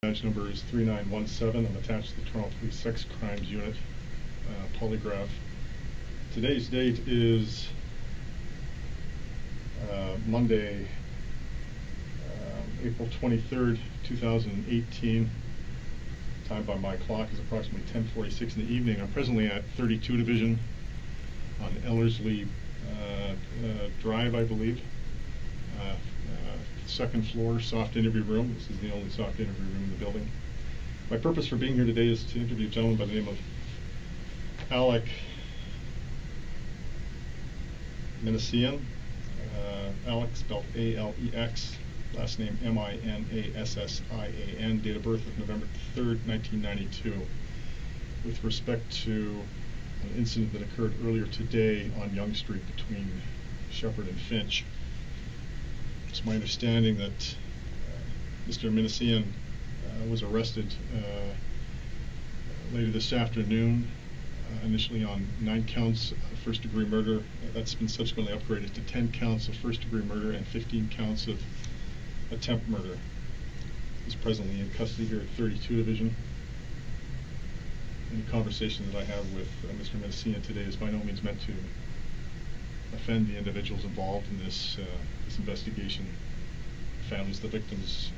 Badge number is 3917. I'm attached to the Toronto Police Sex Crimes Unit polygraph. Today's date is Monday, April 23rd, 2018. Time by my clock is approximately 10:46 in the evening. I'm presently at 32 Division on Ellerslie Drive, I believe. Second floor, soft interview room. This is the only soft interview room in the building. My purpose for being here today is to interview a gentleman by the name of Alek Minassian. Alek spelled A-L-E-X, last name M-I-N-A-S-S-I-A-N, date of birth of November 3rd, 1992. With respect to an incident that occurred earlier today on Yonge Street between Sheppard and Finch. It's my understanding that Mr. Minassian was arrested later this afternoon, initially on 9 counts of first-degree murder. That's been subsequently upgraded to 10 counts of first-degree murder and 15 counts of attempt murder. He's presently in custody here at 32 Division. And the conversation that I have with Mr. Minassian today is by no means meant to offend the individuals involved in this investigation, families of the victims,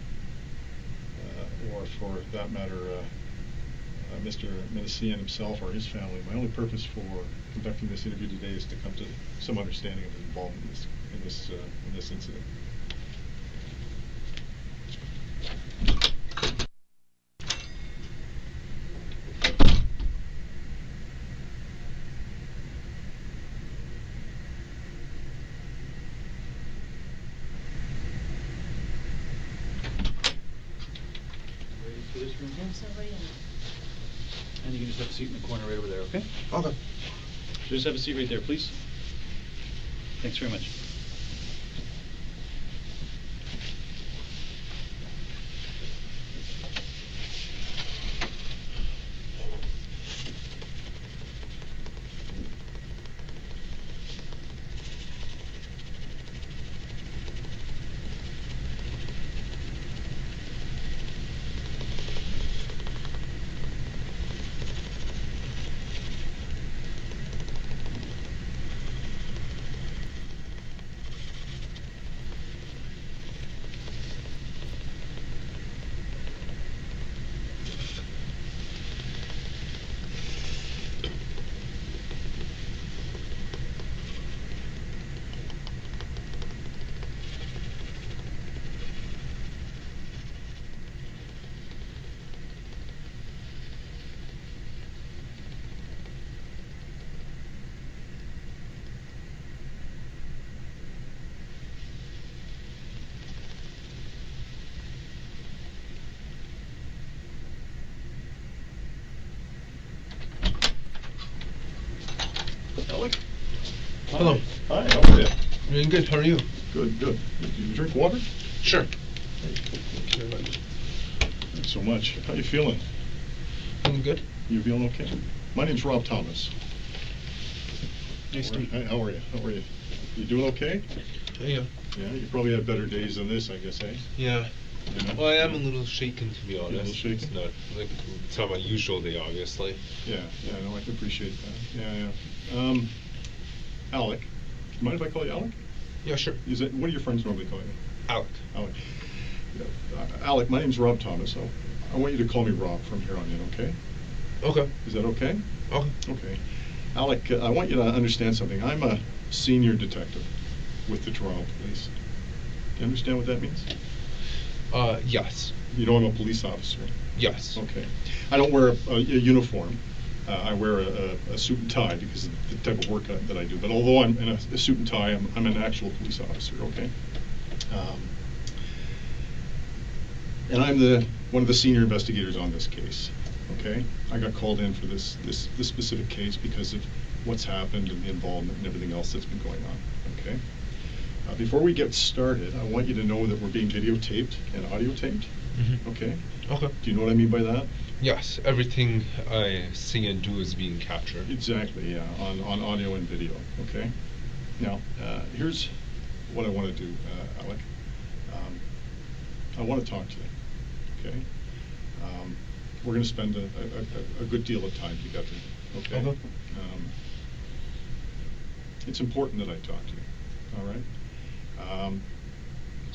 or for that matter, Mr. Minassian himself or his family. My only purpose for conducting this interview today is to come to some understanding of his involvement in this incident. And you can just have a seat in the corner right over there, okay? Okay. So just have a seat right there, please. Thanks very much. Alek? Hello. Hi, how are you? Doing good. How are you? Good, good. Did you drink water? Sure. Thank you very much. Thanks so much. How you feeling? I'm good. You feeling okay? My name's Rob Thomas. Nice to meet you. Hi, how are you? How are you? You doing okay? Yeah. Yeah, you probably had better days than this, I guess, eh? Yeah. Yeah. Well, I am a little shaken, to be honest. You're a little shaken? It's not like it's not my usual day, obviously. Yeah, no, I can appreciate that. Yeah. Alek. Mind if I call you Alek? Yeah, sure. What do your friends normally call you? Alek. Alek. Yeah. Alek, my name's Rob Thomas. So I want you to call me Rob from here on in, okay? Okay. Is that okay? Okay. Okay. Alek, I want you to understand something. I'm a senior detective with the Toronto Police. Do you understand what that means? Yes. You know I'm a police officer. Yes. Okay. I don't wear a uniform. I wear a suit and tie because of the type of work that I do. But although I'm in a suit and tie, I'm an actual police officer, okay? And I'm one of the senior investigators on this case, okay? I got called in for this specific case because of what's happened and the involvement and everything else that's been going on, okay? Before we get started, I want you to know that we're being videotaped and audio taped, okay? Okay. Do you know what I mean by that? Yes. Everything I say and do is being captured. Exactly, yeah, on audio and video, okay? Now, here's what I want to do, Alek. I want to talk to you, okay? we're going to spend a good deal of time together. Okay. Okay. It's important that I talk to you. All right.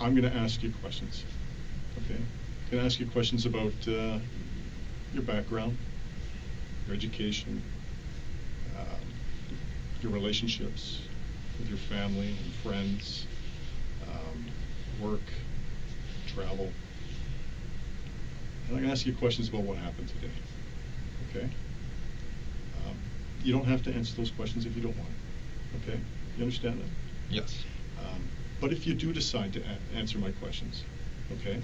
I'm going to ask you questions. Okay. I'm going to ask you questions about your background, your education, your relationships with your family and friends, work, travel. And I'm going to ask you questions about what happened today. Okay? You don't have to answer those questions if you don't want to. Okay? You understand that? Yes. But if you do decide to answer my questions, okay,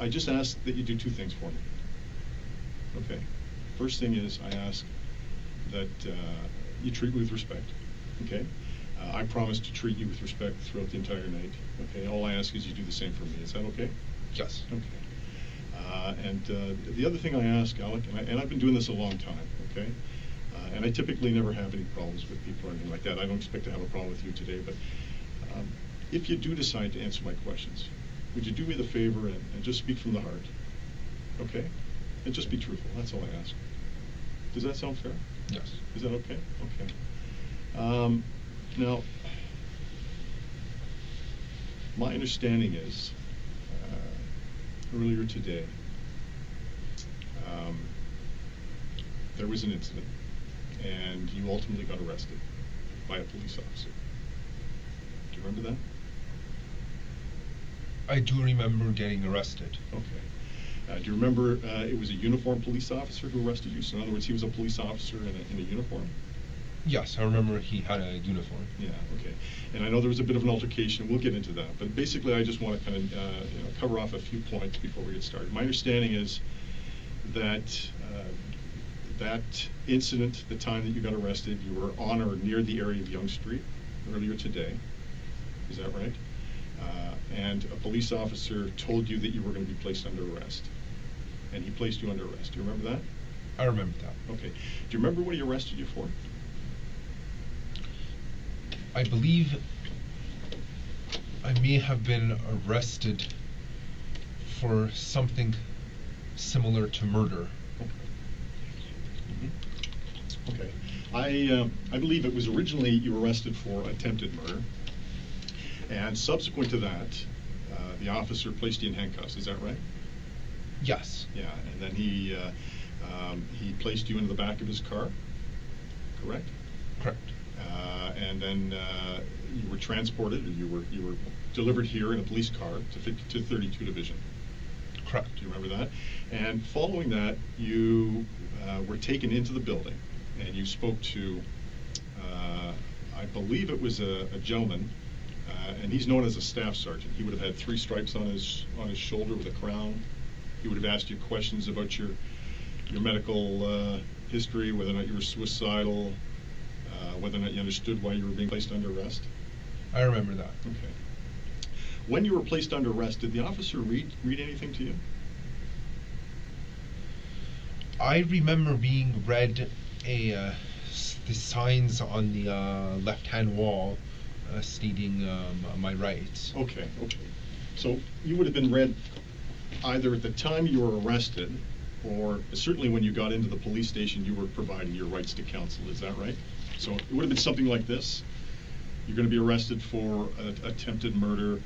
I just ask that you do two things for me. Okay? First thing is I ask that you treat me with respect. Okay? I promise to treat you with respect throughout the entire night. Okay? All I ask is you do the same for me. Is that okay? Yes. Okay. And the other thing I ask, Alek, and I've been doing this a long time, okay? And I typically never have any problems with people or anything like that. I don't expect to have a problem with you today, but if you do decide to answer my questions, would you do me the favor and just speak from the heart? Okay? And just be truthful. That's all I ask. Does that sound fair? Yes. Is that okay? Okay. Now, my understanding is earlier today, there was an incident, and you ultimately got arrested by a police officer. Do you remember that? I do remember getting arrested. Okay. Do you remember it was a uniformed police officer who arrested you? So in other words, he was a police officer in a uniform? Yes, I remember he had a uniform. Yeah, okay. And I know there was a bit of an altercation. We'll get into that. But basically, I just want to kind of cover off a few points before we get started. My understanding is that that incident, the time that you got arrested, you were on or near the area of Yonge Street earlier today. Is that right? And a police officer told you that you were going to be placed under arrest. And he placed you under arrest. Do you remember that? I remember that. Okay. Do you remember what he arrested you for? I believe I may have been arrested for something similar to murder. Okay. I believe it was originally you were arrested for attempted murder, and subsequent to that, the officer placed you in handcuffs. Is that right? Yes. Yeah, and then he placed you into the back of his car. Correct. Correct. And then you were transported, or you were delivered here in a police car to 32 Division. Correct. Do you remember that? And following that, you were taken into the building, and you spoke to, I believe it was a gentleman, and he's known as a staff sergeant. He would have had 3 stripes on his shoulder with a crown. He would have asked you questions about your medical history, whether or not you were suicidal, whether or not you understood why you were being placed under arrest. I remember that. Okay. When you were placed under arrest, did the officer read anything to you? I remember being read the signs on the left-hand wall stating my rights. Okay. So you would have been read either at the time you were arrested, or certainly when you got into the police station, you were provided your rights to counsel. Is that right? So it would have been something like this. You're going to be arrested for attempted murder.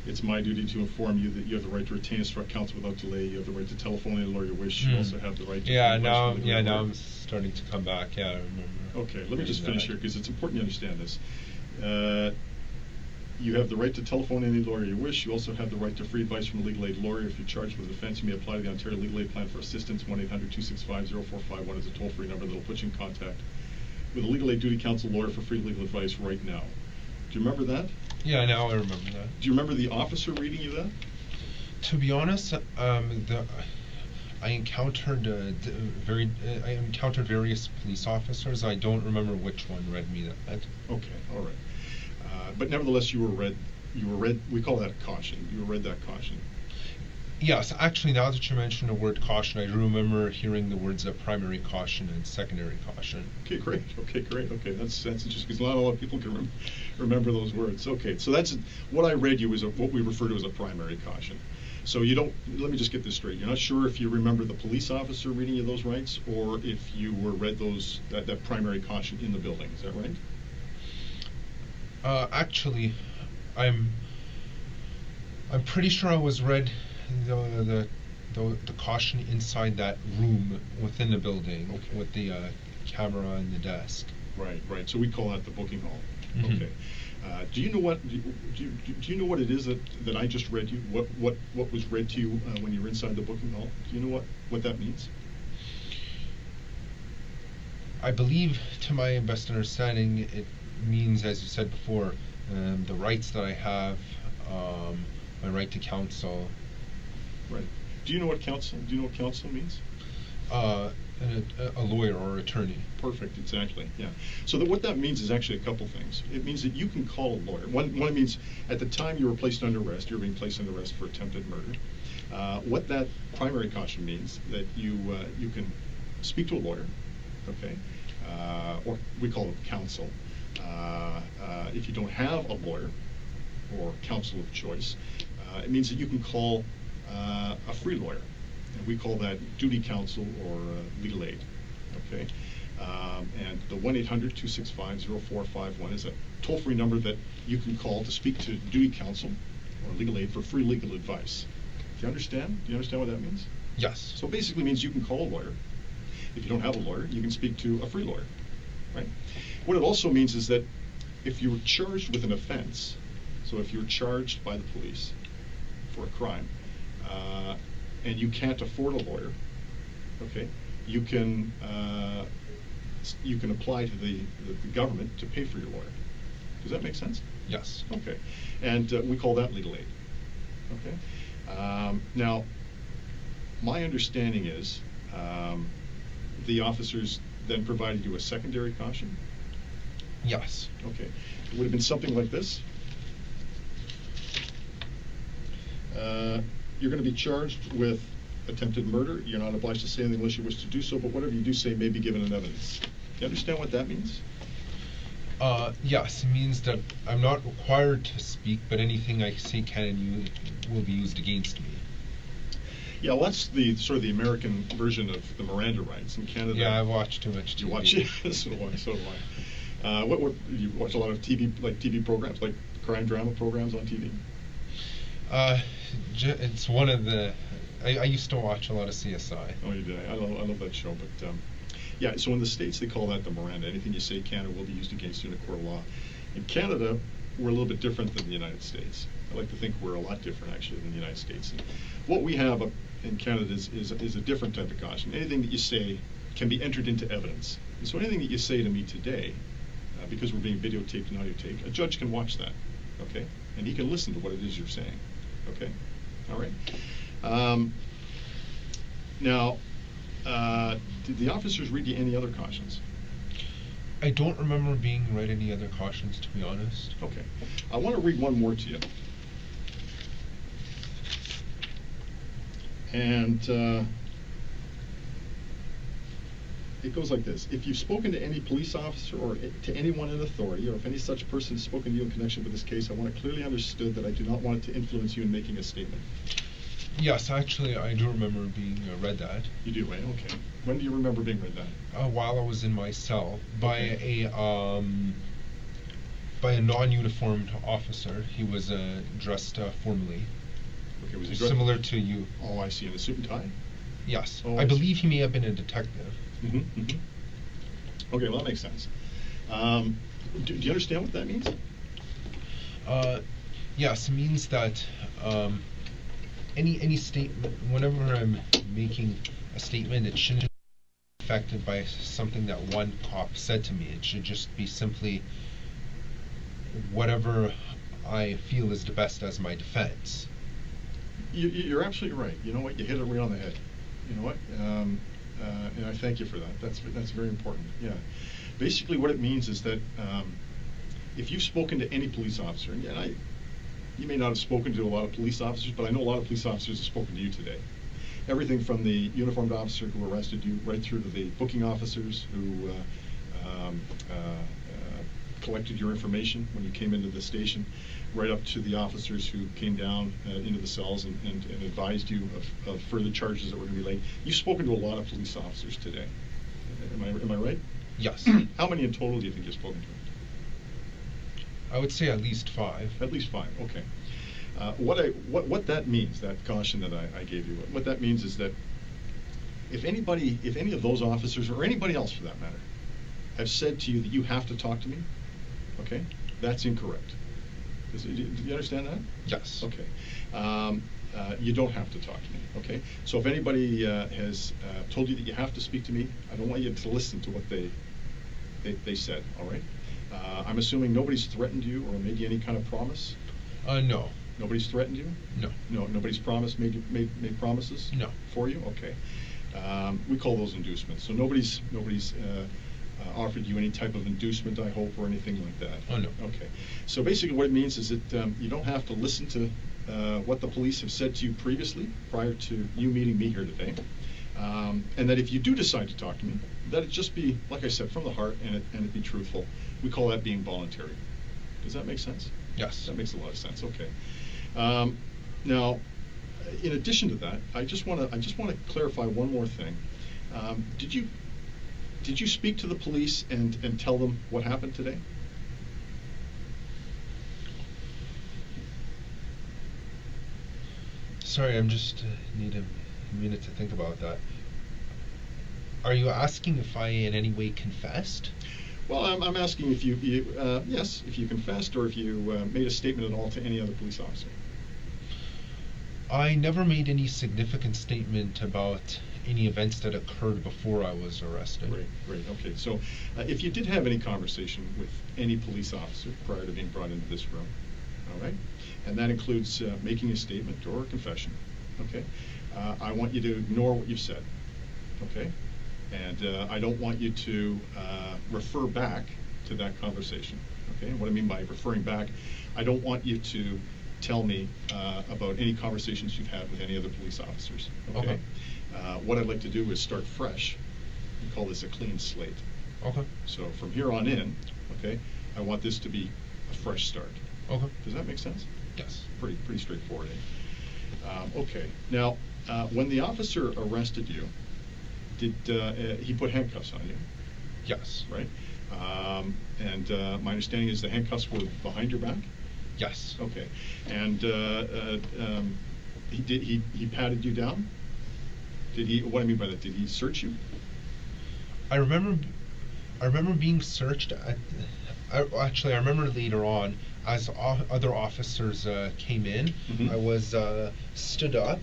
It's my duty to inform you that you have the right to retain instruct counsel without delay. You have the right to telephone any lawyer you wish. You also have the right to... Now I'm starting to come back. Yeah, I remember. Okay, let me just finish here, because it's important you understand this. You have the right to telephone any lawyer you wish. You also have the right to free advice from a legal aid lawyer. If you're charged with an offense, you may apply to the Ontario Legal Aid Plan for assistance. 1-800-265-0451 is a toll-free number that will put you in contact with a legal aid duty counsel lawyer for free legal advice right now. Do you remember that? Yeah, now I remember that. Do you remember the officer reading you that? To be honest, I encountered various police officers. I don't remember which one read me that. Okay, all right. But nevertheless, you were read. We call that a caution. You were read that caution. Yes, actually, now that you mention the word caution, I do remember hearing the words primary caution and secondary caution. Okay, great. Okay, that's interesting, because not a lot of people can remember those words. Okay, so that's what I read you was what we refer to as a primary caution. So you don't, let me just get this straight. You're not sure if you remember the police officer reading you those rights, or if you were read that primary caution in the building. Is that right? Actually, I'm pretty sure I was read the caution inside that room within the building, Okay. with the camera and the desk. Right, right. So we call that the booking hall. Mhm. Okay. Do you know what do you know what it is that I just read you? What was read to you when you were inside the booking hall? Do you know what that means? I believe, to my best understanding, it means, as you said before, the rights that I have, my right to counsel. Right. Do you know what counsel? Do you know what counsel means? A lawyer or attorney. Perfect, exactly, yeah. So what that means is actually a couple things. It means that you can call a lawyer. One, it means at the time you were placed under arrest, you're being placed under arrest for attempted murder. What that primary caution means, that you can speak to a lawyer, okay, or we call it counsel. If you don't have a lawyer or counsel of choice, it means that you can call a free lawyer. And we call that duty counsel or legal aid, okay? And the 1-800-265-0451 is a toll-free number that you can call to speak to duty counsel or legal aid for free legal advice. Do you understand? Do you understand what that means? Yes. So basically means you can call a lawyer. If you don't have a lawyer, you can speak to a free lawyer, right? What it also means is that if you're charged with an offense, so if you're charged by the police for a crime, and you can't afford a lawyer, okay, you can apply to the government to pay for your lawyer. Does that make sense? Yes. Okay, and we call that legal aid. Okay, now my understanding is the officers then provided you a secondary caution. Yes. Okay, it would have been something like this. You're going to be charged with attempted murder. You're not obliged to say anything unless you wish to do so, but whatever you do say may be given in evidence. Do you understand what that means? Yes, it means that I'm not required to speak, but anything I say can and will be used against me. Yeah, well, that's the sort of the American version of the Miranda rights in Canada. Yeah, I watch too much TV. You watch it? So do I. What you watch a lot of TV, like TV programs, like crime drama programs on TV? It's one of the. I used to watch a lot of CSI. Oh, you did. I love that show. But yeah, so in the States they call that the Miranda. Anything you say can or will be used against you in a court of law. In Canada, we're a little bit different than the United States. I like to think we're a lot different actually than the United States. And what we have up in Canada is a different type of caution. Anything that you say can be entered into evidence. And so anything that you say to me today, because we're being videotaped and audiotaped, a judge can watch that, okay? And he can listen to what it is you're saying, okay? All right. Now, did the officers read you any other cautions? I don't remember being read any other cautions, to be honest. Okay. I want to read one more to you. And it goes like this. If you've spoken to any police officer or to anyone in authority, or if any such person has spoken to you in connection with this case, I want it clearly understood that I do not want it to influence you in making a statement. Yes, actually, I do remember being read that. You do, right? Okay. When do you remember being read that? While I was in my cell by Okay. by a non-uniformed officer. He was dressed formally. Okay, was he dressed? Similar to you. Oh, I see. In a suit and tie? Yes. Oh, I I see. believe he may have been a detective. Mm-hmm, mm-hmm. Okay, well, that makes sense. Do you understand what that means? Yes, it means that any statement, whenever I'm making a statement, it shouldn't be affected by something that one cop said to me. It should just be simply whatever I feel is the best as my defense. You're absolutely right. You know what? You hit it right on the head. You know what? And I thank you for that. That's very important. Yeah. Basically, what it means is that if you've spoken to any police officer, and you may not have spoken to a lot of police officers, but I know a lot of police officers have spoken to you today. Everything from the uniformed officer who arrested you, right through to the booking officers who collected your information when you came into the station, right up to the officers who came down into the cells and advised you of further charges that were going to be laid. You've spoken to a lot of police officers today. Am I right? Yes. How many in total do you think you've spoken to? I would say at least 5. At least 5, okay. What that means, that caution that I gave you, what that means is that if any of those officers, or anybody else for that matter, have said to you that you have to talk to me, okay, that's incorrect. Do you understand that? Yes. Okay. You don't have to talk to me, okay? So if anybody has told you that you have to speak to me, I don't want you to listen to what they said, all right? I'm assuming nobody's threatened you or made you any kind of promise? No. Nobody's threatened you? No. No, nobody's made promises? No. For you? Okay. We call those inducements. So nobody's offered you any type of inducement, I hope, or anything like that? Oh, no. Okay. So basically what it means is that you don't have to listen to what the police have said to you previously, prior to you meeting me here today. And that if you do decide to talk to me, that it just be, like I said, from the heart, and it be truthful. We call that being voluntary. Does that make sense? Yes. That makes a lot of sense. Okay. Now, in addition to that, I just want to clarify one more thing. Did you speak to the police and tell them what happened today? Sorry, I'm just need a minute to think about that. Are you asking if I in any way confessed? Well, I'm asking if yes, if you confessed, or if you made a statement at all to any other police officer. I never made any significant statement about any events that occurred before I was arrested. Great. Okay. So, if you did have any conversation with any police officer prior to being brought into this room, all right, and that includes making a statement or a confession, okay, I want you to ignore what you've said, okay, and I don't want you to refer back to that conversation, okay. And what I mean by referring back, I don't want you to tell me about any conversations you've had with any other police officers, okay. What I'd like to do is start fresh. We call this a clean slate. Okay. So from here on in, okay, I want this to be a fresh start. Okay. Does that make sense? Yes. Pretty straightforward. Okay. Now, when the officer arrested you, did he put handcuffs on you? Yes. Right. And my understanding is the handcuffs were behind your back. Yes. Okay. And he patted you down? Did he? What I mean by that? Did he search you? I remember being searched. Actually, I remember later on, as other officers came in, Mhm. I was stood up,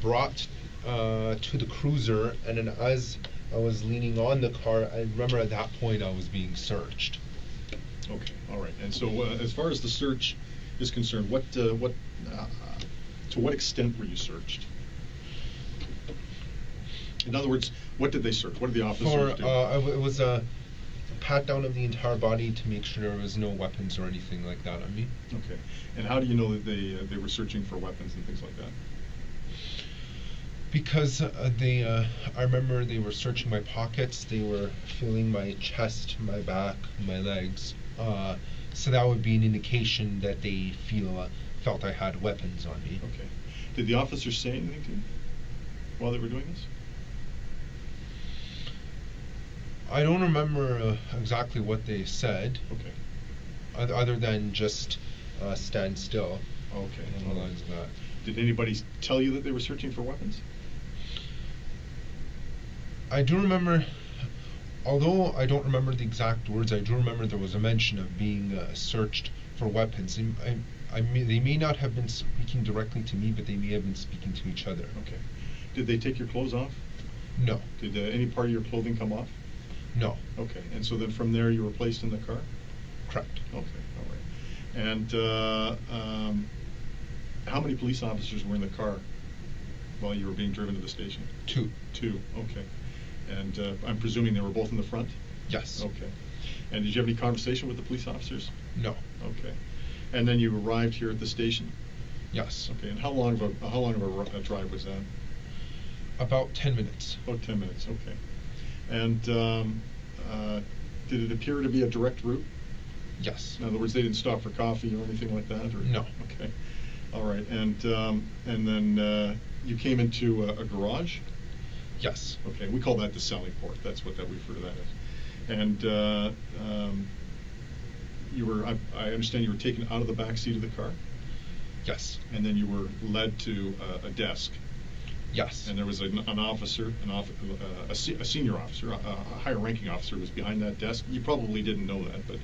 brought to the cruiser, and then as I was leaning on the car, I remember at that point I was being searched. Okay, all right. And so, as far as the search is concerned, to what extent were you searched? In other words, what did they search? What did the officers do? It was a pat down of the entire body to make sure there was no weapons or anything like that on me. Okay. And how do you know that they were searching for weapons and things like that? Because I remember they were searching my pockets. They were feeling my chest, my back, my legs. So that would be an indication that they felt I had weapons on me. Okay. Did the officers say anything to you while they were doing this? I don't remember exactly what they said. Okay. Other than just stand still. Okay. Along the lines of that. Did anybody tell you that they were searching for weapons? I do remember, although I don't remember the exact words, I do remember there was a mention of being searched for weapons. They may not have been speaking directly to me, but they may have been speaking to each other. Okay. Did they take your clothes off? No. Did any part of your clothing come off? No. Okay. And so then from there you were placed in the car? Correct. Okay. All right. And how many police officers were in the car while you were being driven to the station? 2. 2. Okay. And I'm presuming they were both in the front? Yes. Okay. And did you have any conversation with the police officers? No. Okay. And then you arrived here at the station? Yes. Okay. And how long of a drive was that? About 10 minutes. About 10 minutes. Okay. And did it appear to be a direct route? Yes. In other words, they didn't stop for coffee or anything like that? Or? No. Okay. All right. And then you came into a garage? Yes. Okay. We call that the sally port. That's what we refer to that as. And you were, I understand you were taken out of the back seat of the car? Yes. And then you were led to a desk? Yes. And there was an officer, a senior officer, a higher ranking officer was behind that desk. You probably didn't know that, but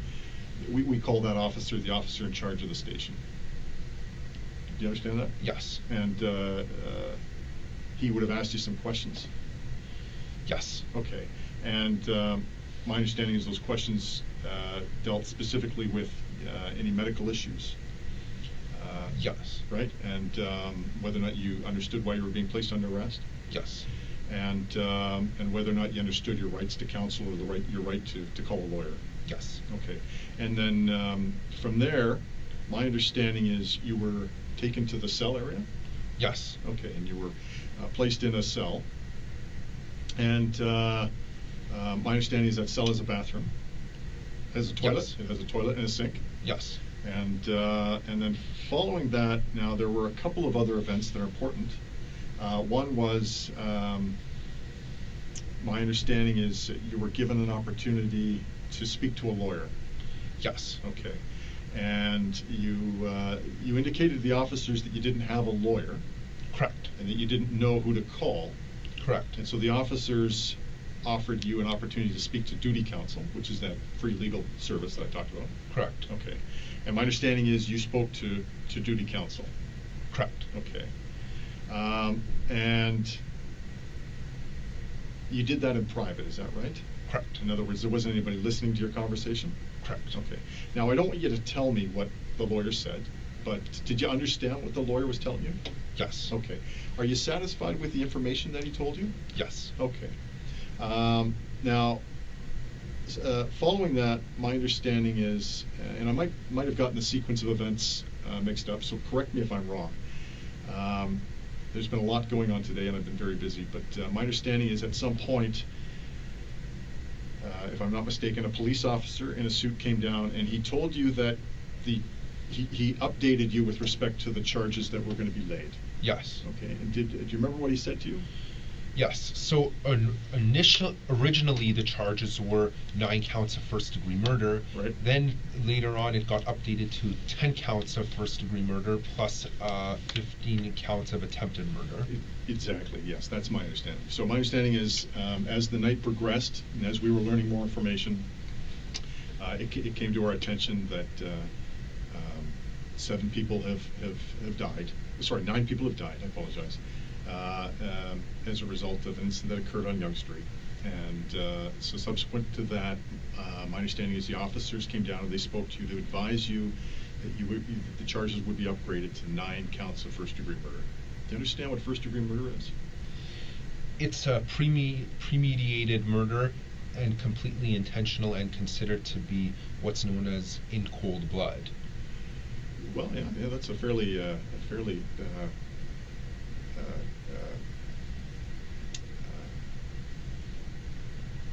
we call that officer the officer in charge of the station. Do you understand that? Yes. And he would have asked you some questions? Yes. Okay. And my understanding is those questions dealt specifically with any medical issues? Yes. Right? And whether or not you understood why you were being placed under arrest? Yes. And whether or not you understood your rights to counsel or your right to call a lawyer? Yes. Okay. And then from there, my understanding is you were taken to the cell area? Yes. Okay. And you were placed in a cell. And my understanding is that cell is a bathroom. It has a toilet. Yes. It has a toilet and a sink. Yes. And then following that, now there were a couple of other events that are important. One was, my understanding is that you were given an opportunity to speak to a lawyer. Yes. Okay. And you indicated to the officers that you didn't have a lawyer. Correct. And that you didn't know who to call. Correct. And so the officers offered you an opportunity to speak to duty counsel, which is that free legal service that I talked about. Correct. Okay. And my understanding is you spoke to duty counsel. Correct. Okay. And you did that in private, is that right? Correct. In other words, there wasn't anybody listening to your conversation? Correct. Okay. Now, I don't want you to tell me what the lawyer said, but did you understand what the lawyer was telling you? Yes. Okay. Are you satisfied with the information that he told you? Yes. Okay. Now, following that, my understanding is, and I might have gotten the sequence of events mixed up, so correct me if I'm wrong. There's been a lot going on today, and I've been very busy, but my understanding is at some point, if I'm not mistaken, a police officer in a suit came down, and he told you that he updated you with respect to the charges that were going to be laid. Yes. Okay. And do you remember what he said to you? Yes. So originally the charges were 9 counts of first-degree murder. Right. Then later on it got updated to 10 counts of first-degree murder plus 15 counts of attempted murder. Exactly. Yes, that's my understanding. So my understanding is, as the night progressed and as we were learning more information, it came to our attention that 7 people have died. Sorry, 9 people have died. I apologize. As a result of an incident that occurred on Yonge Street. And so subsequent to that, my understanding is the officers came down and they spoke to you to advise you that the charges would be upgraded to 9 counts of first-degree murder. Do you understand what first-degree murder is? It's a premeditated murder and completely intentional and considered to be what's known as in cold blood. Well, yeah, that's a fairly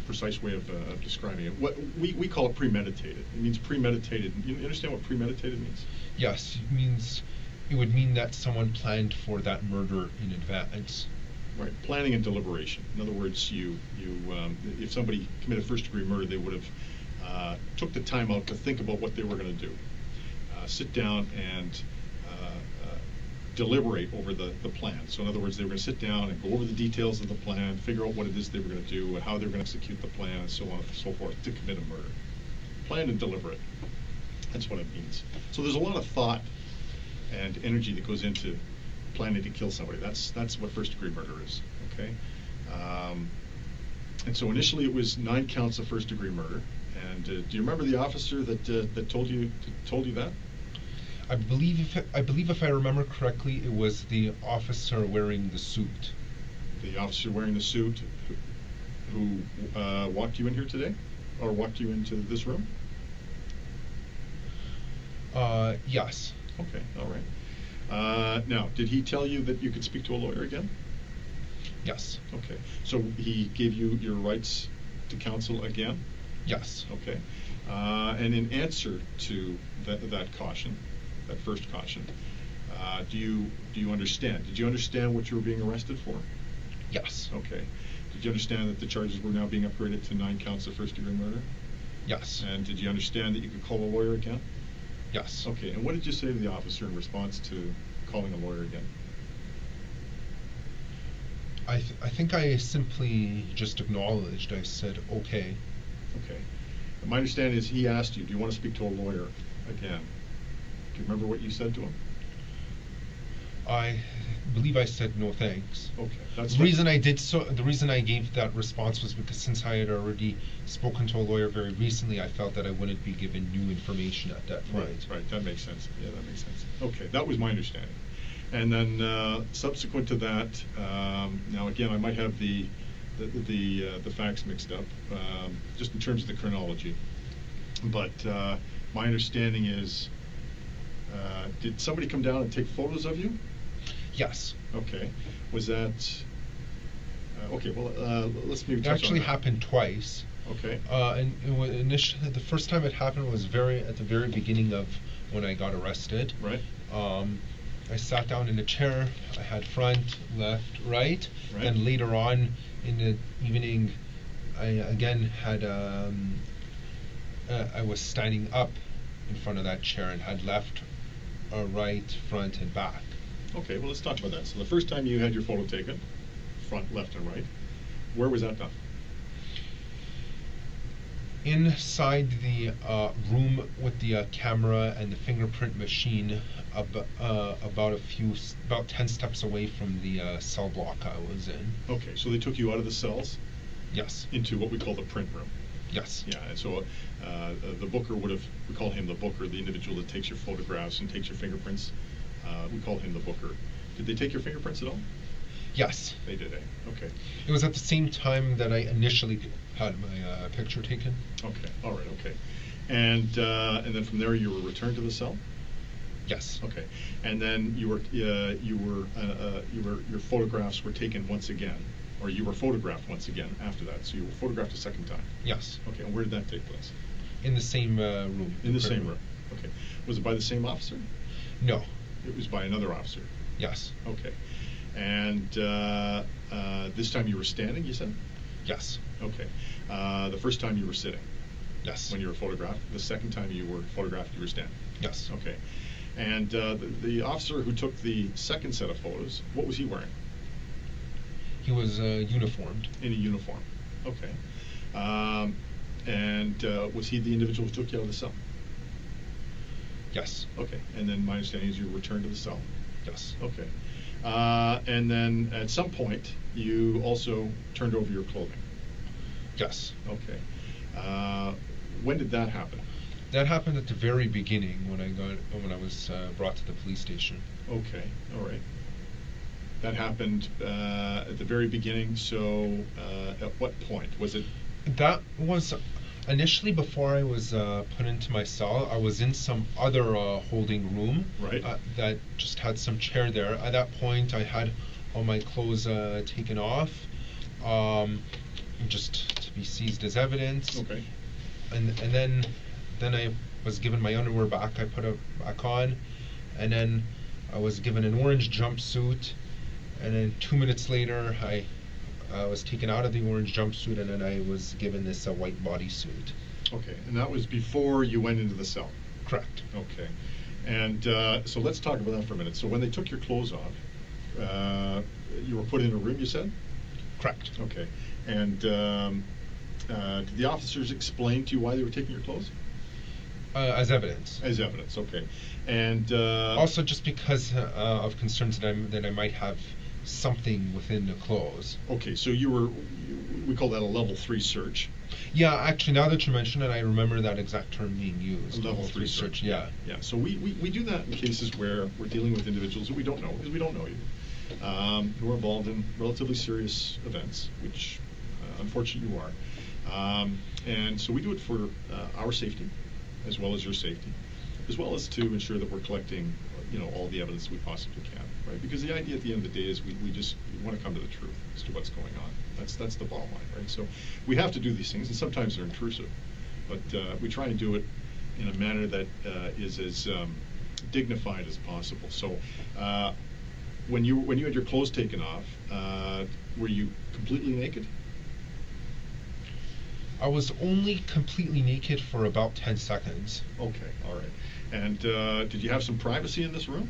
precise way of describing it. What we call it premeditated. It means premeditated. You understand what premeditated means? Yes, it would mean that someone planned for that murder in advance. Right, planning and deliberation. In other words, if somebody committed first-degree murder, they would have took the time out to think about what they were going to do, sit down and deliberate over the plan. So in other words, they were going to sit down and go over the details of the plan, figure out what it is they were going to do, how they were going to execute the plan, and so on and so forth, to commit a murder. Planned and deliberate. That's what it means. So there's a lot of thought and energy that goes into planning to kill somebody. That's what first-degree murder is. Okay. And so initially it was 9 counts of first-degree murder. And do you remember the officer that told you that? I believe if I remember correctly, it was the officer wearing the suit. The officer wearing the suit who walked you in here today, or walked you into this room? Yes. Okay. All right. Now, did he tell you that you could speak to a lawyer again? Yes. Okay. So he gave you your rights to counsel again? Yes. Okay. And in answer to that caution, that first caution, do you understand? Did you understand what you were being arrested for? Yes. Okay. Did you understand that the charges were now being upgraded to 9 counts of first-degree murder? Yes. And did you understand that you could call a lawyer again? Yes. Okay. And what did you say to the officer in response to calling a lawyer again? I think I simply just acknowledged. I said, okay. Okay. And my understanding is he asked you, do you want to speak to a lawyer again? Do you remember what you said to him? I believe I said no thanks. Okay. That's The reason I gave that response was because since I had already spoken to a lawyer very recently, I felt that I wouldn't be given new information at that point. Right. That makes sense. Yeah, that makes sense. Okay. That was my understanding. And then subsequent to that, now again, I might have the facts mixed up, just in terms of the chronology. But my understanding is, did somebody come down and take photos of you? Yes. Okay. Was that okay? Well, let's maybe It touch on actually that. happened twice. Okay. And initially, the first time it happened was at the very beginning of when I got arrested. Right. I sat down in a chair. I had front, left, right. Right. Then later on in the evening, I again had I was standing up in front of that chair and had left, right, front, and back. Okay. Well, let's talk about that. So the first time you had your photo taken, front, left, and right, where was that done? Inside the room with the camera and the fingerprint machine, about 10 steps away from the cell block I was in. Okay. So they took you out of the cells Yes. into what we call the print room. Yes. Yeah, and so the booker we call him the booker, the individual that takes your photographs and takes your fingerprints. We call him the booker. Did they take your fingerprints at all? Yes. They did, eh? Okay. It was at the same time that I initially had my picture taken. Okay. All right. Okay. And then from there you were returned to the cell. Yes. Okay. And then your photographs were taken once again, or you were photographed once again after that. So you were photographed a second time. Yes. Okay. And where did that take place? In the same room. In the same room. Okay. Was it by the same officer? No. It was by another officer. Yes. Okay. And this time you were standing, you said? Yes. Okay. The first time you were sitting Yes. when you were photographed. The second time you were photographed, you were standing. Yes. Okay. And the officer who took the second set of photos, what was he wearing? He was uniformed. In a uniform. Okay. And was he the individual who took you out of the cell? Yes. Okay. And then my understanding is you returned to the cell. Yes. Okay. And then at some point you also turned over your clothing. Yes. Okay. When did that happen? That happened at the very beginning when I was brought to the police station. Okay. All right. That happened at the very beginning. So at what point was it? That was initially before I was put into my cell. I was in some other holding room. Right. That just had some chair there. At that point, I had all my clothes taken off, just to be seized as evidence. Okay. And then I was given my underwear back. I put it back on, and then I was given an orange jumpsuit. And then 2 minutes later, I was taken out of the orange jumpsuit, and then I was given this white bodysuit. Okay. And that was before you went into the cell. Correct. Okay. And so let's talk about that for a minute. So when they took your clothes off, you were put in a room, you said? Correct. Okay. And did the officers explain to you why they were taking your clothes? As evidence. As evidence, okay. And Also, just because of concerns that I might have something within the clothes. okay, so we call that a level 3 search. Yeah, actually, now that you mention it, I remember that exact term being used. A level 3 search. Yeah. Yeah. So we do that in cases where we're dealing with individuals that we don't know, because we don't know you, who are involved in relatively serious events, which unfortunately you are. And so we do it for our safety, as well as your safety, as well as to ensure that we're collecting, all the evidence we possibly can, right? Because the idea at the end of the day is we want to come to the truth as to what's going on. That's the bottom line, right? So we have to do these things, and sometimes they're intrusive. but we try and do it in a manner that is as dignified as possible. So, when you had your clothes taken off, were you completely naked? I was only completely naked for about 10 seconds. Okay, all right. And did you have some privacy in this room?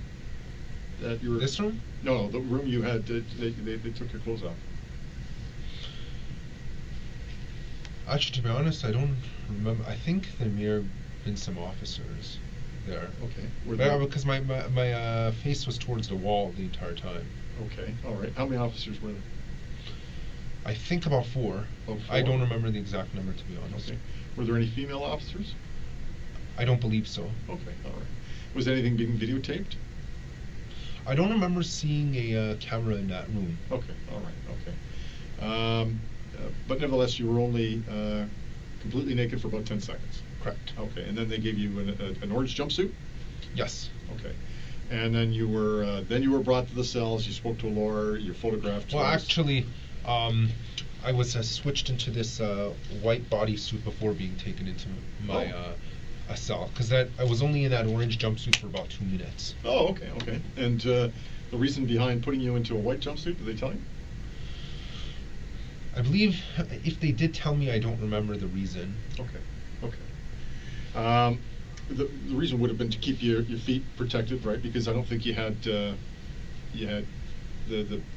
That you were... This room? No, the room you had. They took your clothes off. Actually, to be honest, I don't remember. I think there may have been some officers there. Okay. Because my face was towards the wall the entire time. Okay, all right. How many officers were there? I think about 4. Oh, 4? I don't remember the exact number, to be honest. Okay. Were there any female officers? I don't believe so. Okay, all right. Was anything being videotaped? I don't remember seeing a camera in that room. Okay, all right, okay. But nevertheless, you were only completely naked for about 10 seconds. Correct. Okay, and then they gave you an orange jumpsuit? Yes. Okay. And then you were brought to the cells, you spoke to a lawyer, you're photographed. Well, actually, I was switched into this white bodysuit before being taken into my a cell, because I was only in that orange jumpsuit for about 2 minutes. Oh, okay, okay. And the reason behind putting you into a white jumpsuit, did they tell you? I believe if they did tell me, I don't remember the reason. Okay, okay. The reason would have been to keep your feet protected, right? Because I don't think you had the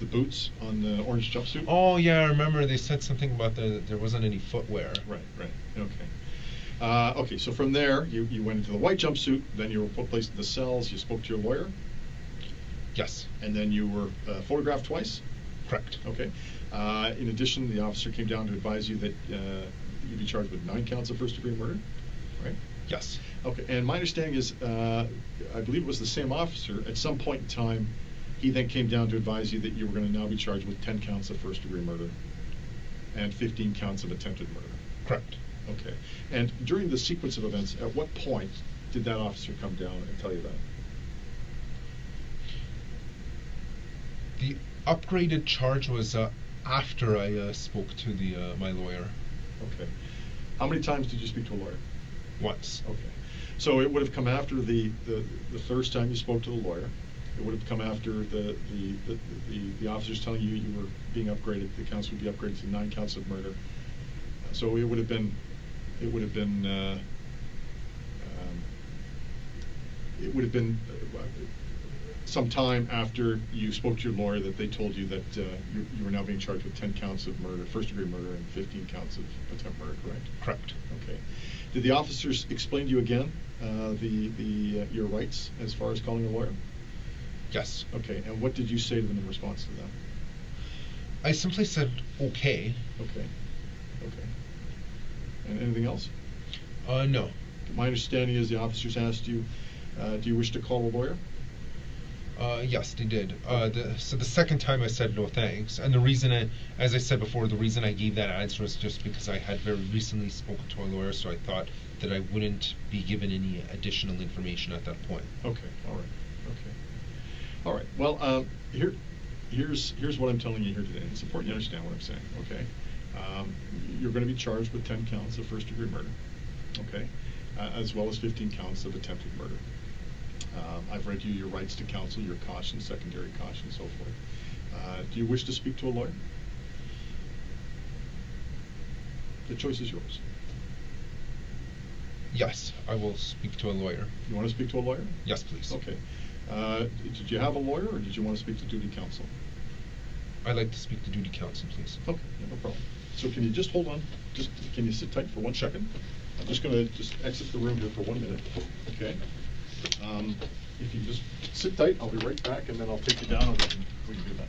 boots on the orange jumpsuit. Oh yeah, I remember they said something about there wasn't any footwear. Right, right. Okay. Okay, so from there you went into the white jumpsuit. Then you were placed in the cells. You spoke to your lawyer. Yes. And then you were photographed twice. Correct. Okay. In addition, the officer came down to advise you that you'd be charged with 9 counts of first-degree murder, right? Yes. Okay. And my understanding is, I believe it was the same officer. At some point in time, he then came down to advise you that you were going to now be charged with 10 counts of first-degree murder and 15 counts of attempted murder. Correct. Okay. And during the sequence of events, at what point did that officer come down and tell you that? The upgraded charge was after I spoke to my lawyer. Okay. How many times did you speak to a lawyer? Once. Okay. So it would have come after the first time you spoke to the lawyer. It would have come after the officers telling you you were being upgraded. The counts would be upgraded to 9 counts of murder. So it would have been some time after you spoke to your lawyer that they told you that you were now being charged with 10 counts of murder, first-degree murder, and 15 counts of attempt murder, correct? Correct. Okay. Did the officers explain to you again your rights as far as calling a lawyer? Yes. Okay. And what did you say to them in response to that? I simply said, okay. Okay. Okay. And anything else? No. My understanding is the officers asked you, do you wish to call a lawyer? Yes, they did. So the second time I said no thanks, and the reason, as I said before, the reason I gave that answer was just because I had very recently spoken to a lawyer, so I thought that I wouldn't be given any additional information at that point. Okay. All right. Okay. All right. Well, here's what I'm telling you here today. It's important you understand what I'm saying. Okay. You're going to be charged with 10 counts of first-degree murder. Okay. As well as 15 counts of attempted murder. I've read you your rights to counsel, your caution, secondary caution, and so forth. Do you wish to speak to a lawyer? The choice is yours. Yes, I will speak to a lawyer. You want to speak to a lawyer? Yes, please. Okay. Did you have a lawyer, or did you want to speak to duty counsel? I'd like to speak to duty counsel, please. Okay, yeah, no problem. So can you just hold on? Can you sit tight for 1 second? I'm just going to exit the room here for 1 minute. Okay. If you just sit tight, I'll be right back, and then I'll take you down, and we can do that.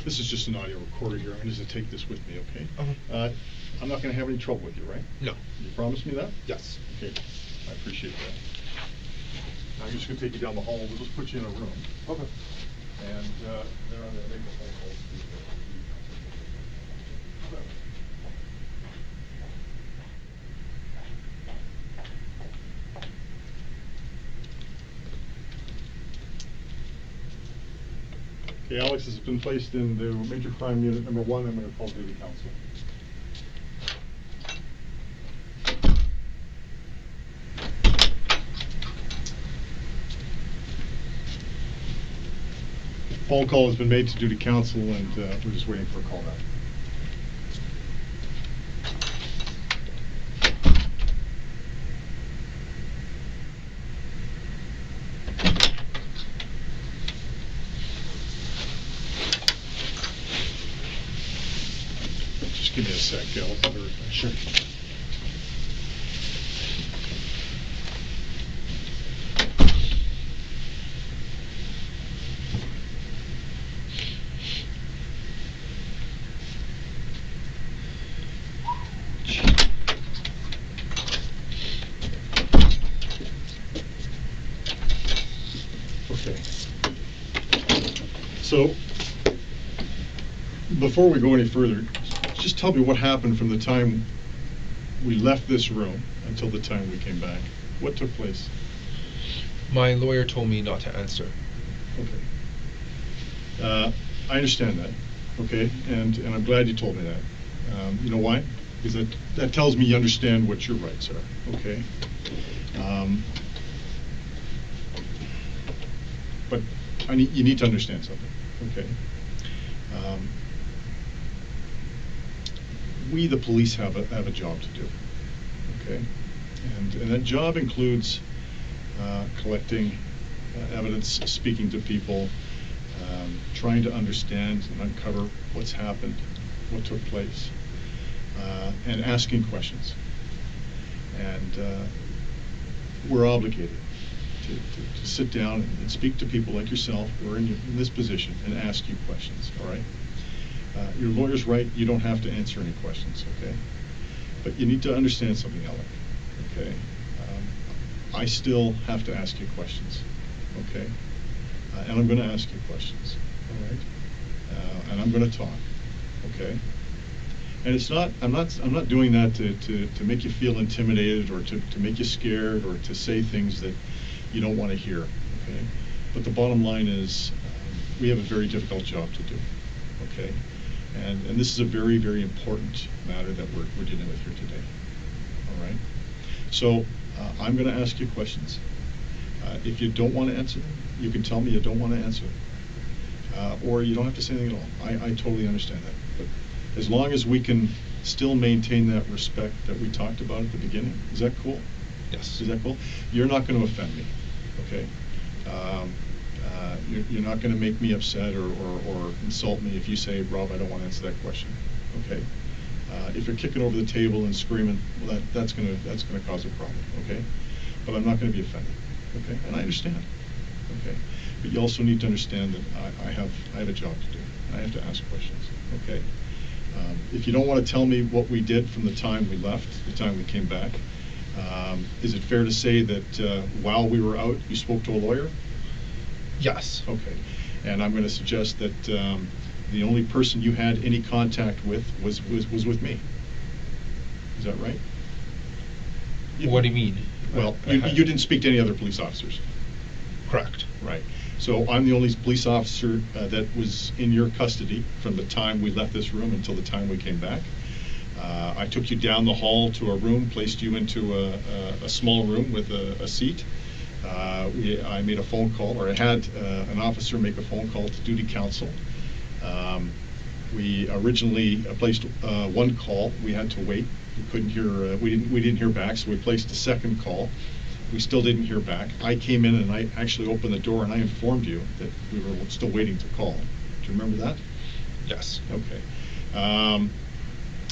This is just an audio recorder here. I'm just going to take this with me, okay? Uh-huh. I'm not going to have any trouble with you, right? No. You promise me that? Yes. Okay. I appreciate that. Now I'm just going to take you down the hall. We'll just put you in a room. Okay. And then I'm going to make a phone call to Okay, Alex has been placed in the major crime unit number 1. I'm going to call duty counsel. Phone call has been made to duty counsel, and we're just waiting for a call back. Just give me a sec, I'll cover it. Sure. Okay. So, before we go any further, just tell me what happened from the time we left this room until the time we came back. What took place? My lawyer told me not to answer. Okay. I understand that, okay, and I'm glad you told me that. You know why? Because that tells me you understand what your rights are, okay? But you need to understand something, okay? We, the police, have a job to do, okay? And that job includes collecting evidence, speaking to people, trying to understand and uncover what's happened, what took place, and asking questions. And we're obligated to sit down and speak to people like yourself who are in this position and ask you questions, all right? Your lawyer's right, you don't have to answer any questions, okay? But you need to understand something, Alek, okay? I still have to ask you questions, okay? And I'm going to ask you questions, all right? And I'm going to talk, okay? And it's not, I'm not doing that to make you feel intimidated or to make you scared or to say things that you don't want to hear, okay? But the bottom line is we have a very difficult job to do, okay? And this is a very, very important matter that we're dealing with here today, all right? So I'm going to ask you questions. If you don't want to answer them, you can tell me you don't want to answer them. Or you don't have to say anything at all. I totally understand that. But as long as we can still maintain that respect that we talked about at the beginning, is that cool? Yes. Is that cool? You're not going to offend me, okay? You're not going to make me upset or insult me if you say, Rob, I don't want to answer that question, okay? If you're kicking over the table and screaming, well, that's going to cause a problem, okay? But I'm not going to be offended, okay? And I understand, okay? But you also need to understand that I have a job to do. I have to ask questions, okay? If you don't want to tell me what we did from the time we left, the time we came back, is it fair to say that while we were out, you spoke to a lawyer? Yes. Okay. And I'm going to suggest that the only person you had any contact with was with me. Is that right? What do you mean? Well, you didn't speak to any other police officers. Correct. Right. So I'm the only police officer that was in your custody from the time we left this room until the time we came back. I took you down the hall to a room, placed you into a small room with a seat. I made a phone call, or I had an officer make a phone call to duty counsel. We originally placed one call. We had to wait. We couldn't hear. We didn't hear back, so we placed a second call. We still didn't hear back. I came in and I actually opened the door and I informed you that we were still waiting to call. Do you remember that? Yes. Okay.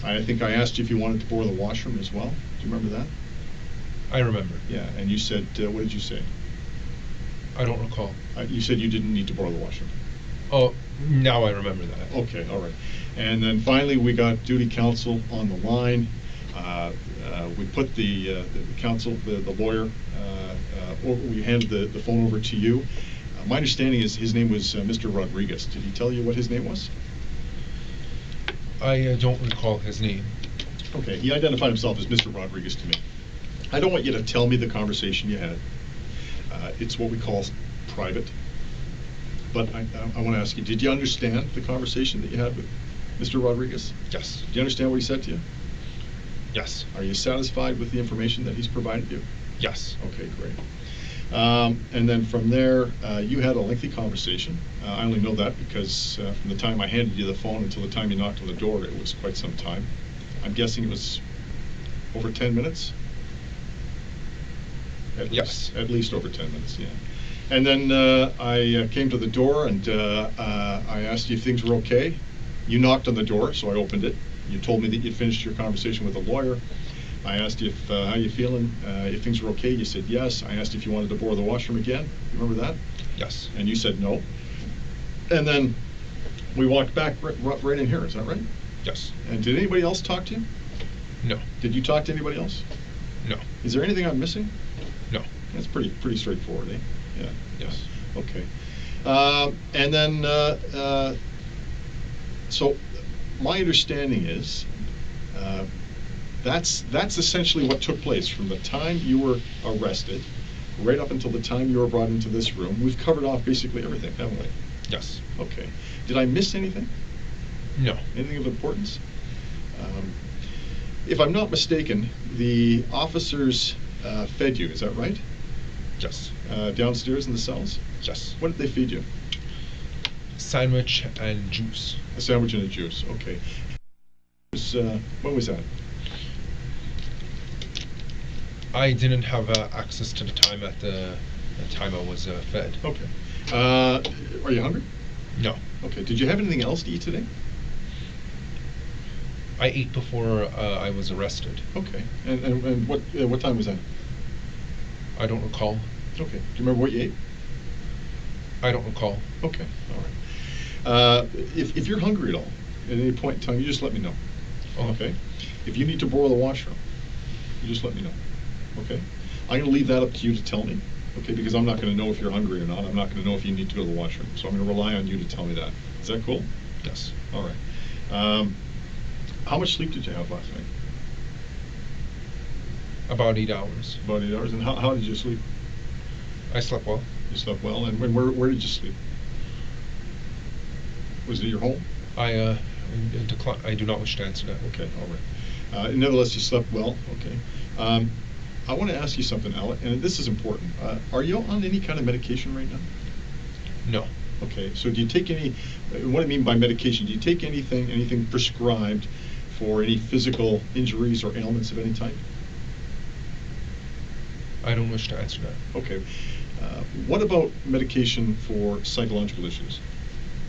I think I asked you if you wanted to borrow the washroom as well. Do you remember that? I remember. Yeah, and you said, what did you say? I don't recall. You said you didn't need to borrow the washroom. Oh, now I remember that. Okay, all right. And then finally, we got duty counsel on the line. We put the counsel, the lawyer, we handed the phone over to you. My understanding is his name was Mr. Rodriguez. Did he tell you what his name was? I don't recall his name. Okay, he identified himself as Mr. Rodriguez to me. I don't want you to tell me the conversation you had. It's what we call private. But I want to ask you, did you understand the conversation that you had with Mr. Rodriguez? Yes. Do you understand what he said to you? Yes. Are you satisfied with the information that he's provided you? Yes. Okay, great. And then from there, you had a lengthy conversation. I only know that because from the time I handed you the phone until the time you knocked on the door, it was quite some time. I'm guessing it was over 10 minutes? Yes. At least over 10 minutes, yeah. And then I came to the door and I asked you if things were okay. You knocked on the door, so I opened it. You told me that you'd finished your conversation with a lawyer. I asked you if, how you feeling, if things were okay. You said yes. I asked if you wanted to borrow the washroom again. You remember that? Yes. And you said no. And then we walked back right in here. Is that right? Yes. And did anybody else talk to you? No. Did you talk to anybody else? No. Is there anything I'm missing? No. That's pretty straightforward, eh? Yeah. Yes. Okay. And then, so my understanding is that's essentially what took place from the time you were arrested right up until the time you were brought into this room. We've covered off basically everything, haven't we? Yes. Okay. Did I miss anything? No. Anything of importance? If I'm not mistaken, the officers fed you, is that right? Yes. Downstairs in the cells? Yes. What did they feed you? Sandwich and juice. A sandwich and a juice, okay. When was that? I didn't have access to the time at the time I was fed. Okay. Are you hungry? No. Okay. Did you have anything else to eat today? I ate before I was arrested. Okay. And what time was that? I don't recall. Okay. Do you remember what you ate? I don't recall. Okay. All right. If you're hungry at all, at any point in time, you just let me know. Oh. Okay. If you need to borrow the washroom, you just let me know. Okay. I'm going to leave that up to you to tell me. Okay, because I'm not going to know if you're hungry or not. I'm not going to know if you need to go to the washroom. So I'm going to rely on you to tell me that. Is that cool? Yes. All right. How much sleep did you have last night? About 8 hours. About 8 hours. And how did you sleep? I slept well. You slept well. And where did you sleep? Was it your home? I do not wish to answer that. Okay, all right. Nevertheless, you slept well. Okay. I want to ask you something, Alek, and this is important. Are you on any kind of medication right now? No. Okay, so do you take any, what I mean by medication, do you take anything prescribed for any physical injuries or ailments of any type? I don't wish to answer that. Okay. What about medication for psychological issues?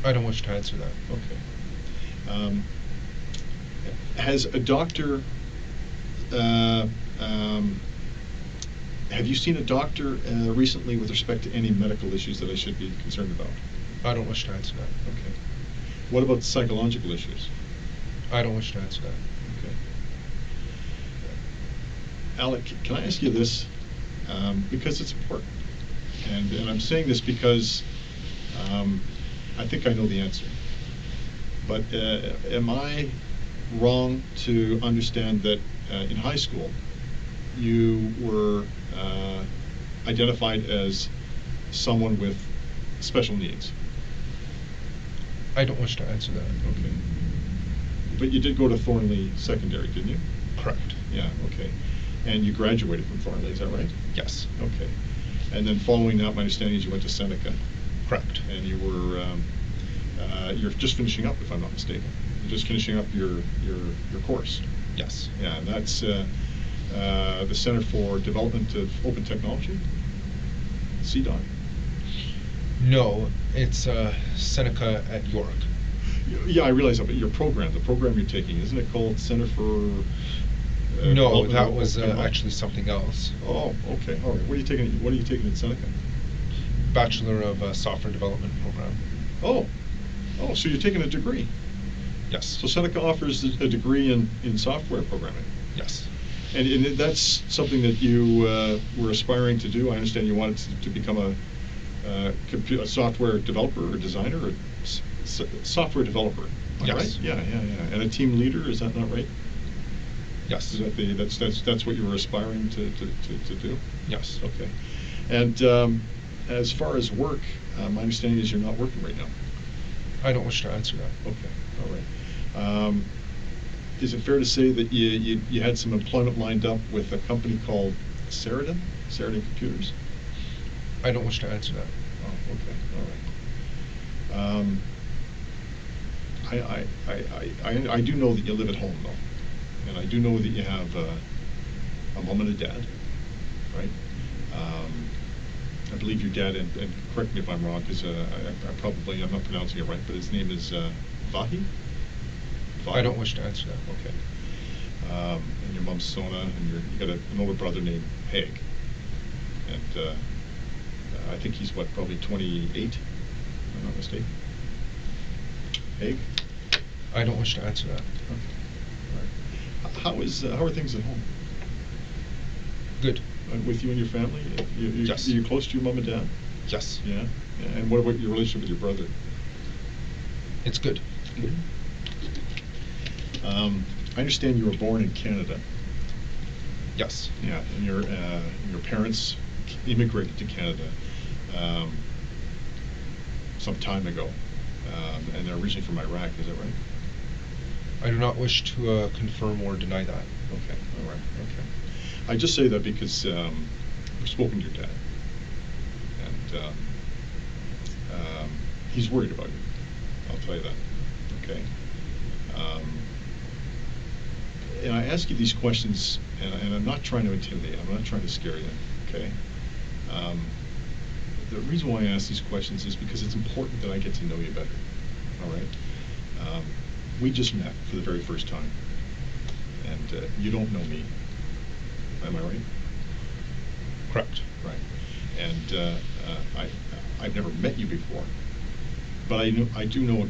I don't wish to answer that. Okay. Has a doctor, have you seen a doctor recently with respect to any medical issues that I should be concerned about? I don't wish to answer that. Okay. What about psychological issues? I don't wish to answer that. Okay. Alek, can I ask you this? Because it's important. And I'm saying this because I think I know the answer. But am I wrong to understand that in high school you were identified as someone with special needs? I don't wish to answer that. Okay. But you did go to Thornley Secondary, didn't you? Correct. Yeah, okay. And you graduated from Thornley, is that right? Yes. Okay. And then following that, my understanding is you went to Seneca. Correct. And you were, you're just finishing up, if I'm not mistaken. You're just finishing up your course. Yes. Yeah, and that's the Center for Development of Open Technology, CDOT. No, it's Seneca at York. Yeah, I realize that, but your program, the program you're taking, isn't it called Center for No, Development that of was Open Technology? actually something else. Oh, okay. All right. What are you taking at Seneca? Bachelor of Software Development program. Oh, Oh, so you're taking a degree? Yes. So Seneca offers a degree in software programming? Yes. And that's something that you were aspiring to do? I understand you wanted to become a software developer or designer, or software developer, Yes. right? Yeah. And a team leader, is that not right? Yes. Is that that's what you were aspiring to do? Yes. Okay. And as far as work, my understanding is you're not working right now. I don't wish to answer that. Okay. All right. Is it fair to say that you had some employment lined up with a company called Sheridan Computers? I don't wish to answer that. Oh, okay. All right. I do know that you live at home, though, and I do know that you have a mom and a dad, right? I believe your dad, and correct me if I'm wrong, because I'm not pronouncing it right, but his name is Vahi? I don't wish to answer that. Okay. And your mom's Sona, and you got an older brother named Haig. And I think he's probably 28, if I'm not mistaken. Haig? I don't wish to answer that. Okay. All right. How are things at home? Good. With you and your family? Yes. Are you close to your mom and dad? Yes. Yeah? And what about your relationship with your brother? It's good. Mm-hmm. I understand you were born in Canada. Yes. Yeah, and your parents immigrated to Canada some time ago, and they're originally from Iraq. Is that right? I do not wish to confirm or deny that. Okay. All right. Okay. I just say that because we've spoken to your dad, and he's worried about you. I'll tell you that. Okay. And I ask you these questions, and I'm not trying to intimidate. I'm not trying to scare you. Okay. The reason why I ask these questions is because it's important that I get to know you better. All right. We just met for the very first time, and you don't know me. Am I right? Correct. Right. And I've never met you before, but I do know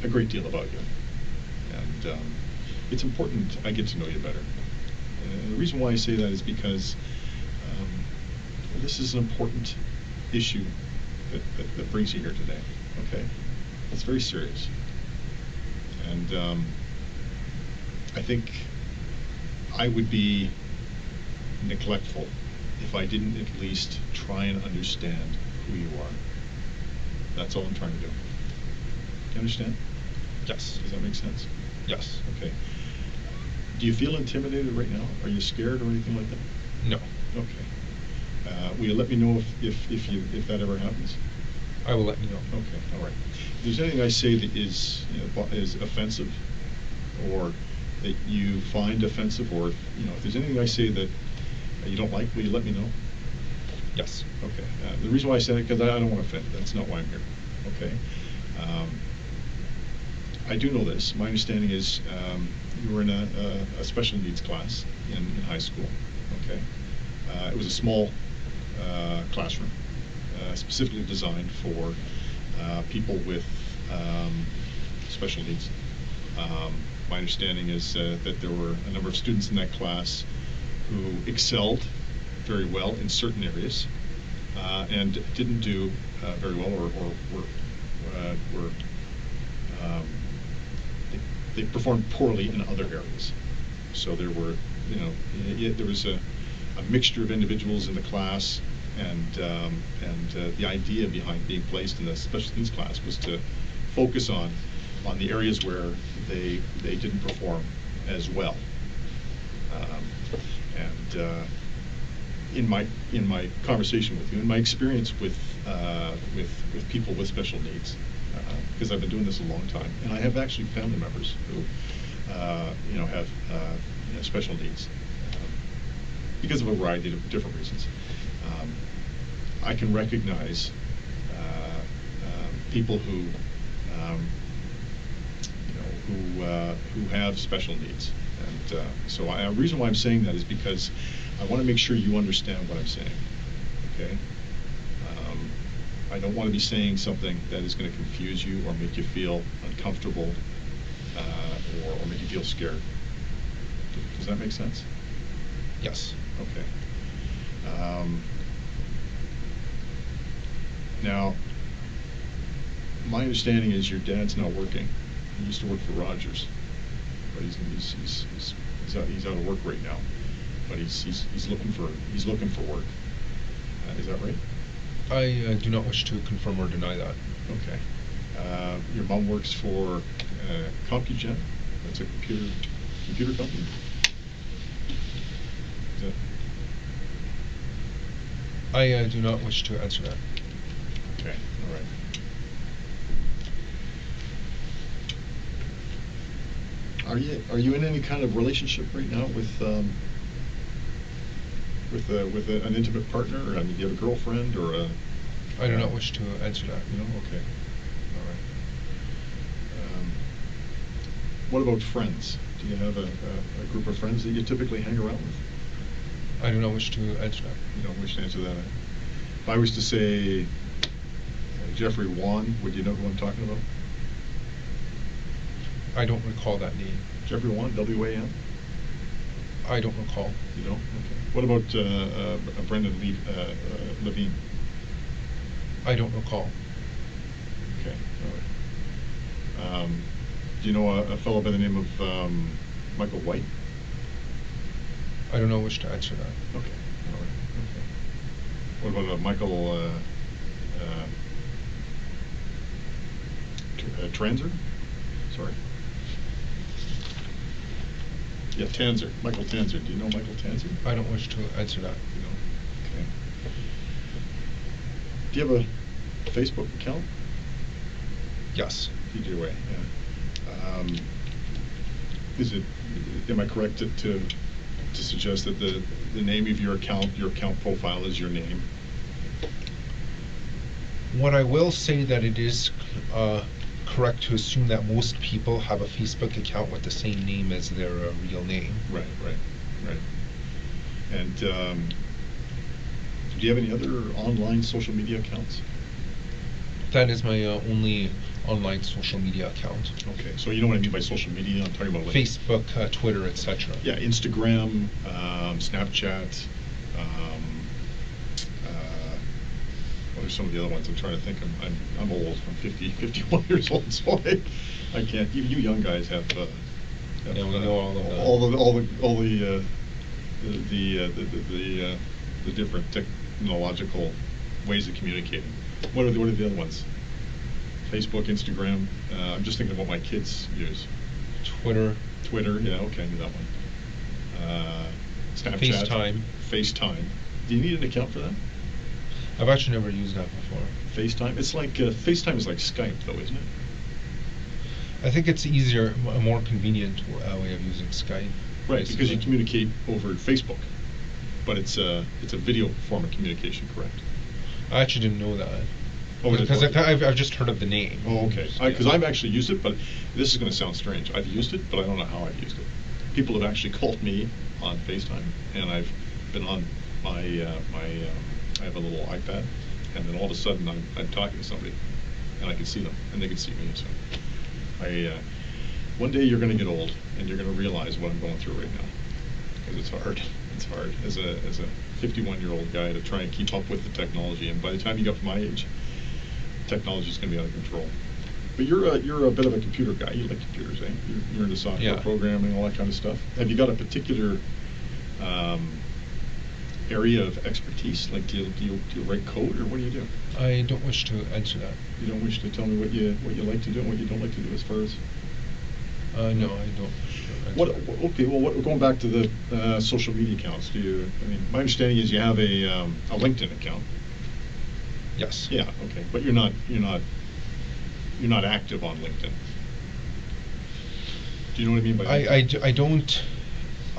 a great deal about you, and it's important I get to know you better. And the reason why I say that is because this is an important issue that brings you here today. Okay, it's very serious, and I think I would be neglectful if I didn't at least try and understand who you are. That's all I'm trying to do. You understand? Yes. Does that make sense? Yes. Okay. Do you feel intimidated right now? Are you scared or anything like that? No. Okay. Will you let me know if that ever happens? I will let you know. Okay. All right. If there's anything I say that is offensive, or that you find offensive, or if there's anything I say that you don't like, will you let me know? Yes. Okay. The reason why I said it, because I don't want to offend you. That's not why I'm here. Okay. I do know this. My understanding is you were in a special needs class in high school. Okay. It was a small classroom, specifically designed for people with special needs. My understanding is that there were a number of students in that class who excelled very well in certain areas, and didn't do very well, or were they performed poorly in other areas. So there were, there was a mixture of individuals in the class, and the idea behind being placed in the special needs class was to focus on the areas where they didn't perform as well. In my conversation with you, in my experience with people with special needs, because I've been doing this a long time, and I have actually family members who have special needs because of a variety of different reasons. I can recognize people who have special needs, and so the reason why I'm saying that is because I want to make sure you understand what I'm saying. Okay. I don't want to be saying something that is going to confuse you or make you feel uncomfortable or make you feel scared. Does that make sense? Yes. Okay. Now, my understanding is your dad's not working. He used to work for Rogers, but he's out of work right now. But he's looking for work. Is that right? I do not wish to confirm or deny that. Okay. Your mom works for CompuGen. That's a computer company. Is that? I do not wish to answer that. Okay. All right. Are you in any kind of relationship right now with an intimate partner? I mean, do you have a girlfriend or a? I do not wish to answer that. No. Okay. All right. What about friends? Do you have a group of friends that you typically hang around with? I do not wish to answer that. You don't wish to answer that. If I was to say Jeffrey Wan, would you know who I'm talking about? I don't recall that name. Jeffrey Wan, W-A-N? I don't recall. You don't? Okay. What about Brendan Levine? I don't recall. Okay. All right. Do you know a fellow by the name of Michael White? I do not wish to answer that. Okay. All right. Okay. What about Michael Transer? Sorry. Yeah, Tanzer. Michael Tanzer. Do you know Michael Tanzer? I don't wish to answer that. You don't? Okay. Do you have a Facebook account? Yes. You do, yeah. Am I correct to suggest that the name of your account profile is your name? What I will say that it is correct to assume that most people have a Facebook account with the same name as their real name. Right. And do you have any other online social media accounts? That is my only online social media account. Okay, so you know what I mean by social media? I'm talking about like Facebook, Twitter, etc. Yeah, Instagram, Snapchat. What are some of the other ones? I'm trying to think. I'm old. I'm 51 years old, so I can't. You young guys have. Yeah, we know all of that. The different technological ways of communicating. What are the other ones? Facebook, Instagram. I'm just thinking of what my kids use. Twitter, yeah, okay, I knew that one. Snapchat. FaceTime. Do you need an account for that? I've actually never used that before. FaceTime? It's like, FaceTime is like Skype though, isn't it? I think it's easier, a more convenient way of using Skype. Right, because you communicate over Facebook, but it's a video form of communication, correct? I actually didn't know that. Oh, because I've just heard of the name. Oh, okay. Because I've actually used it, but this is going to sound strange. I've used it, but I don't know how I've used it. People have actually called me on FaceTime, and I've been on my I have a little iPad, and then all of a sudden I'm talking to somebody, and I can see them, and they can see me. So one day you're going to get old, and you're going to realize what I'm going through right now, because it's hard. It's hard as a 51-year-old guy to try and keep up with the technology, and by the time you get to my age, technology is going to be out of control. But you're a bit of a computer guy. You like computers, eh? You're into software programming, all that kind of stuff. Have you got a particular area of expertise? Like, do you write code, or what do you do? I don't wish to answer that. You don't wish to tell me what you like to do and what you don't like to do as far as? No, I don't. Okay, well, going back to the social media accounts, I mean, my understanding is you have a LinkedIn account. Yes. Yeah. Okay, but you're not active on LinkedIn. Do you know what I mean by that? I don't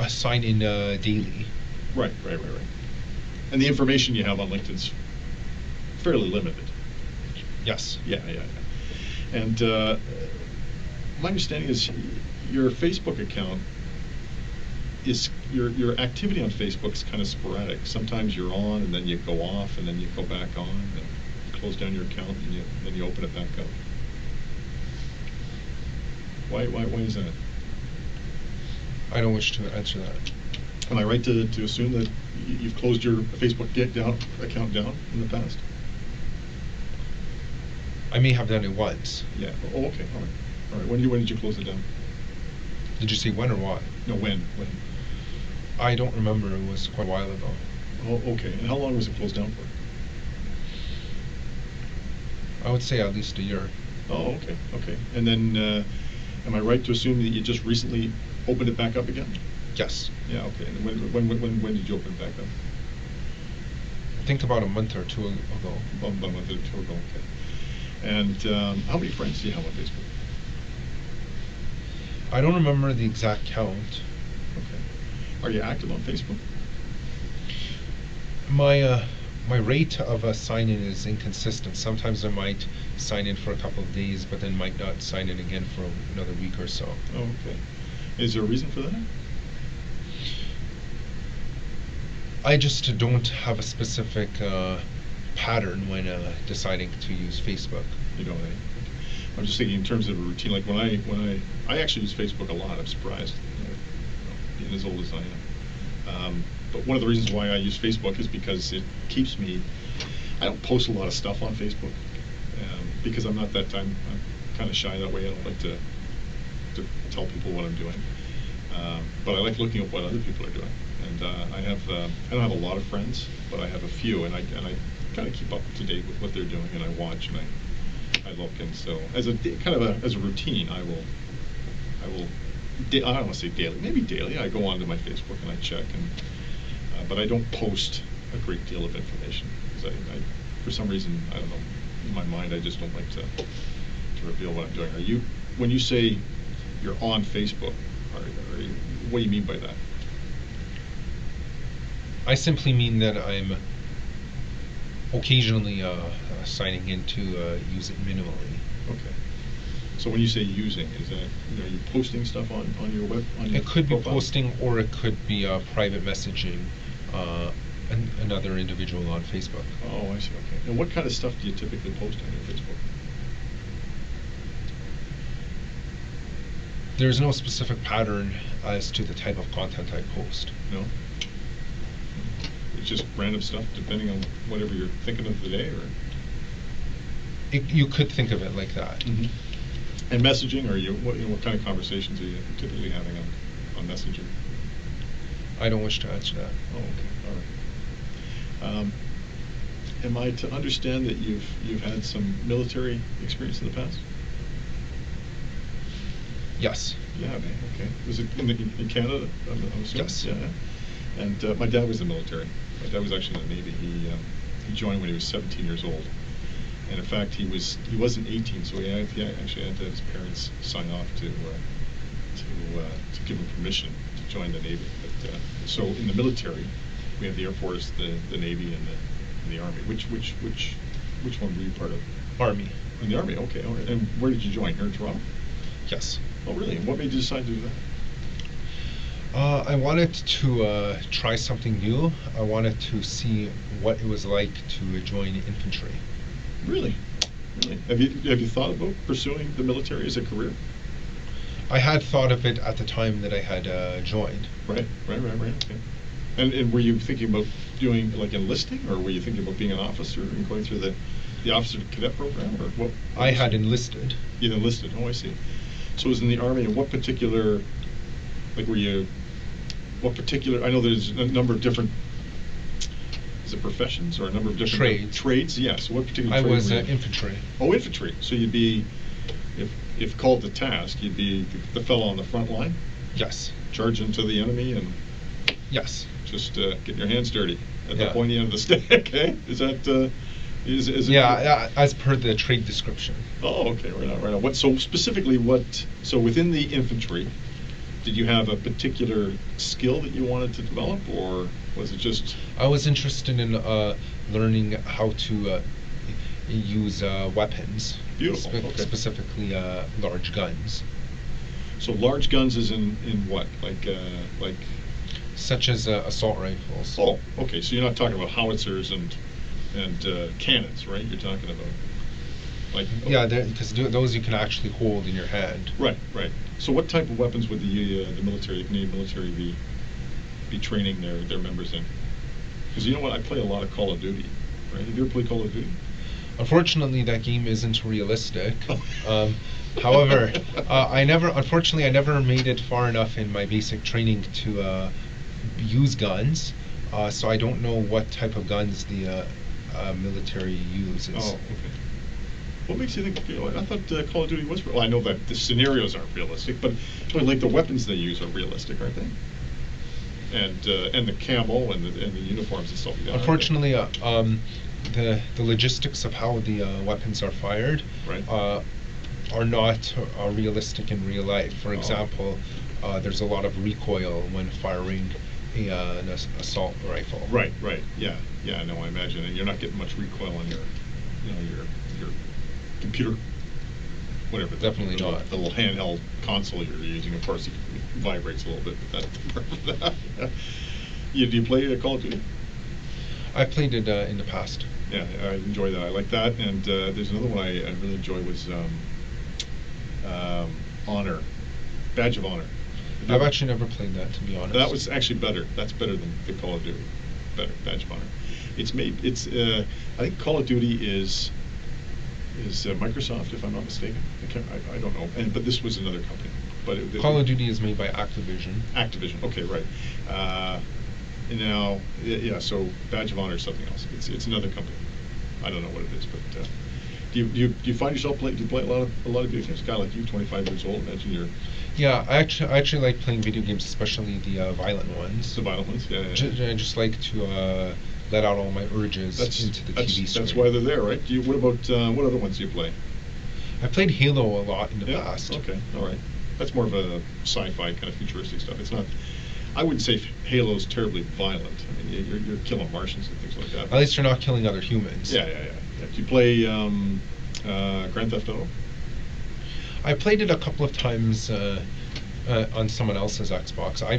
sign in daily. Right. And the information you have on LinkedIn's fairly limited. Yes. Yeah. And my understanding is your Facebook account is your activity on Facebook is kind of sporadic. Sometimes you're on, and then you go off, and then you go back on. close down your account and then you open it back up. Why is that? I don't wish to answer that. Am I right to assume that you've closed your Facebook account down in the past? I may have done it once. Yeah. Oh, okay. All right. All right. When did you close it down? Did you say when or why? No, when? I don't remember. It was quite a while ago. Oh, okay. And how long was it closed down for? I would say at least a year. Oh, okay. Okay. And then, am I right to assume that you just recently opened it back up again? Yes. Yeah. Okay. And when did you open it back up? I think about a month or two ago. About a month or two ago. Okay. And how many friends do you have on Facebook? I don't remember the exact count. Okay. Are you active on Facebook? My rate of sign-in is inconsistent. Sometimes I might sign in for a couple of days, but then might not sign in again for another week or so. Oh, okay. Is there a reason for that? I just don't have a specific pattern when deciding to use Facebook. You know, I'm just thinking in terms of a routine. Like when I actually use Facebook a lot. I'm surprised, being as old as I am. But one of the reasons why I use Facebook is because it keeps me. I don't post a lot of stuff on Facebook because I'm not that time. I'm kind of shy that way. I don't like to tell people what I'm doing. But I like looking at what other people are doing. And I don't have a lot of friends, but I have a few, and I kind of keep up to date with what they're doing, and I watch and I look, and so as a routine, I don't want to say daily, maybe daily. I go onto my Facebook and I check, but I don't post a great deal of information because I for some reason, I don't know, in my mind, I just don't like to reveal what I'm doing. When you say you're on Facebook, what do you mean by that? I simply mean that I'm occasionally signing in to use it minimally. Okay. So when you say using, is that are you posting stuff on your web? It could be profile? posting, or it could be private messaging another individual on Facebook. Oh, I see. Okay. And what kind of stuff do you typically post on your Facebook? There's no specific pattern as to the type of content I post. No. It's just random stuff, depending on whatever you're thinking of the day, or. You could think of it like that. Mm-hmm. And messaging, or what kind of conversations are you typically having on Messenger? I don't wish to answer that. Oh, okay, all right. Am I to understand that you've had some military experience in the past? Yes. Yeah. Okay. Was it in Canada? I'm assuming? Yes. Yeah. And my dad was in the military. My dad was actually in the Navy. He joined when he was 17 years old. And in fact, he wasn't 18, so he actually had to have his parents sign off to give him permission to join the Navy. But so in the military, we have the Air Force, the Navy, and the Army. Which one were you part of? Army. In the Army. Okay. All right. And where did you join? Here in Toronto? Yes. Oh, really? And what made you decide to do that? I wanted to try something new. I wanted to see what it was like to join infantry. Really? Really? Have you thought about pursuing the military as a career? I had thought of it at the time that I had joined. Right. Okay. And were you thinking about doing like enlisting, or were you thinking about being an officer and going through the officer cadet program, or what? I had enlisted. You enlisted. Oh, I see. So it was in the Army. And what particular, like, what particular? I know there's a number of different. Is it professions or a number of different trades? Yes. What particular? I trade was were you? infantry. Oh, infantry. So you'd be, if called to task, you'd be the fellow on the front line. Yes. Charge into the enemy and. Yes. Just getting your hands dirty at the Yeah. pointy end of the stick. Okay. Is that? Is it? Yeah, as per the trade description. Oh, okay, right on. What? So specifically, so within the infantry, did you have a particular skill that you wanted to develop, or was it just? I was interested in learning how to use weapons. Beautiful. Okay. Specifically, large guns. So large guns is in what? Like. Such as assault rifles. Oh, okay. So you're not talking about howitzers and and cannons, right? You're talking about, like. Yeah, because those you can actually hold in your hand. Right, right. So what type of weapons would the military, the Canadian military, be training their members in? Because you know what, I play a lot of Call of Duty, right? Have you ever played Call of Duty? Unfortunately, that game isn't realistic. However, unfortunately, I never made it far enough in my basic training to use guns. So I don't know what type of guns the military uses. Oh, okay. What makes you think? I thought Call of Duty was. Well, I know that the scenarios aren't realistic, but like the weapons they use are realistic, aren't they? And the camo and the uniforms and stuff like that. Unfortunately, the logistics of how the weapons are fired, right, are not realistic in real life. For example, there's a lot of recoil when firing an assault rifle. Right, right, yeah, yeah. No, I imagine, and you're not getting much recoil on your computer, whatever. Definitely not. The little handheld console you're using. Of course, it vibrates a little bit, but that's do you play Call of Duty? I played it in the past. Yeah, I enjoy that. I like that. And there's another one I really enjoy was Honor, Badge of Honor. I've actually never played that, to be honest. That was actually better. That's better than the Call of Duty. Better, Badge of Honor. It's made. It's. I think Call of Duty is Microsoft, if I'm not mistaken. I don't know. But this was another company. But Call of Duty is made by Activision. Activision. Okay, right. Now, yeah. So Badge of Honor is something else. It's another company. I don't know what it is, but do you find yourself do you play a lot of video games? A guy like you, 25 years old, imagine you're. Yeah, I actually like playing video games, especially the violent ones. The violent ones, yeah. I just like to let out all my urges into the TV screen. That's why they're there, right? What about what other ones do you play? I played Halo a lot in the past. Okay, all right. That's more of a sci-fi kind of futuristic stuff. It's not. I wouldn't say Halo's terribly violent. I mean, you're killing Martians and things like that. At least you're not killing other humans. Yeah. Do you play Grand Theft Auto? I played it a couple of times on someone else's Xbox. I've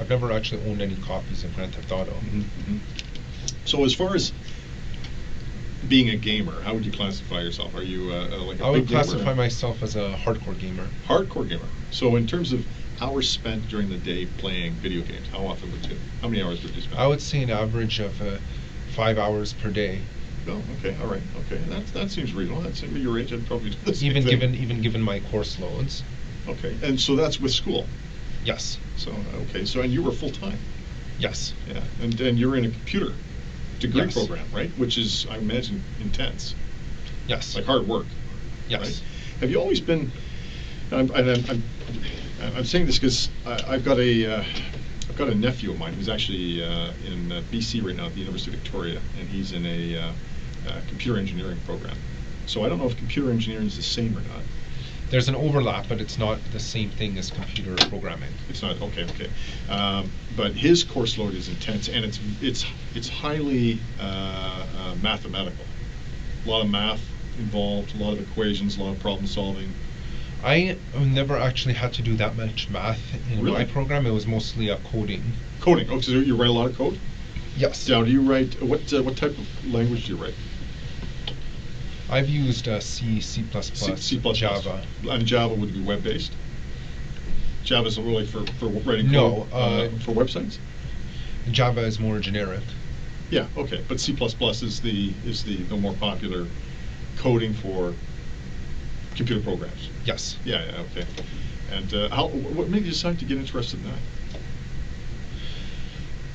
never actually owned any copies of Grand Theft Auto. Mm-hmm, mm-hmm. So as far as being a gamer, how would you classify yourself? Are you like a big gamer? I would classify myself as a hardcore gamer. Hardcore gamer. So in terms of hours spent during the day playing video games, how many hours would you spend? I would say an average of 5 hours per day. Oh, okay, all right, okay. That seems reasonable. That's at your age, I'd probably do the same thing. Even given my course loads. Okay, and so that's with school. Yes. So okay, and you were full time. Yes. Yeah, and you're in a computer degree program, right? Which is, I imagine, intense. Yes. Like hard work. Yes. Right? Have you always been? I'm saying this because I've got a nephew of mine who's actually in BC right now at the University of Victoria, and he's in a computer engineering program. So I don't know if computer engineering is the same or not. There's an overlap, but it's not the same thing as computer programming. It's not, okay. But his course load is intense, and it's highly mathematical. A lot of math involved, a lot of equations, a lot of problem solving. I never actually had to do that much math in my program. It was mostly coding. Coding. Oh, so you write a lot of code? Yes. Now, do you write what type of language do you write? I've used C, C++, Java. And Java would be web-based? Java isn't really for writing code? No. For websites? Java is more generic. Yeah, okay. But C++ is the more popular coding for computer programs. Yes. Yeah, okay. And what made you decide to get interested in that?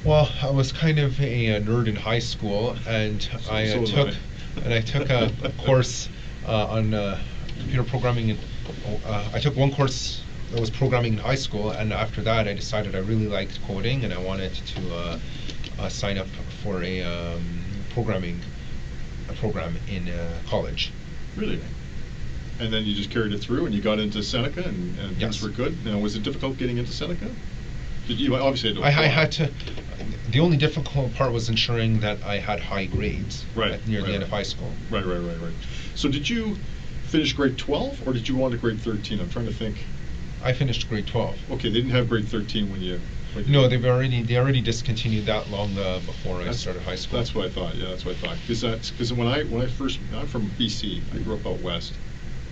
Well, I was kind of a nerd in high school, and I took a course on computer programming. And I took one course that was programming in high school, and after that, I decided I really liked coding, and I wanted to sign up for a program in college. Really? And then you just carried it through, and you got into Seneca, and things were good. Now, was it difficult getting into Seneca? Did you obviously had to? I had to. The only difficult part was ensuring that I had high grades near the end of high school. Right. So did you finish grade 12, or did you go on to grade 13? I'm trying to think. I finished grade 12. Okay, they didn't have grade 13 when you. Like No, they already discontinued that long before I started high school. That's what I thought. Yeah, that's what I thought. Because when I first, I'm from BC. I grew up out west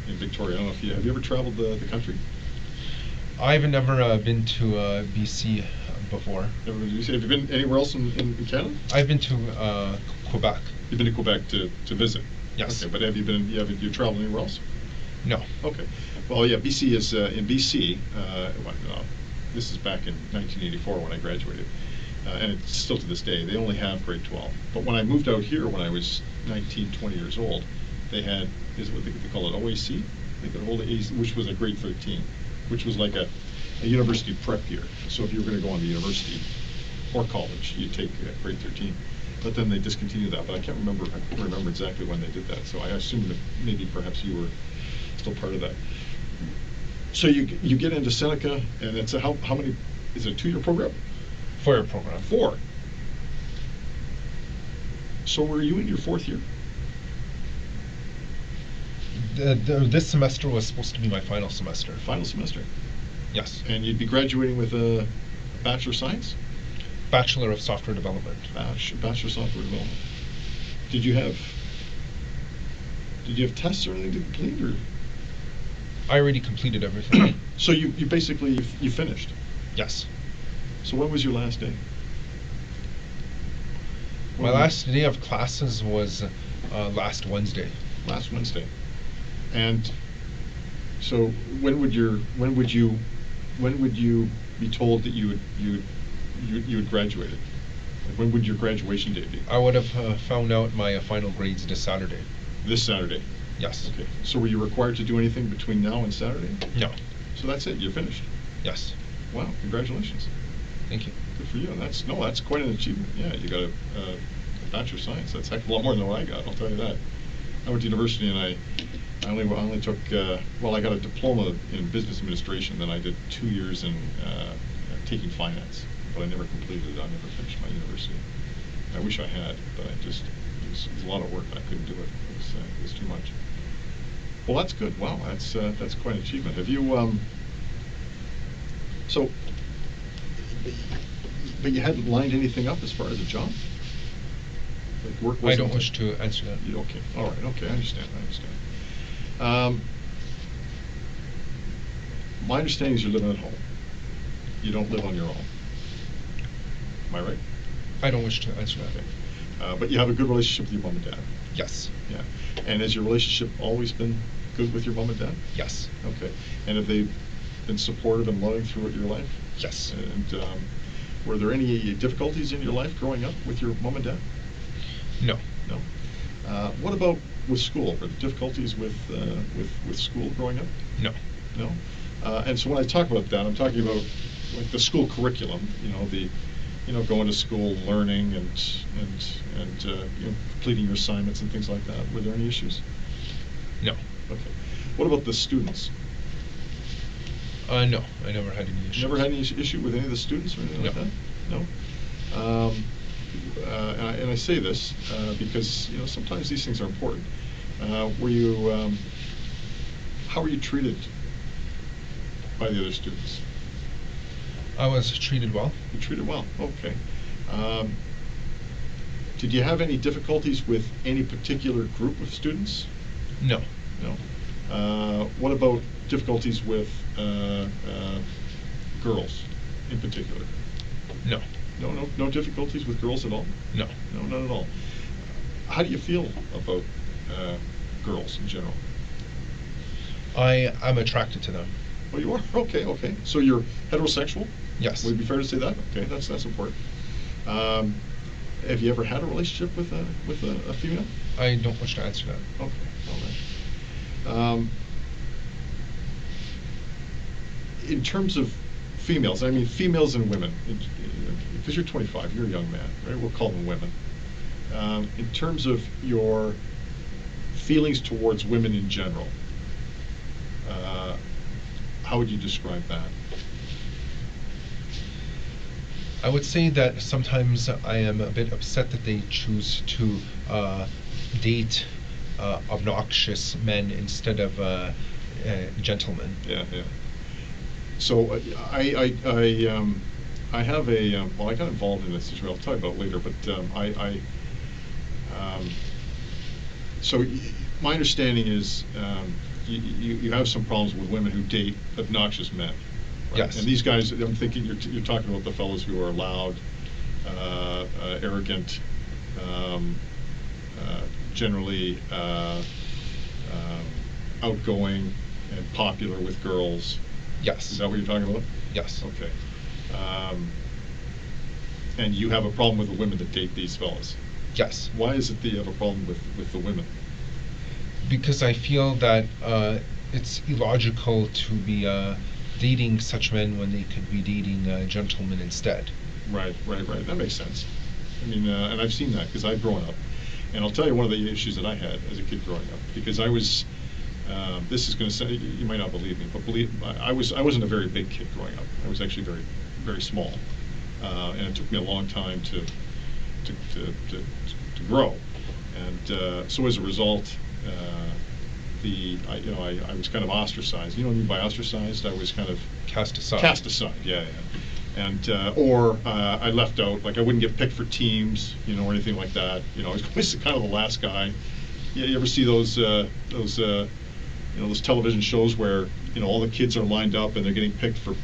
in Victoria. I don't know if have you ever traveled the country? I've never been to BC before. Never been to BC. Have you been anywhere else in Canada? I've been to Quebec. You've been to Quebec to visit. Yes. Okay, but have you traveled anywhere else? No. Okay. Well, yeah, BC is in BC. This is back in 1984 when I graduated, and it's still to this day. They only have grade 12. But when I moved out here when I was 19, 20 years old, they had what they call it OAC. They could hold which was a grade 13, which was like a university prep year. So if you were going to go on to university or college, you'd take grade 13. But then they discontinued that. But I can't remember. I couldn't remember exactly when they did that. So I assume that maybe perhaps you were still part of that. So you get into Seneca, and it's how many? Is it a 2-year program? 4-year program. 4. So were you in your 4th year? This semester was supposed to be my final semester. Final semester. Yes. And you'd be graduating with a Bachelor of Science? Bachelor of Software Development. Bachelor of Software Development. Did you have tests or anything to complete, or? I already completed everything. So you basically you finished. Yes. So when was your last day? My last day of classes was last Wednesday. Last Wednesday. And so when would you be told that you had graduated? Like when would your graduation date be? I would have found out my final grades this Saturday. This Saturday. Yes. Okay. So were you required to do anything between now and Saturday? No. So that's it. You're finished. Yes. Wow. Congratulations. Thank you. Good for you. And that's quite an achievement. Yeah, you got a Bachelor of Science. That's a heck of a lot more than what I got. I'll tell you that. I went to university and I only took I got a diploma in business administration. Then I did 2 years in taking finance, but I never completed it. I never finished my university. I wish I had, but it was a lot of work. I couldn't do it. It was too much. Well, that's good. Wow, that's quite an achievement. Have you but you hadn't lined anything up as far as a job? Like work wasn't. I don't wish to answer that. Okay. All right. Okay. I understand. My understanding is you're living at home. You don't live on your own. Am I right? I don't wish to answer that. Okay. But you have a good relationship with your mom and dad. Yes. Yeah. And has your relationship always been good with your mom and dad? Yes. Okay. And have they been supportive and loving throughout your life? Yes. And were there any difficulties in your life growing up with your mom and dad? No. No. What about with school? Were there difficulties with school growing up? No. No. And so when I talk about that, I'm talking about like the school curriculum. Going to school, learning, and completing your assignments and things like that. Were there any issues? No. Okay. What about the students? No, I never had any issues. Never had any issue with any of the students or anything like that? No. And I say this because sometimes these things are important. How were you treated by the other students? I was treated well. You treated well. Okay. Did you have any difficulties with any particular group of students? No. No. What about difficulties with girls in particular? No. No difficulties with girls at all? No. No, not at all. How do you feel about girls in general? I'm attracted to them. Oh, you are? Okay. So you're heterosexual? Yes. Would it be fair to say that? Okay, that's important. Have you ever had a relationship with a female? I don't wish to answer that. Okay, all right. In terms of females, I mean females and women, because you're 25, you're a young man, right? We'll call them women. In terms of your feelings towards women in general, how would you describe that? I would say that sometimes I am a bit upset that they choose to date obnoxious men instead of gentlemen. Yeah. So I have a, well, I got involved in this situation, I'll tell you about it later, but so my understanding is you have some problems with women who date obnoxious men. Right? Yes. And these guys, I'm thinking you're talking about the fellows who are loud, arrogant, generally outgoing and popular with girls. Yes. Is that what you're talking about? Yes. Okay. And you have a problem with the women that date these fellas. Yes. Why is it that you have a problem with the women? Because I feel that it's illogical to be dating such men when they could be dating gentlemen instead. Right. That makes sense. I mean, and I've seen that because I've grown up. And I'll tell you one of the issues that I had as a kid growing up, because I was, this is going to say, you might not believe me, but I wasn't a very big kid growing up. I was actually very, very small. And it took me a long time to grow. And so as a result, I was kind of ostracized. You know what I mean by ostracized? I was kind of Cast aside. Cast aside, yeah. And or I left out, like I wouldn't get picked for teams, or anything like that. I was always kind of the last guy. You ever see those television shows where all the kids are lined up and they're getting picked for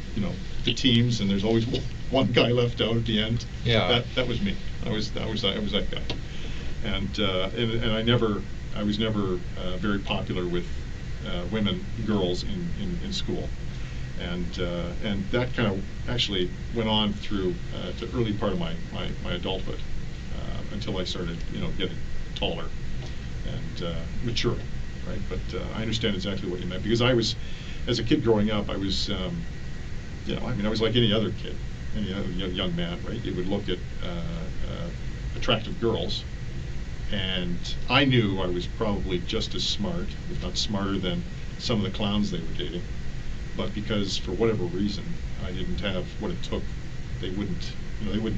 the teams, and there's always one guy left out at the end. Yeah. That was me. I was that guy. And I was never very popular with girls in school. And that kind of actually went on through the early part of my adulthood, until I started, getting taller and maturing, right? But I understand exactly what you meant, because I was, as a kid growing up, I was, I was like any other kid, any other young man, right? You would look at attractive girls, and I knew I was probably just as smart, if not smarter, than some of the clowns they were dating. But because for whatever reason I didn't have what it took, they wouldn't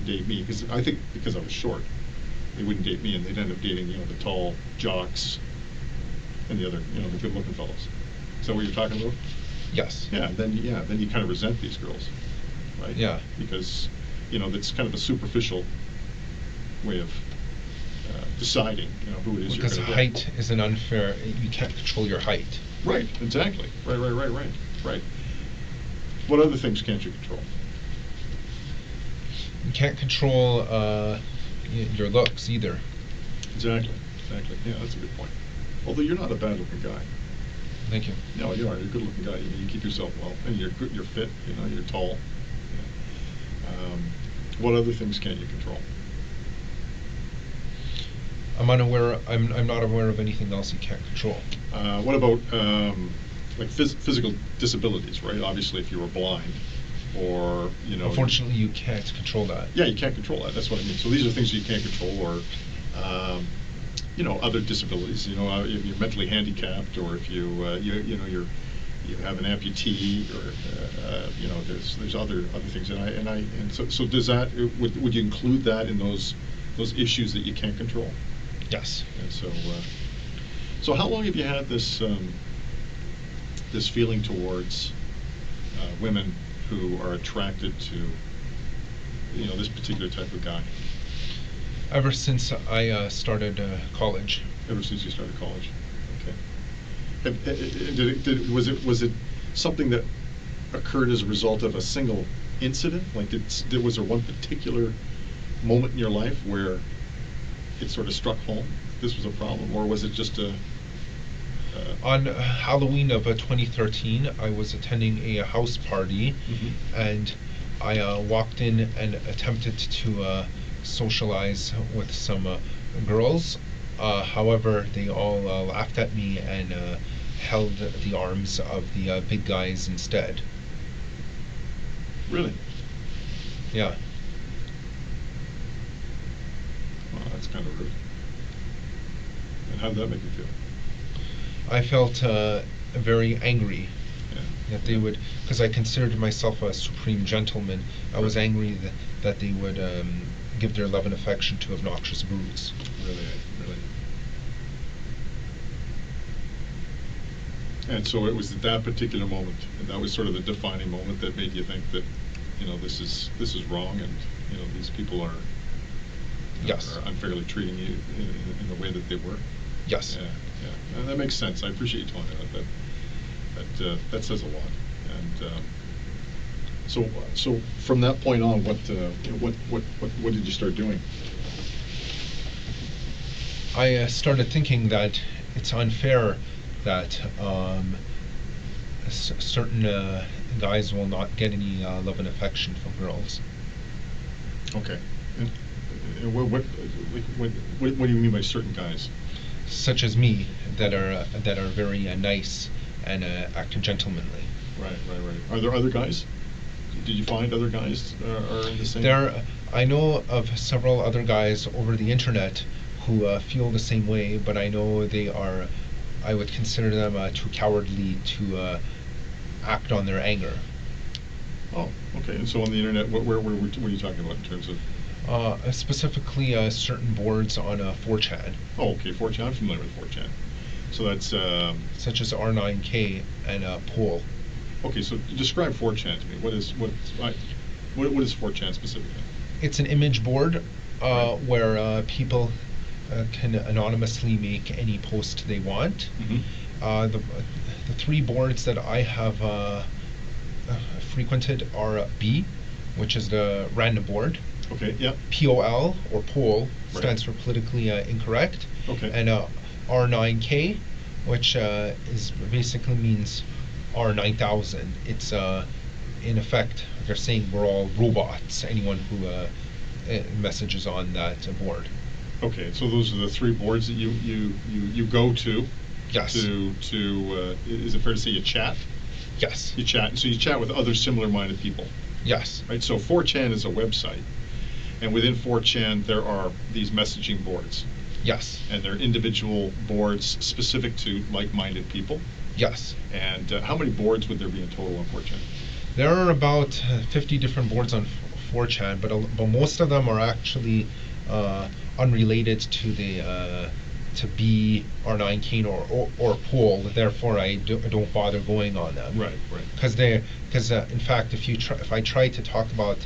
date me, because I think because I was short, they wouldn't date me, and they'd end up dating the tall jocks and the other the good-looking fellows. Is that what you're talking about? Yes. Then you kind of resent these girls, right? Yeah. Because that's kind of a superficial way of deciding who it is Because you're going to height is an unfair. You can't control your height. Right. Exactly. Right. What other things can't you control? You can't control your looks either. Exactly. Yeah, that's a good point. Although you're not a bad-looking guy. Thank you. No, you are. You're a good-looking guy. You keep yourself well, and you're good. You're fit. You're tall. Yeah. What other things can't you control? I'm not aware of anything else you can't control. What about like physical disabilities? Right. Obviously, if you were blind, or Unfortunately, you can't control that. Yeah, you can't control that. That's what I mean. So these are things you can't control, or other disabilities. If you're mentally handicapped, or if you have an amputee, or there's other things. And so does that, would you include that in those issues that you can't control? Yes. And so how long have you had this this feeling towards women who are attracted to this particular type of guy? Ever since I started college. Ever since you started college, okay. Was it something that occurred as a result of a single incident? Like, was there one particular moment in your life where it sort of struck home this was a problem, or was it just on Halloween of 2013, I was attending a house party, and I walked in and attempted to socialize with some girls. However, they all laughed at me and held the arms of the big guys instead. Really? Yeah. Well, that's kind of rude. And how did that make you feel? I felt very angry. Yeah. That they would, because I considered myself a supreme gentleman. I was angry that they would give their love and affection to obnoxious brutes. Really. And so it was at that particular moment, and that was sort of the defining moment that made you think that this is wrong, and these people are Yes. are unfairly treating you in the way that they were. Yes. Yeah. And that makes sense. I appreciate you telling me that. That says a lot. And so from that point on, what did you start doing? I started thinking that it's unfair that certain guys will not get any love and affection from girls. Okay. And what do you mean by certain guys? Such as me, that are very nice and act gentlemanly. Right. Are there other guys? Did you find other guys are in the same? I know of several other guys over the internet who feel the same way, but I know I would consider them too cowardly to act on their anger. Oh, okay. And so on the internet, what are you talking about in terms of? Specifically, certain boards on 4chan. Oh, okay, 4chan. I'm familiar with 4chan. So that's such as R9K and Poll. Okay, so describe 4chan to me. What is 4chan specifically? It's an image board Right. where people can anonymously make any post they want. Mm-hmm. The three boards that I have frequented are B, which is the random board. Okay, yeah. POL, or poll, Right. stands for politically incorrect. Okay. And R9K, which is basically means R9000. It's in effect they're saying we're all robots. Anyone who messages on that board. Okay, so those are the three boards that you go to. Yes. To is it fair to say you chat? Yes. You chat. So you chat with other similar-minded people. Yes. Right. So 4chan is a website, and within 4chan there are these messaging boards. Yes. And they're individual boards specific to like-minded people. Yes. And how many boards would there be in total on 4chan? There are about 50 different boards on 4chan, but most of them are actually unrelated to the to B R9K or Poll. Therefore, I don't bother going on them. Right. Because in fact, if I tried to talk about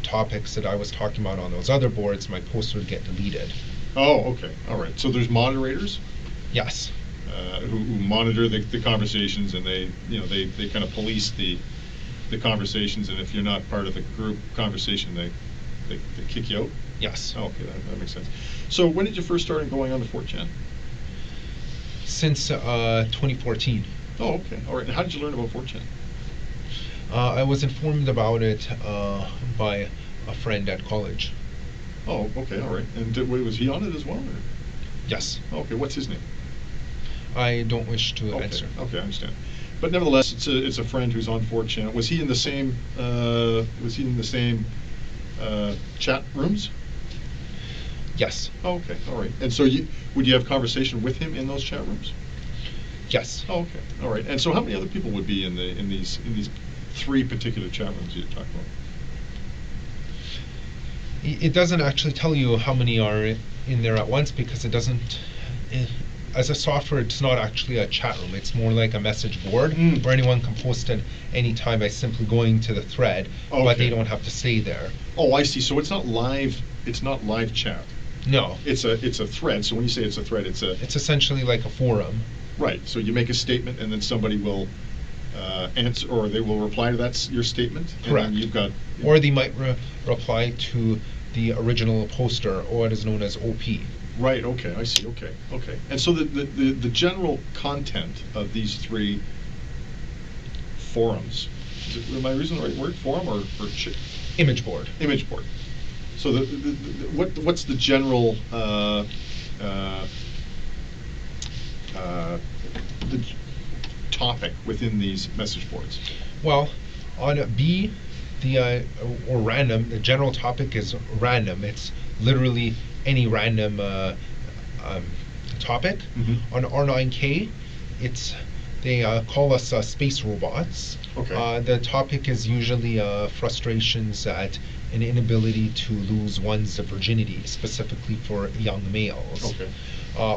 topics that I was talking about on those other boards, my post would get deleted. Oh, okay. All right. So there's moderators. Yes. Who monitor the conversations, and they kind of police the conversations, and if you're not part of the group conversation, they kick you out. Yes. Oh, okay, that makes sense. So when did you first start going on to 4chan? Since 2014. Oh, okay. All right. And how did you learn about 4chan? I was informed about it by a friend at college. Oh, okay. All right. And was he on it as well? Or? Yes. Okay. What's his name? I don't wish to answer. Okay, I understand. But nevertheless, it's a friend who's on 4chan. Was he in the same chat rooms? Yes. Oh, okay. All right. And so would you have conversation with him in those chat rooms? Yes. Oh, okay. All right. And so how many other people would be in these three particular chat rooms you talked about? It doesn't actually tell you how many are in there at once, because it doesn't. As a software, it's not actually a chat room. It's more like a message board where anyone can post at any time by simply going to the thread, Okay. but they don't have to stay there. Oh, I see. So it's not live. It's not live chat. No. It's a thread. So when you say it's a thread, it's essentially like a forum. Right. So you make a statement, and then somebody will answer, or they will reply to your statement. Correct. And then you've got. Or they might reply to the original poster, or what is known as OP. Right. Okay. I see. Okay. And so the general content of these three forums. Am I using the right word? Forum or Image board. Image board. So what's the general the topic within these message boards? Well, on B, or random, the general topic is random. It's literally any random topic. Mm-hmm. On R9K, they call us space robots. Okay. The topic is usually frustrations at an inability to lose one's virginity, specifically for young males. Okay.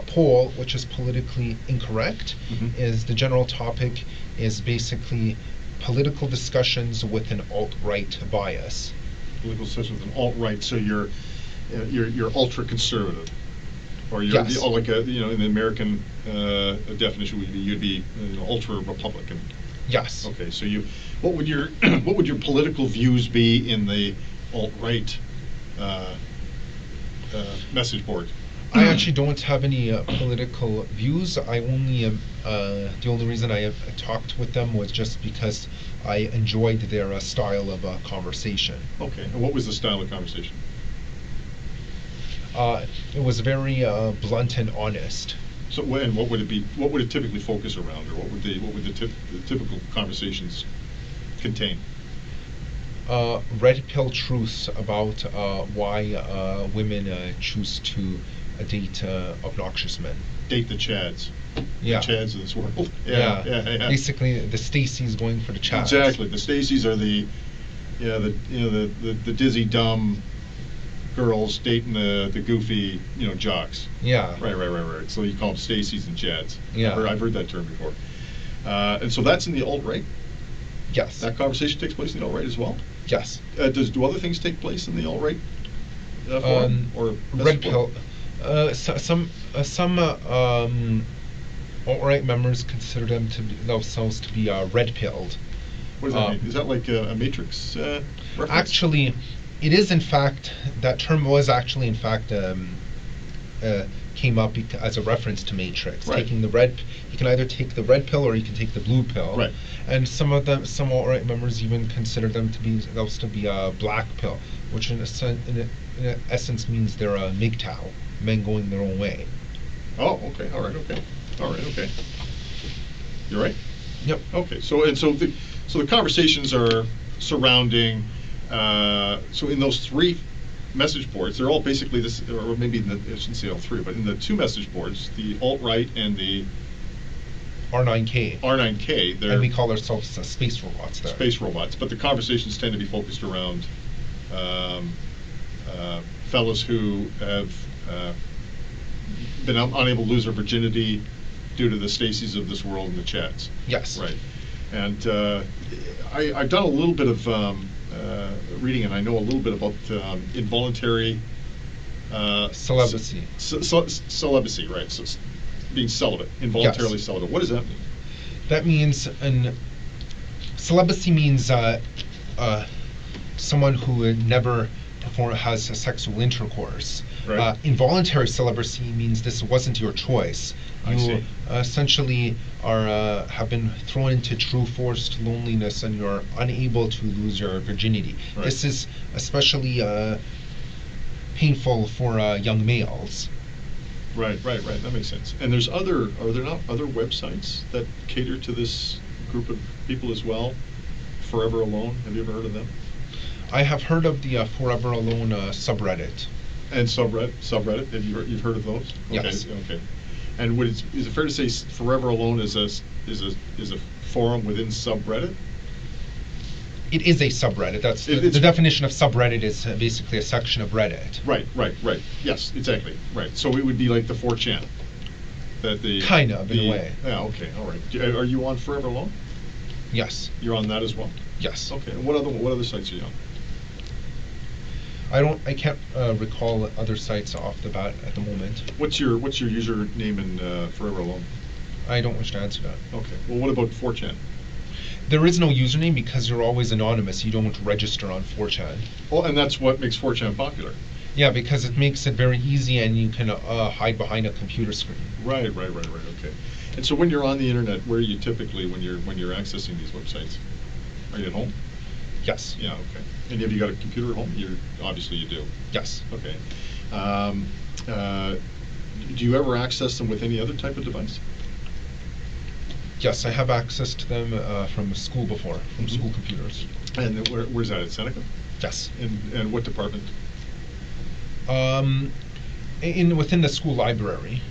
Poll, which is politically incorrect, Mm-hmm. is the general topic is basically political discussions with an alt-right bias. Political discussion with an alt-right, so you're ultra-conservative, or you're Yes. like a, in the American definition you'd be ultra-Republican. Yes. Okay, so what would your what would your political views be in the alt-right message board? I actually don't have any political views. I only the only reason I have talked with them was just because I enjoyed their style of conversation. Okay, and what was the style of conversation? It was very blunt and honest. So, and what would it be? What would it typically focus around, or what would the typical conversations contain? Red pill truths about why women choose to date obnoxious men. Date the Chads. Yeah. The Chads of this world. Yeah. Yeah. Basically, the Stacey's going for the Chads. Exactly. The Stacey's are the dizzy dumb girls dating the goofy jocks. Yeah. Right. So you call them Stacey's and Chads. Yeah. I've heard that term before. And so that's in the alt-right. Yes. That conversation takes place in the alt-right as well. Yes. Do other things take place in the alt-right forum, or red pill? Some alt-right members consider themselves to be red pilled. What does that mean? Is that like a Matrix reference? Actually, it is in fact, that term was actually in fact came up as a reference to Matrix. Right. Taking the you can either take the red pill or you can take the blue pill. Right. And some alt-right members even consider themselves to be a black pill, which in essence means they're a MGTOW, men going their own way. Oh, okay. All right. Okay. You're right. Yep. Okay. So the conversations are surrounding. So in those three message boards, they're all basically this, or maybe I shouldn't say all three, but in the two message boards, the alt-right and the R9K. R9K, And we call ourselves space robots there. Space robots, but the conversations tend to be focused around fellows who have been unable to lose their virginity due to the Stacys of this world and the Chads. Yes. Right. And I've done a little bit of reading, and I know a little bit about involuntary celibacy. Celibacy, right? So being celibate, involuntarily Yes. celibate. What does that mean? That means celibacy means someone who never has sexual intercourse. Right. Involuntary celibacy means this wasn't your choice. I You see. essentially have been thrown into true forced loneliness, and you're unable to lose your virginity. Right. This is especially painful for young males. Right. That makes sense. And are there not other websites that cater to this group of people as well? Forever Alone. Have you ever heard of them? I have heard of the Forever Alone subreddit. And subreddit. You've heard of those? Yes. Okay. And is it fair to say Forever Alone is a forum within subreddit? It is a subreddit. That's the definition of subreddit is basically a section of Reddit. Right. Yes, exactly. Right. So it would be like the 4chan. Kind of, in a way. Yeah. Okay. All right. Are you on Forever Alone? Yes. You're on that as well. Yes. Okay. And what other sites are you on? I can't recall other sites off the bat at the moment. What's your username in Forever Alone? I don't wish to answer that. Okay. Well, what about 4chan? There is no username because you're always anonymous. You don't register on 4chan. Oh, and that's what makes 4chan popular. Yeah, because it makes it very easy, and you can hide behind a computer screen. Right. Okay. And so when you're on the internet, where are you typically when you're accessing these websites? Are you at home? Yes. Yeah. Okay. And have you got a computer at home? Obviously you do. Yes. Okay. Do you ever access them with any other type of device? Yes, I have access to them from school before, from school computers. And where's that, at Seneca? Yes. And what department? Within the school library.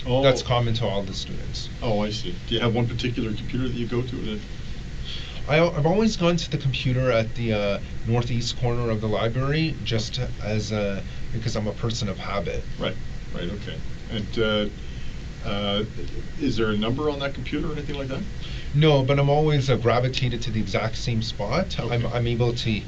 Oh. That's common to all the students. Oh, I see. Do you have one particular computer that you go to? I've always gone to the computer at the northeast corner of the library, just as because I'm a person of habit. Right. Okay. And Is there a number on that computer or anything like that? No, but I'm always gravitated to the exact same spot. Okay. I'm able to.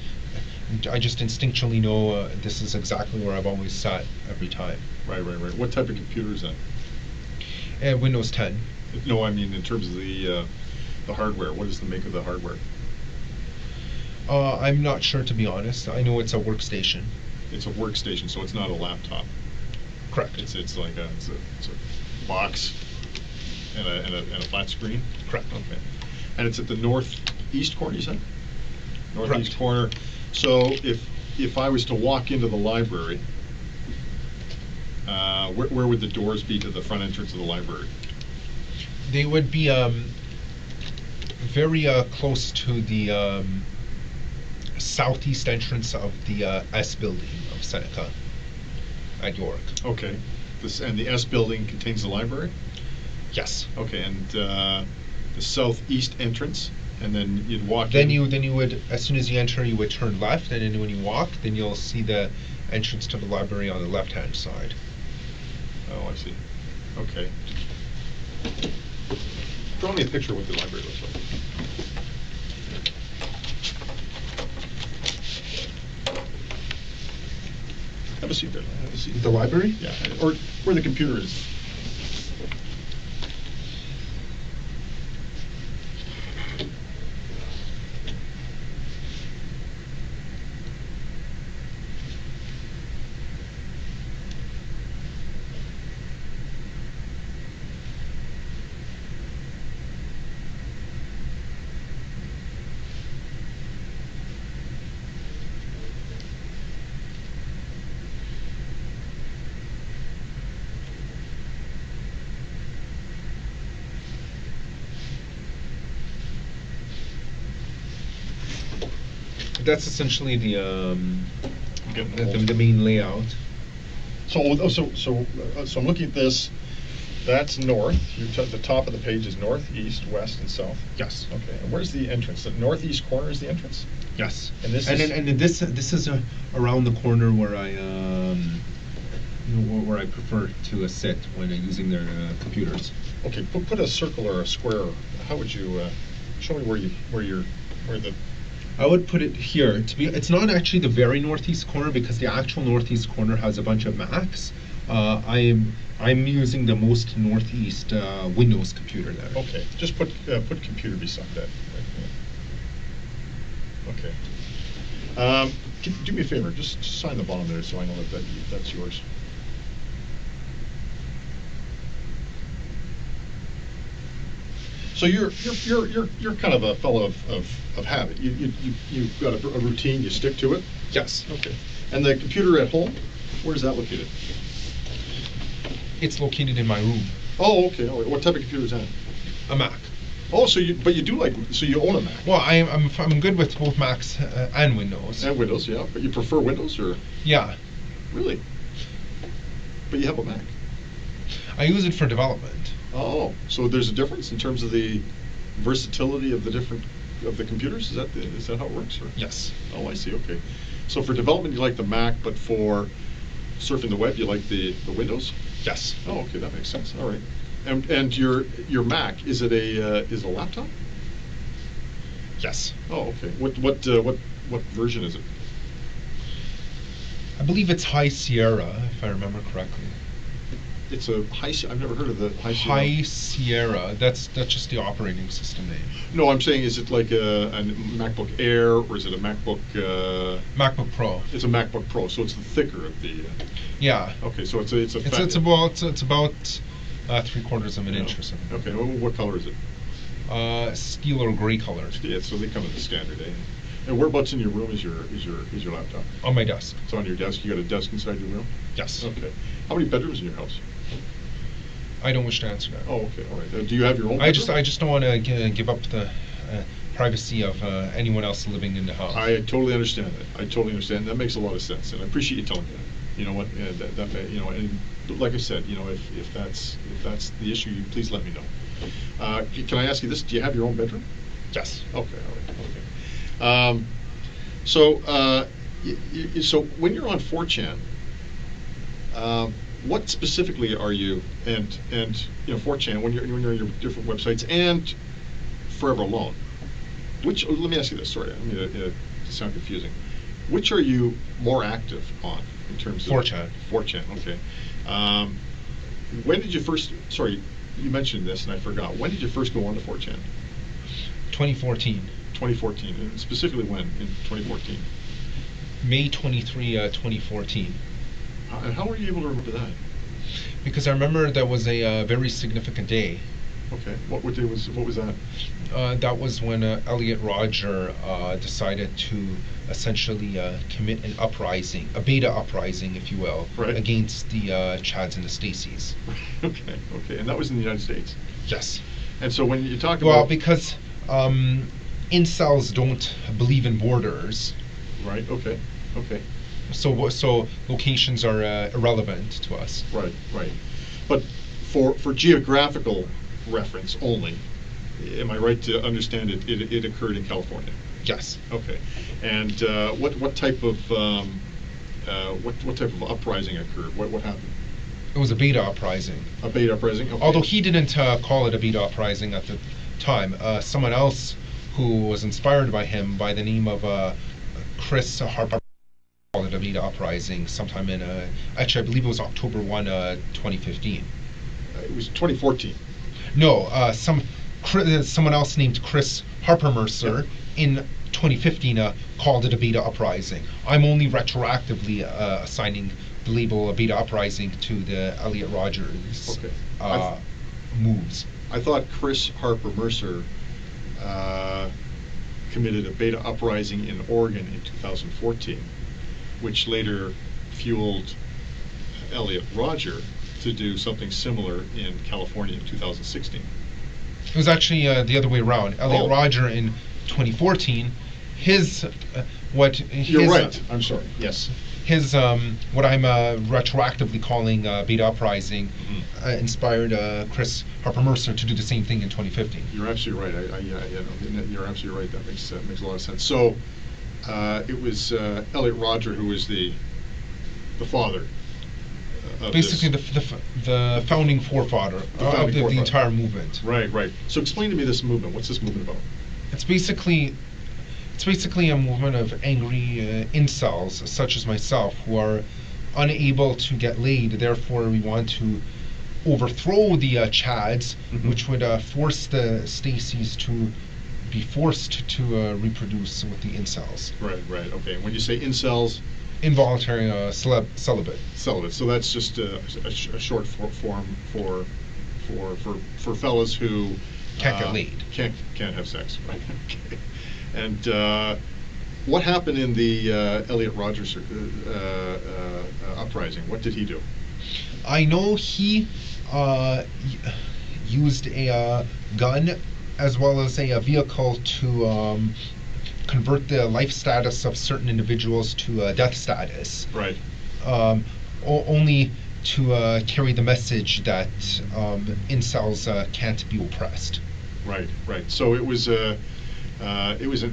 I just instinctually know this is exactly where I've always sat every time. Right. What type of computer is that? Windows 10. No, I mean in terms of the hardware. What is the make of the hardware? I'm not sure, to be honest. I know it's a workstation. It's a workstation, so it's not a laptop. Correct. It's like it's a box and a flat screen. Correct. Okay. And it's at the northeast corner, you said? Northeast Correct. corner. So if I was to walk into the library, where would the doors be to the front entrance of the library? They would be very close to the southeast entrance of the S building of Seneca at York. Okay. And the S building contains the library? Yes. Okay, and the southeast entrance, and then you'd walk Then in. you would, as soon as you enter, you would turn left, and then when you walk, then you'll see the entrance to the library on the left-hand side. Oh, I see. Okay. Draw me a picture of what the library looks like. Have a seat there. Have a seat. The library? Yeah, or where the computer is. That's essentially the Getting the whole- the main layout. So I'm looking at this. That's north. The top of the page is north, east, west, and south. Yes. Okay. And where's the entrance? The northeast corner is the entrance. Yes. And this and is. then, and this is around the corner where I where I prefer to sit when using their computers. Okay. Put a circle or a square. How would you show me where the. I would put it here. It's not actually the very northeast corner because the actual northeast corner has a bunch of Macs. I'm using the most northeast Windows computer there. Okay. Just put computer beside that. Right. Okay. Do me a favor. Just sign the bottom there so I know that's yours. So you're kind of a fellow of habit. You've got a routine. You stick to it. Yes. Okay. And the computer at home, where's that located? It's located in my room. Oh, okay. All right. What type of computer is that? A Mac. Oh, so you own a Mac. Well, I'm good with both Macs and Windows. And Windows, yeah. But you prefer Windows, or? Yeah. Really? But you have a Mac. I use it for development. Oh, so there's a difference in terms of the versatility of the computers? Is that how it works? Or? Yes. Oh, I see. Okay. So for development, you like the Mac, but for surfing the web, you like the Windows? Yes. Oh, okay, that makes sense. All right. And your Mac, is it a laptop? Yes. Oh, okay. What version is it? I believe it's High Sierra, if I remember correctly. It's a I've never heard of the High Sierra. High Sierra. That's just the operating system name. No, I'm saying, is it like a MacBook Air, or is it a MacBook? MacBook Pro. It's a MacBook Pro, so it's the thicker of the. Yeah. Okay, so it's fat. It's about 3/4 of an inch or something. Okay, what color is it? Steel or gray colored. Yeah, so they come in the standard, eh? And whereabouts in your room is your laptop? On my desk. It's on your desk. You got a desk inside your room? Yes. Okay. How many bedrooms in your house? I don't wish to answer that. Oh, okay, all right. Do you have your own? I just don't want to give up the privacy of anyone else living in the house. I totally understand that. I totally understand. That makes a lot of sense, and I appreciate you telling me that. You know what? And like I said, if that's the issue, you please let me know. Can I ask you this? Do you have your own bedroom? Yes. Okay, all right. Okay. So when you're on 4chan, what specifically are you, and 4chan, when you're on your different websites, and Forever Alone, which, let me ask you this, sorry, I mean, it sound confusing. Which are you more active on in terms of 4chan? 4chan, okay. When did you first, sorry, you mentioned this and I forgot, when did you first go on to 4chan? 2014. 2014, and specifically when in 2014? May 23, 2014. And how were you able to remember that? Because I remember that was a very significant day. Okay, what was that? That was when Elliot Rodger decided to essentially commit an uprising, a beta uprising, if you will, right, against the Chads and the Stacys. Okay, and that was in the United States? Yes. And so when you talk about... Well, because incels don't believe in borders. Right, okay. So locations are irrelevant to us. Right. But for geographical reference only, am I right to understand it occurred in California? Yes. Okay. And what type of uprising occurred? What happened? It was a beta uprising. A beta uprising? Okay. Although he didn't call it a beta uprising at the time. Someone else who was inspired by him, by the name of Chris Harper, called it a beta uprising sometime in, actually I believe it was October 1, 2015. It was 2014. No, someone else named Chris Harper Mercer in 2015 called it a beta uprising. I'm only retroactively assigning the label a beta uprising to the Elliot Rodgers moves. I thought Chris Harper Mercer committed a beta uprising in Oregon in 2014, which later fueled Elliot Rodger to do something similar in California in 2016. It was actually the other way around. Elliot Rodger in 2014, You're right. I'm sorry. Yes. His what I'm retroactively calling beta uprising inspired Chris Harper Mercer to do the same thing in 2015. You're absolutely right. You're absolutely right. That makes a lot of sense. So it was Elliot Rodger who was the father. Basically, the founding forefather of the entire movement. Right. So explain to me this movement. What's this movement about? It's basically a movement of angry incels, such as myself, who are unable to get laid. Therefore, we want to overthrow the Chads, which would force the Stacys to be forced to reproduce with the incels. Right. Okay. When you say incels, involuntary celibate. Celibate. So that's just a short form for fellas who can't get laid. Can't have sex. Right. Okay. And what happened in the Elliot Rodgers uprising? What did he do? I know he used a gun as well as a vehicle to convert the life status of certain individuals to death status. Right. Only to carry the message that incels can't be oppressed. Right. So it was an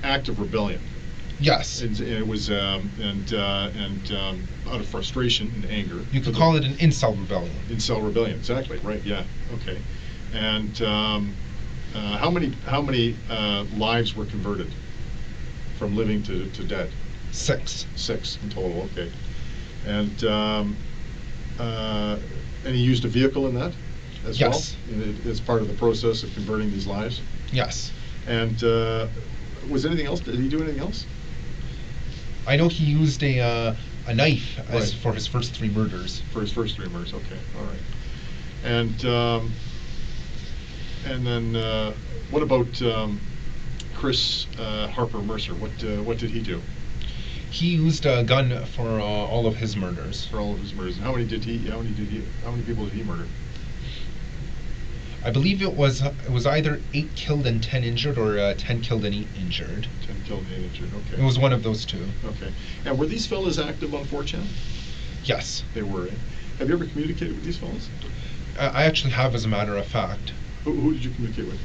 act of rebellion. Yes. It was out of frustration and anger. You could call it an incel rebellion. Incel rebellion, exactly. Right. Yeah. Okay. And how many lives were converted from living to dead? 6. 6 in total. Okay. And he used a vehicle in that as well? Yes. As part of the process of converting these lives? Yes. And was anything else? Did he do anything else? I know he used a knife for his first 3 murders. For his first 3 murders, okay, all right. And then what about Chris Harper Mercer? What did he do? He used a gun for all of his murders. For all of his murders. And how many people did he murder? I believe it was either 8 killed and 10 injured, or 10 killed and 8 injured. 10 killed and 8 injured. Okay. It was one of those 2. Okay. And were these fellas active on 4chan? Yes. They were. Eh? Have you ever communicated with these fellas? I actually have, as a matter of fact. Who did you communicate with?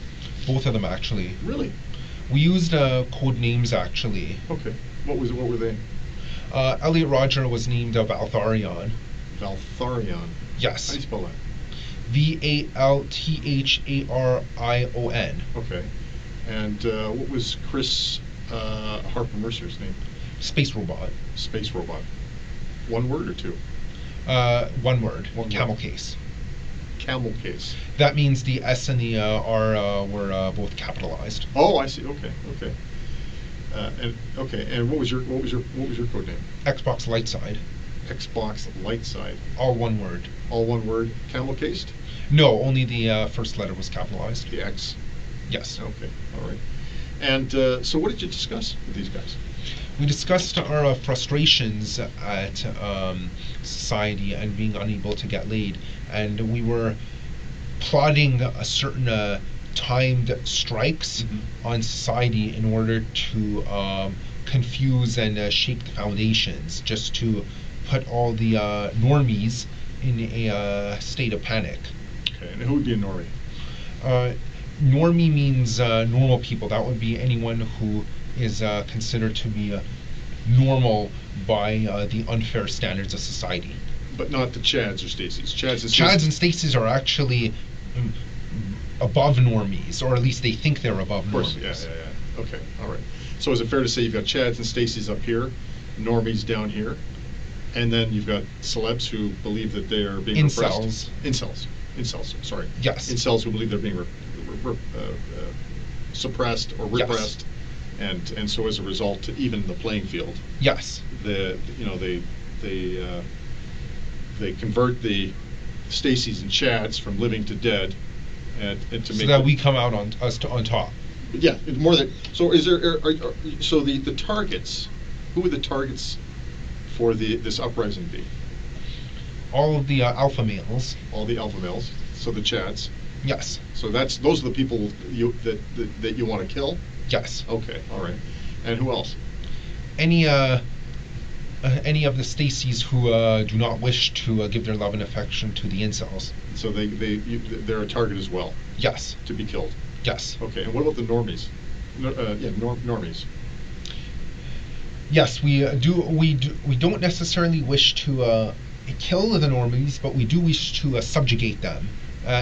Both of them, actually. Really? We used code names, actually. Okay. What were they? Elliot Rodger was named Valtharion. Valtharion. Yes. How do you spell that? Valtharion. Okay. And what was Chris Harper Mercer's name? Space robot. Space robot. One word or two? One word. One Camel word. case. Camel case. That means the S and the R were both capitalized. Oh, I see. Okay. And what was your code name? Xbox light side. Xbox light side. All one word. All one word. Camel cased. No, only the first letter was capitalized. The X. Yes. Okay. All right. And so, what did you discuss with these guys? We discussed our frustrations at society and being unable to get laid, and we were plotting a certain timed strikes on society in order to confuse and shake the foundations, just to put all the normies in a state of panic. Okay, and who would be a normie? Normie means normal people. That would be anyone who is considered to be normal by the unfair standards of society. But not the Chads or Stacys. Chads and Stacys are actually above normies, or at least they think they're above normies. Of course, normies. yeah. Okay, all right. So is it fair to say you've got Chads and Stacys up here, normies down here, and then you've got celebs who believe that they are being repressed? Incels, sorry. Yes. Incels who believe they're being suppressed or repressed, yes. and so as a result, to even the playing field. Yes. They convert the Stacys and Chads from living to dead, and to so make that we come out on top. Yeah, it's more than so. Is there so the targets? Who would the targets for this uprising be? All of the alpha males. All the alpha males. So the Chads. Yes. So those are the people that you want to kill. Yes. Okay. All right. And who else? Any of the Stacys who do not wish to give their love and affection to the incels. So they're a target as well. Yes. To be killed. Yes. Okay. And what about the normies? Normies. Yes, we don't necessarily wish to kill the normies, but we do wish to subjugate them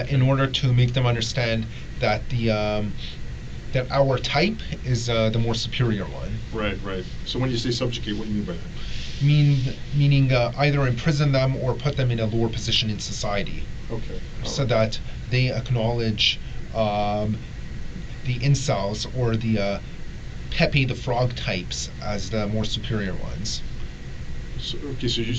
in order to make them understand that that our type is the more superior one. Right. So when you say subjugate, what do you mean by that? Meaning either imprison them or put them in a lower position in society. Okay. So that they acknowledge the incels or the Pepe the Frog types as the more superior ones. So, okay, so you're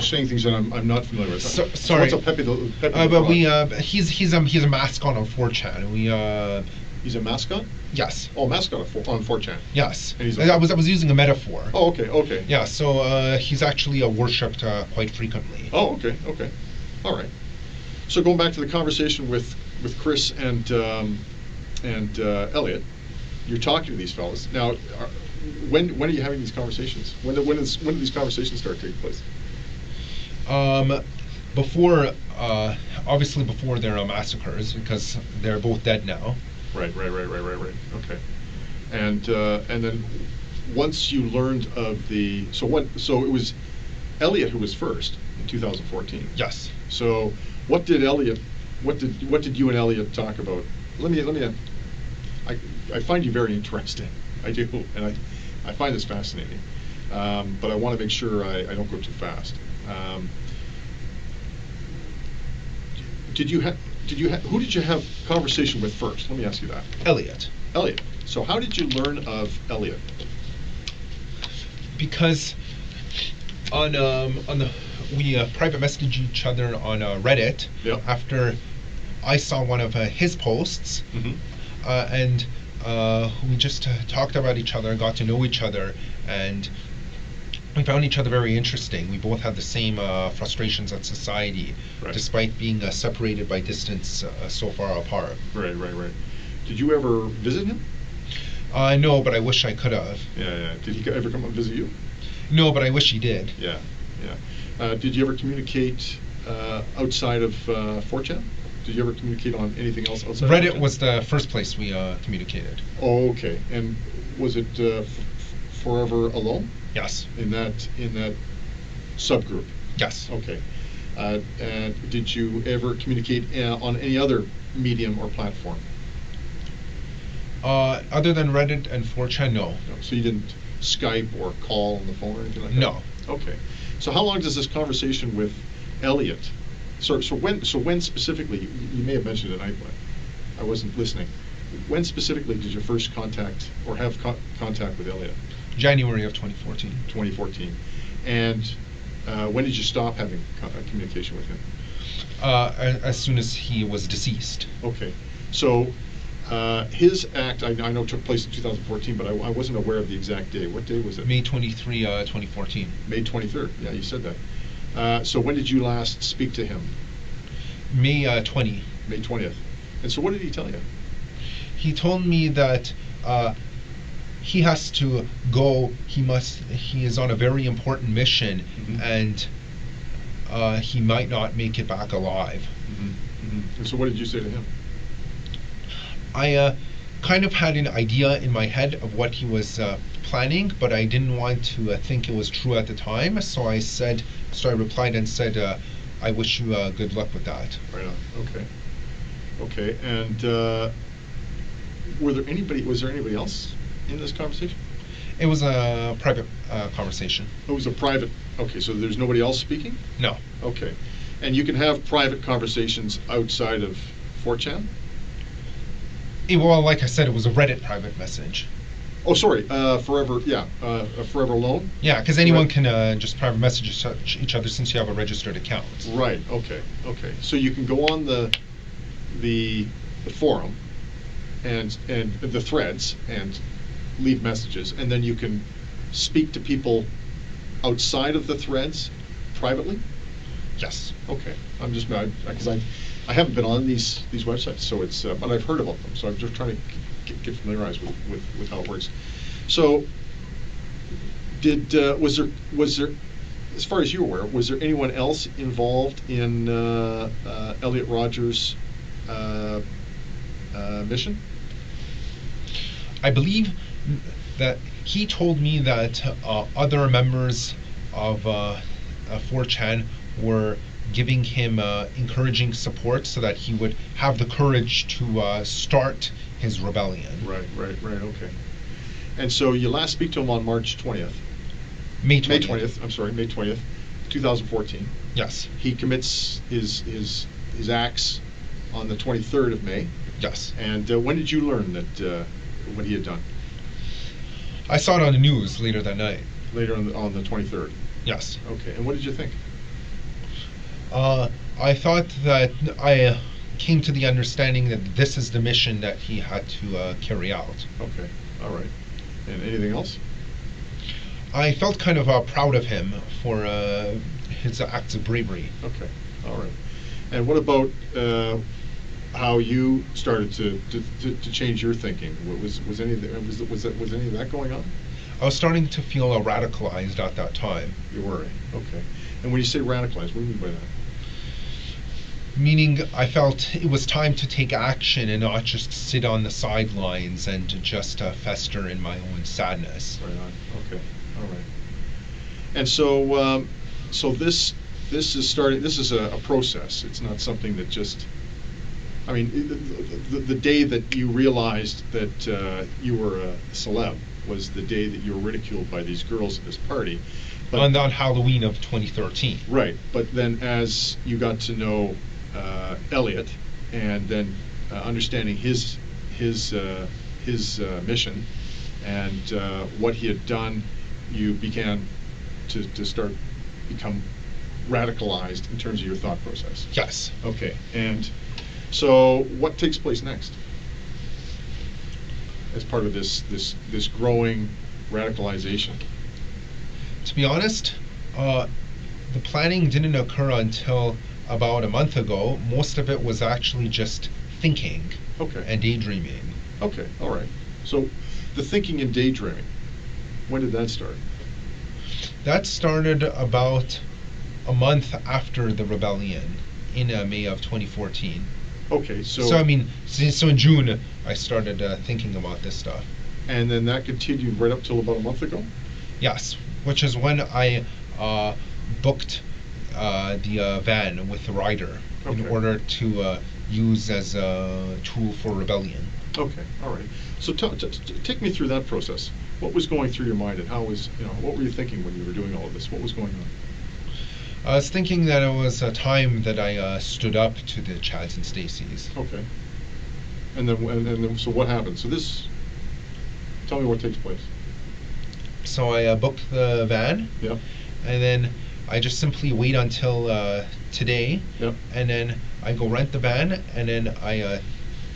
saying things that I'm not familiar with. Sorry. So what's a Pepe the but Frog? He's a mascot on 4chan. He's a mascot? Yes. Oh, mascot on 4chan. Yes. And I was using a metaphor. Oh, okay. Yeah, so he's actually worshipped quite frequently. Oh, okay. All right. So going back to the conversation with Chris and Elliot, you're talking to these fellas. Now, when are you having these conversations? When do these conversations start taking place? Obviously before their massacres, because they're both dead now. Right. Okay. And then once you learned of so it was Elliot who was first in 2014. Yes. So what did you and Elliot talk about? I find you very interesting. I do, and I find this fascinating. But I want to make sure I don't go too fast. Who did you have conversation with first? Let me ask you that. Elliot. So how did you learn of Elliot? Because we private messaged each other on Reddit. Yep. After I saw one of his posts, and we just talked about each other, got to know each other, and we found each other very interesting. We both had the same frustrations at society, right, despite being separated by distance so far apart. Right. Did you ever visit him? No, but I wish I could have. Yeah. Did he ever come and visit you? No, but I wish he did. Yeah. Did you ever communicate outside of 4chan? Did you ever communicate on anything else outside Reddit of 4chan? was the first place we communicated. Oh, okay. And was it Forever Alone? Yes. In that subgroup? Yes. Okay. And did you ever communicate on any other medium or platform? Other than Reddit and 4chan, no. No. So you didn't Skype or call on the phone or anything like that? No. Okay. So how long does this conversation with Elliot? So when specifically? You may have mentioned it. I wasn't listening. When specifically did you first contact or have contact with Elliot? January of 2014. 2014. And when did you stop having communication with him? As soon as he was deceased. Okay. So his act, I know took place in 2014, but I wasn't aware of the exact day. What day was it? May 23, 2014. May 23rd. Yeah, you said that. So when did you last speak to him? May 20. May 20th. And so what did he tell you? He told me that he has to go. He is on a very important mission, Mm-hmm. and he might not make it back alive. Mm-hmm. Mm-hmm. And so what did you say to him? I kind of had an idea in my head of what he was planning, but I didn't want to think it was true at the time. So I replied and said, I wish you good luck with that. Right on. Okay. Okay. And was there anybody else in this conversation? It was a private conversation. It was a private. Okay, so there's nobody else speaking? No. Okay. And you can have private conversations outside of 4chan? Well, like I said, it was a Reddit private message. Oh, sorry. Forever. Yeah. Forever Alone. Yeah, because anyone Right. can just private message each other since you have a registered account. Right. Okay. Okay. So you can go on the forum and the threads and leave messages, and then you can speak to people outside of the threads privately. Yes. Okay. I'm just because I haven't been on these websites, so it's but I've heard about them, so I'm just trying to get familiarized with how it works. So was there, as far as you're aware, was there anyone else involved in Elliot Rogers' mission? I believe that he told me that other members of 4chan were giving him encouraging support so that he would have the courage to start his rebellion. Right, okay. And so you last speak to him on March 20th. May 20th. I'm sorry, May 20th, 2014. Yes. He commits his acts on the 23rd of May. Yes. And when did you learn that what he had done? I saw it on the news later that night. Later on the 23rd. Yes. Okay. And what did you think? I thought that I came to the understanding that this is the mission that he had to carry out. Okay. All right. And anything else? I felt kind of proud of him for his acts of bravery. Okay. All right. And what about how you started to change your thinking? Was any of that going on? I was starting to feel radicalized at that time. You were. Okay. And when you say radicalized, what do you mean by that? Meaning I felt it was time to take action and not just sit on the sidelines and to just fester in my own sadness. Right on. Okay. All right. And so, this is starting. This is a process. It's not something that just. I mean, the day that you realized that you were a celeb was the day that you were ridiculed by these girls at this party. But, on Halloween of 2013. Right. But then as you got to know Elliot, and then understanding his mission and what he had done, you began to become radicalized in terms of your thought process. Yes. Okay. And so what takes place next as part of this growing radicalization? To be honest, the planning didn't occur until about a month ago. Most of it was actually just thinking and daydreaming. Okay, all right. So the thinking and daydreaming, when did that start? That started about a month after the rebellion in May of 2014. Okay, so in June I started thinking about this stuff. And then that continued right up till about a month ago? Yes, which is when I booked the van with the rider in Okay. order to use as a tool for rebellion. Okay, all right. So take me through that process. What was going through your mind, and how was, what were you thinking when you were doing all of this? What was going on? I was thinking that it was a time that I stood up to the Chads and Stacys. Okay. And then, so what happened? Tell me what takes place. So I booked the van, Yep. and then I just simply wait until today, Yep. and then I go rent the van, and then I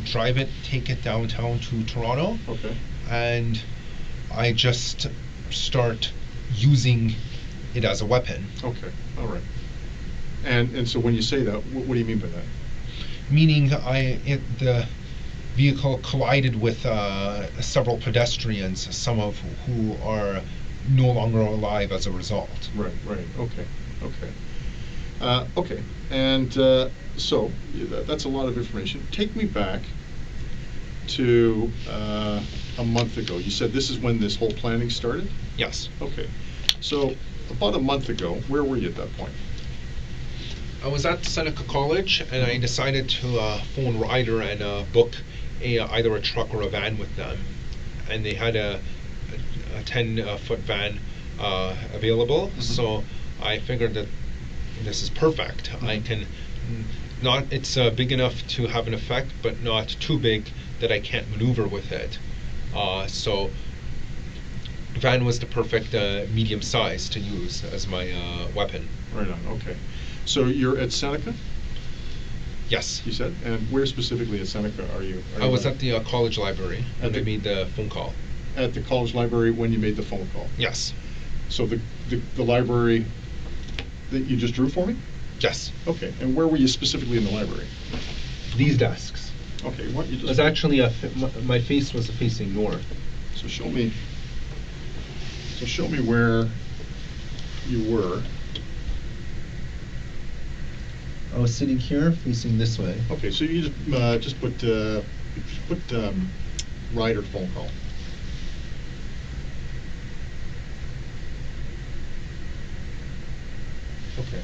drive it, take it downtown to Toronto, Okay. and I just start using it as a weapon. Okay. All right. And so when you say that, what do you mean by that? Meaning the vehicle collided with several pedestrians, some of who are no longer alive as a result. Right. Right. Okay. Okay. Okay. And so that's a lot of information. Take me back to a month ago. You said this is when this whole planning started? Yes. Okay. So about a month ago, where were you at that point? I was at Seneca College, and I decided to phone Ryder and book either a truck or a van with them. And they had a 10-foot van available, so I figured that this is perfect. I can it's big enough to have an effect, but not too big that I can't maneuver with it. So van was the perfect medium size to use as my weapon. Right on. Okay. So you're at Seneca, Yes. you said? And where specifically at Seneca are you? I was at the college library when I made the phone call. At the college library when you made the phone call? Yes. So the library that you just drew for me? Yes. Okay. And where were you specifically in the library? These desks. Okay. Why don't you It just... was actually my face was facing north. So show me where you were. I was sitting here facing this way. Okay, so you just put Ryder phone call. Okay.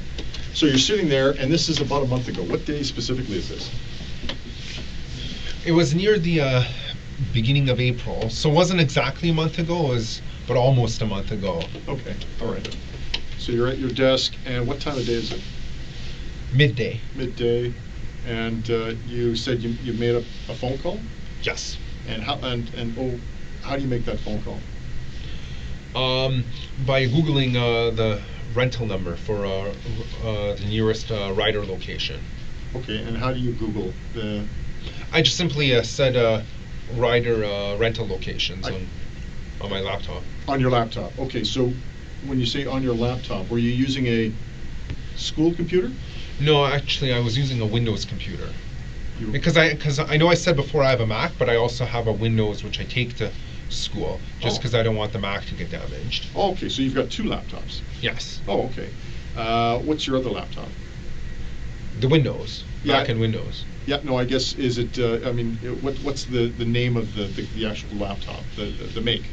So you're sitting there, and this is about a month ago. What day specifically is this? It was near the beginning of April, so it wasn't exactly a month ago, but almost a month ago. Okay, all right. So you're at your desk, and what time of day is it? Midday. Midday, and you said you made a phone call? Yes. And how do you make that phone call? By Googling the rental number for the nearest Ryder location. Okay, and how do you Google the... I just simply said Ryder rental locations on my laptop. On your laptop. Okay, so when you say on your laptop, were you using a school computer? No, actually, I was using a Windows computer. You- Because I know I said before I have a Mac, but I also have a Windows which I take to school, just Oh. because I don't want the Mac to get damaged. Oh, okay, so you've got two laptops. Yes. Oh, okay. What's your other laptop? The Windows. Yeah. Mac and Windows. Yeah, no, I guess, is it, what's the name of the actual laptop, the make?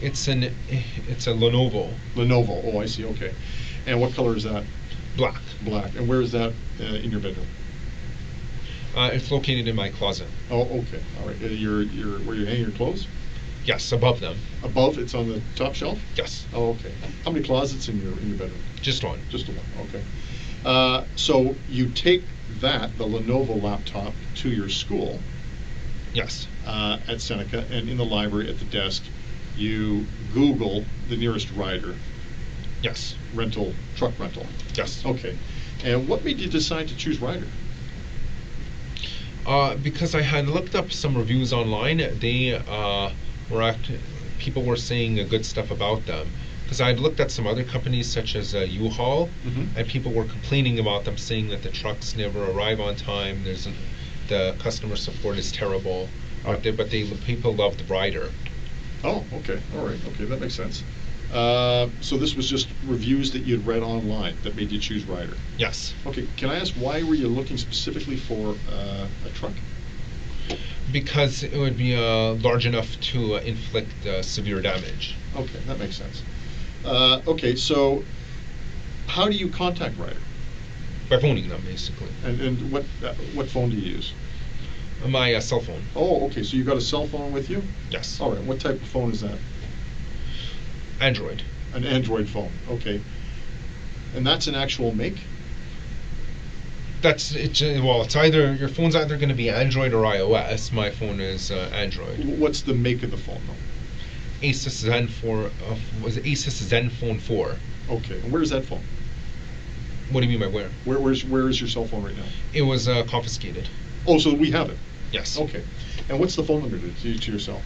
It's a Lenovo. Lenovo, oh, I see, okay. And what color is that? Black. Black. And where is that in your bedroom? It's located in my closet. Oh, okay, all right. Where you're hanging your clothes? Yes, above them. Above, it's on the top shelf? Yes. Oh, okay. How many closets in your bedroom? Just one. Just the one, okay. So you take the Lenovo laptop to your school Yes. at Seneca, and in the library at the desk, you Google the nearest Ryder Yes. truck rental. Yes. Okay. And what made you decide to choose Ryder? Because I had looked up some reviews online. They people were saying good stuff about them. Because I had looked at some other companies such as U-Haul, and people were complaining about them, saying that the trucks never arrive on time. The customer support is terrible. But people love the Ryder. Oh, okay. All right. Okay, that makes sense. So this was just reviews that you'd read online that made you choose Ryder. Yes. Okay. Can I ask, why were you looking specifically for a truck? Because it would be large enough to inflict severe damage. Okay, that makes sense. Okay, so how do you contact Ryder? By phoning them, basically. And what phone do you use? My cell phone. Oh, okay. So you got a cell phone with you? Yes. All right. What type of phone is that? Android. An Android phone. Okay. And that's an actual make? That's it. Well, it's either your phone's either going to be Android or iOS. My phone is Android. What's the make of the phone, though? Asus Zen 4 was it Asus Zenfone 4. Okay. And where's that phone? What do you mean by where? Where is your cell phone right now? It was confiscated. Oh, so we have it. Yes. Okay. And what's the phone number to your cell?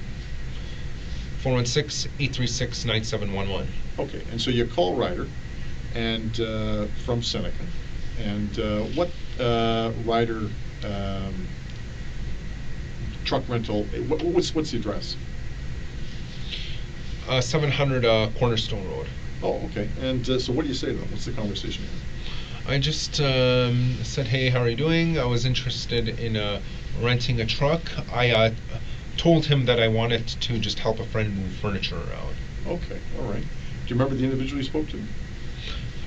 416-836-9711. Okay. And so you call Ryder, and from Seneca, and what Ryder truck rental? What's the address? 700 Cornerstone Road. Oh, okay. And so what do you say to them? What's the conversation here? I just said, hey, how are you doing? I was interested in renting a truck. I told him that I wanted to just help a friend move furniture around. Okay, all right. Do you remember the individual you spoke to?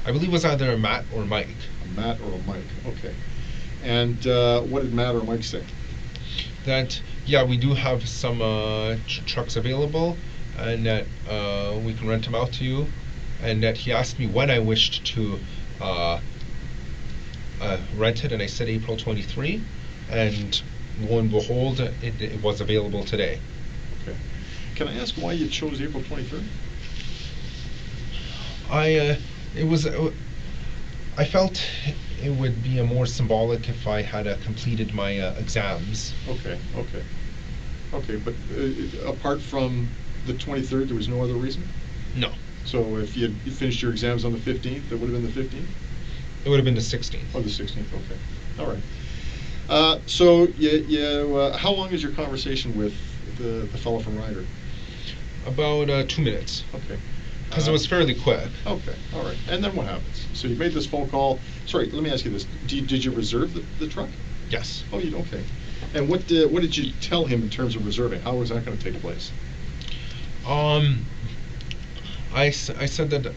I believe it was either Matt or Mike. A Matt or a Mike, okay. And what did Matt or Mike say? That, yeah, we do have some trucks available, and that we can rent them out to you, and that he asked me when I wished to rent it, and I said April 23, and lo and behold, it was available today. Okay. Can I ask why you chose April 23rd? I felt it would be more symbolic if I had completed my exams. Okay, okay. Okay, but apart from the 23rd, there was no other reason? No. So if you had finished your exams on the 15th, it would have been the 15th? It would have been the 16th. Oh, the 16th, okay. All right. So how long is your conversation with the fellow from Ryder? About 2 minutes. Okay. Because it was fairly quick. Okay, all right. And then what happens? So you made this phone call. Sorry, let me ask you this. Did you reserve the truck? Yes. Oh, you okay. And what did you tell him in terms of reserving? How was that going to take place? I said that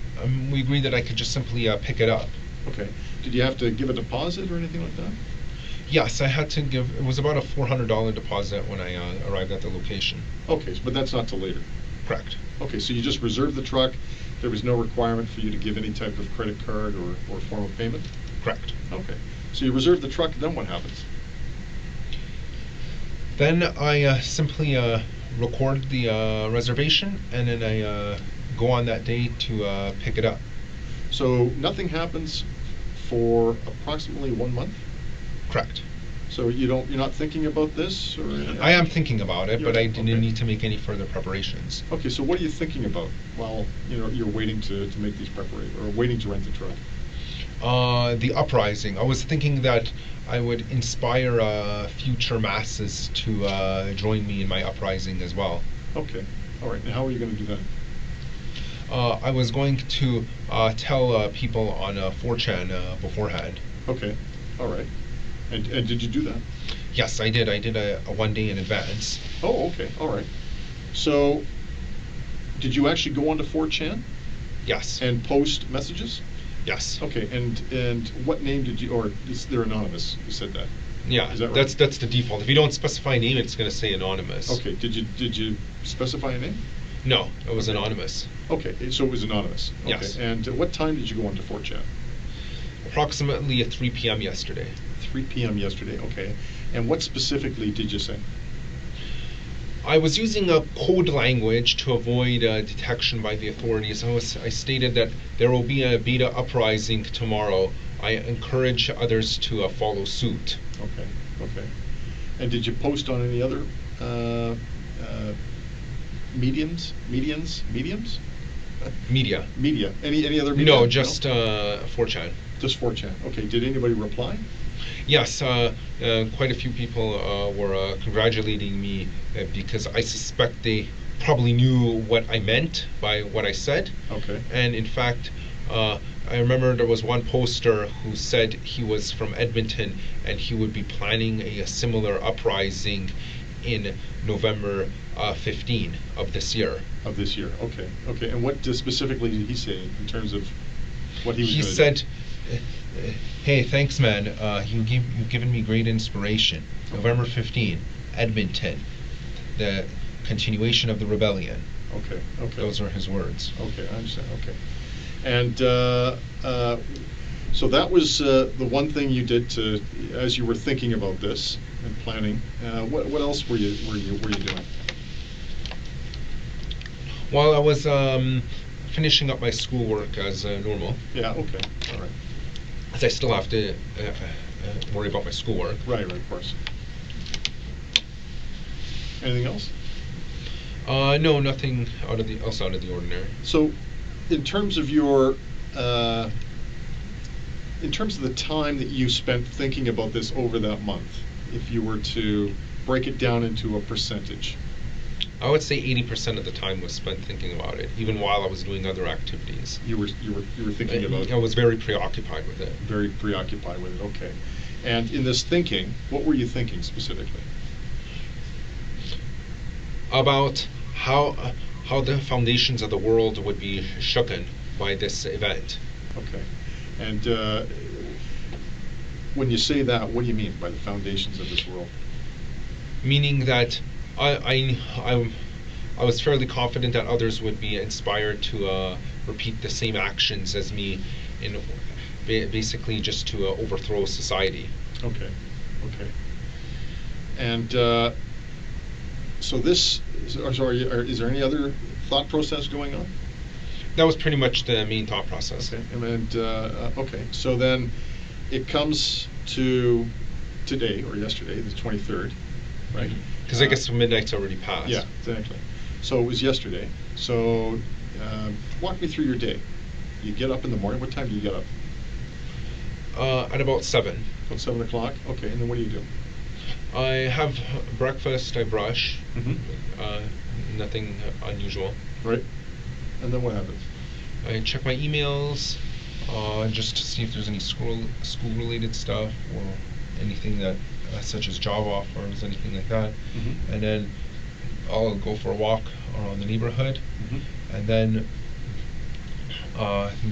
we agreed that I could just simply pick it up. Okay. Did you have to give a deposit or anything like that? Yes, I had to give. It was about a $400 deposit when I arrived at the location. Okay, but that's not till later. Correct. Okay, so you just reserved the truck. There was no requirement for you to give any type of credit card or form of payment? Correct. Okay. So you reserved the truck, then what happens? Then I simply record the reservation, and then I go on that day to pick it up. So nothing happens for approximately 1 month? Correct. So you're not thinking about this? Or I am thinking about it, but I didn't okay. need to make any further preparations. Okay, so what are you thinking about while you're waiting to make these preparations, or waiting to rent the truck? The uprising. I was thinking that I would inspire future masses to join me in my uprising as well. Okay, all right. And how are you going to do that? I was going to tell people on 4chan beforehand. Okay, all right. And did you do that? Yes, I did. I did a 1 day in advance. Oh, okay, all right. So, did you actually go onto 4chan? Yes. And post messages? Yes. Okay, and what name did you, or they're anonymous, you said that? Yeah, is that right? That's the default. If you don't specify a name, it's going to say anonymous. Okay, did you specify a name? No, it was anonymous. Okay, so it was anonymous. Okay. Yes. And what time did you go onto 4chan? Approximately at 3 p.m. yesterday. 3 p.m. yesterday, okay. And what specifically did you say? I was using a code language to avoid detection by the authorities. I stated that there will be a beta uprising tomorrow. I encourage others to follow suit. Okay, okay. And did you post on any other mediums? Media. Any other media? No, just 4chan. Just 4chan. Okay. Did anybody reply? Yes, quite a few people were congratulating me because I suspect they probably knew what I meant by what I said. Okay. And in fact, I remember there was one poster who said he was from Edmonton and he would be planning a similar uprising in November 15 of this year. Of this year, okay. Okay, and what specifically did he say in terms of What he was He gonna do. said, "Hey, thanks, man. You've given me great inspiration. November 15, Edmonton, the continuation of the rebellion." Okay. Those are his words. Okay, I understand. Okay. And so that was the one thing you did to, as you were thinking about this and planning. What else were you doing? While I was finishing up my schoolwork as normal, Yeah. Okay. All right. as I still have to worry about my schoolwork. Right. Of course. Anything else? No, nothing else out of the ordinary. So, in terms of your, in terms of the time that you spent thinking about this over that month, if you were to break it down into a percentage. I would say 80% of the time was spent thinking about it, even while I was doing other activities. You were thinking about. I was very preoccupied with it. Very preoccupied with it. Okay. And in this thinking, what were you thinking specifically? About how the foundations of the world would be shooken by this event. Okay. And when you say that, what do you mean by the foundations of this world? Meaning that I was fairly confident that others would be inspired to repeat the same actions as me, in basically just to overthrow society. Okay. And so this, is there any other thought process going on? That was pretty much the main thought process. Okay. And okay. So then it comes to today or yesterday, the 23rd, right? Because I guess midnight's already passed. Yeah, exactly. So it was yesterday. So walk me through your day. You get up in the morning. What time do you get up? At about 7. About 7 o'clock. Okay, and then what do you do? I have breakfast. I brush. Mm-hmm. Nothing unusual. Right. And then what happens? I check my emails, just to see if there's any school-related stuff or anything that, such as job offers, anything like that. Mm-hmm. And then I'll go for a walk around the neighborhood, Mm-hmm. and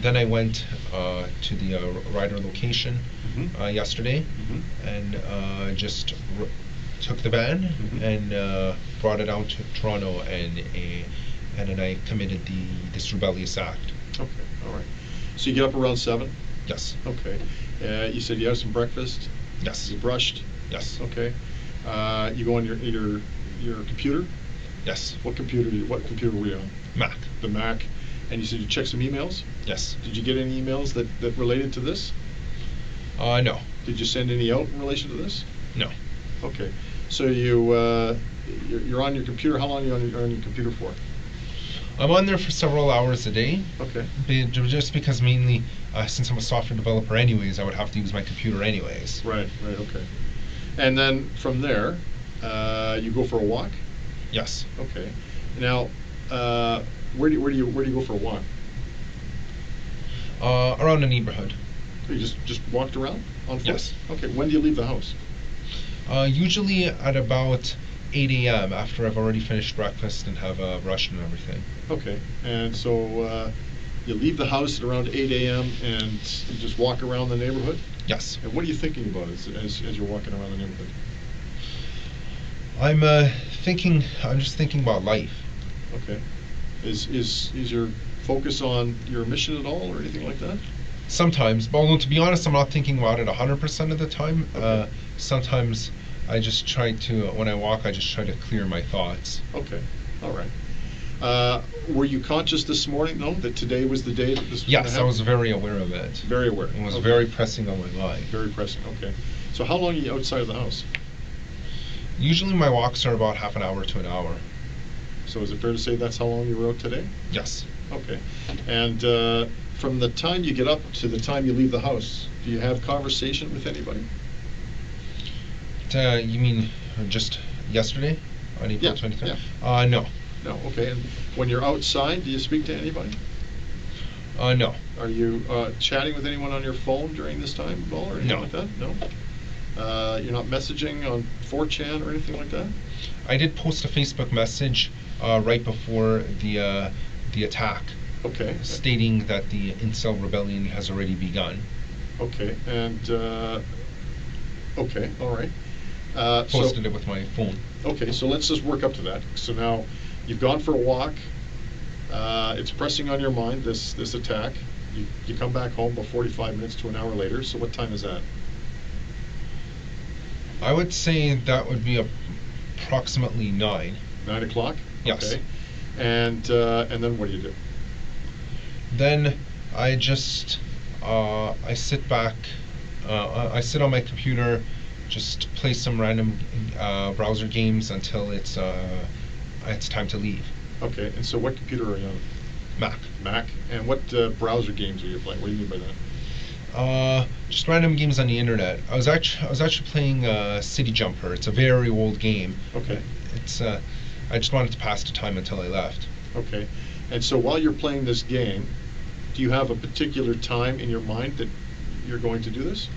then I went to the rider location Mm-hmm. yesterday, Mm-hmm. and just took the van Mhm. and brought it out to Toronto, and then I committed this rebellious act. Okay, all right. So you get up around 7? Yes. Okay. You said you had some breakfast. Yes. You brushed. Yes. Okay. You go on your computer. Yes. What computer were you on? Mac. The Mac. And you said you checked some emails. Yes. Did you get any emails that related to this? No. Did you send any out in relation to this? No. Okay. So you're on your computer. How long are you on your computer for? I'm on there for several hours a day. Okay. Just because mainly, since I'm a software developer anyways, I would have to use my computer anyways. Right. Okay. And then from there, you go for a walk. Yes. Okay. Now, where do you go for a walk? Around the neighborhood. You just walked around on foot? Yes. Okay. When do you leave the house? Usually at about 8 a.m. after I've already finished breakfast and have brushed and everything. Okay. And so you leave the house at around 8 a.m. and you just walk around the neighborhood? Yes. And what are you thinking about as you're walking around the neighborhood? I'm just thinking about life. Okay. Is your focus on your mission at all or anything like that? Sometimes, but although to be honest, I'm not thinking about it 100% of the time. Okay. Sometimes I just try to, when I walk, I just try to clear my thoughts. Okay. All right. Were you conscious this morning, though, that today was the day that this was going to Yes, happen? I was very aware of it. Very aware. It was Okay. very pressing on my mind. Very pressing. Okay. So how long are you outside of the house? Usually my walks are about half an hour to an hour. So is it fair to say that's how long you were out today? Yes. Okay. And from the time you get up to the time you leave the house, do you have conversation with anybody? You mean just yesterday on April 23rd? Yeah. No. No. Okay. And when you're outside, do you speak to anybody? No. Are you chatting with anyone on your phone during this time at all, or anything No. like that? No. You're not messaging on 4chan or anything like that? I did post a Facebook message right before the attack Okay. stating that the Incel rebellion has already begun. Okay, and, okay, all right. Posted it with my phone. Okay, so let's just work up to that. So now, you've gone for a walk, it's pressing on your mind, this attack. You come back home about 45 minutes to an hour later, so what time is that? I would say that would be approximately 9. 9 o'clock? Yes. Okay. And then what do you do? Then I just I sit back. I sit on my computer, just play some random browser games until it's time to leave. Okay, and so what computer are you on? Mac. Mac? And what browser games are you playing? What do you mean by that? Just random games on the internet. I was actually playing City Jumper. It's a very old game. Okay. It's I just wanted to pass the time until I left. Okay. And so while you're playing this game, do you have a particular time in your mind that you're going to do this?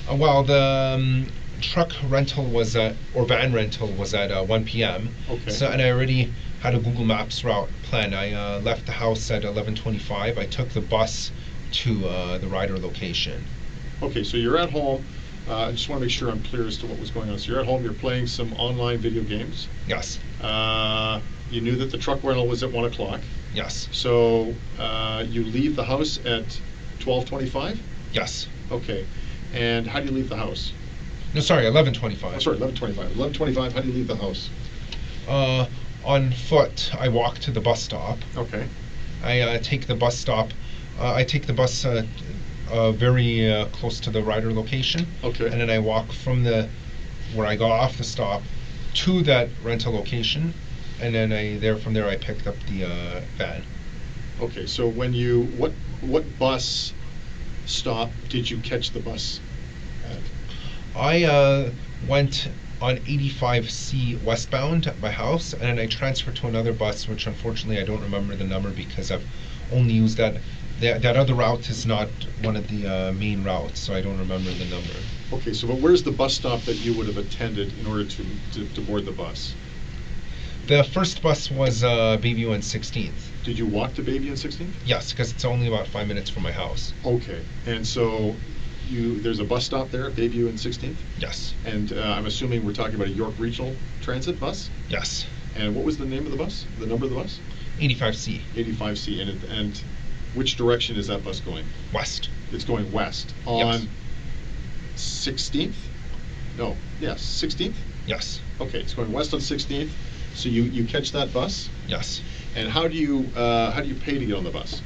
Well, the truck rental was or van rental was at 1 p.m. Okay. So, and I already had a Google Maps route planned. I left the house at 11:25. I took the bus to the rider location. Okay, so you're at home. I just want to make sure I'm clear as to what was going on. So you're at home, you're playing some online video games. Yes. You knew that the truck rental was at 1 o'clock. Yes. So you leave the house at 12:25? Yes. Okay. And how do you leave the house? No, sorry, 11:25. Oh, sorry, 11:25. 11:25, how do you leave the house? On foot, I walk to the bus stop. Okay. I take the bus stop. I take the bus very close to the rider location. Okay. And then I walk from where I got off the stop to that rental location, and then from there I picked up the van. Okay, so when what bus stop did you catch the bus at? I went on 85C westbound at my house, and then I transferred to another bus, which unfortunately I don't remember the number because I've only used that. That other route is not one of the main routes, so I don't remember the number. Okay, so but where's the bus stop that you would have attended in order to board the bus? The first bus was Bayview and 16th. Did you walk to Bayview and 16th? Yes, because it's only about 5 minutes from my house. Okay, and so there's a bus stop there at Bayview and 16th? Yes. And I'm assuming we're talking about a York Regional Transit bus? Yes. And what was the name of the bus? The number of the bus? 85C. 85C. And which direction is that bus going? West. It's going west. On 16th? No. Yes, 16th? Yes. Okay, it's going west on 16th. So you catch that bus? Yes. And how do you pay to get on the bus?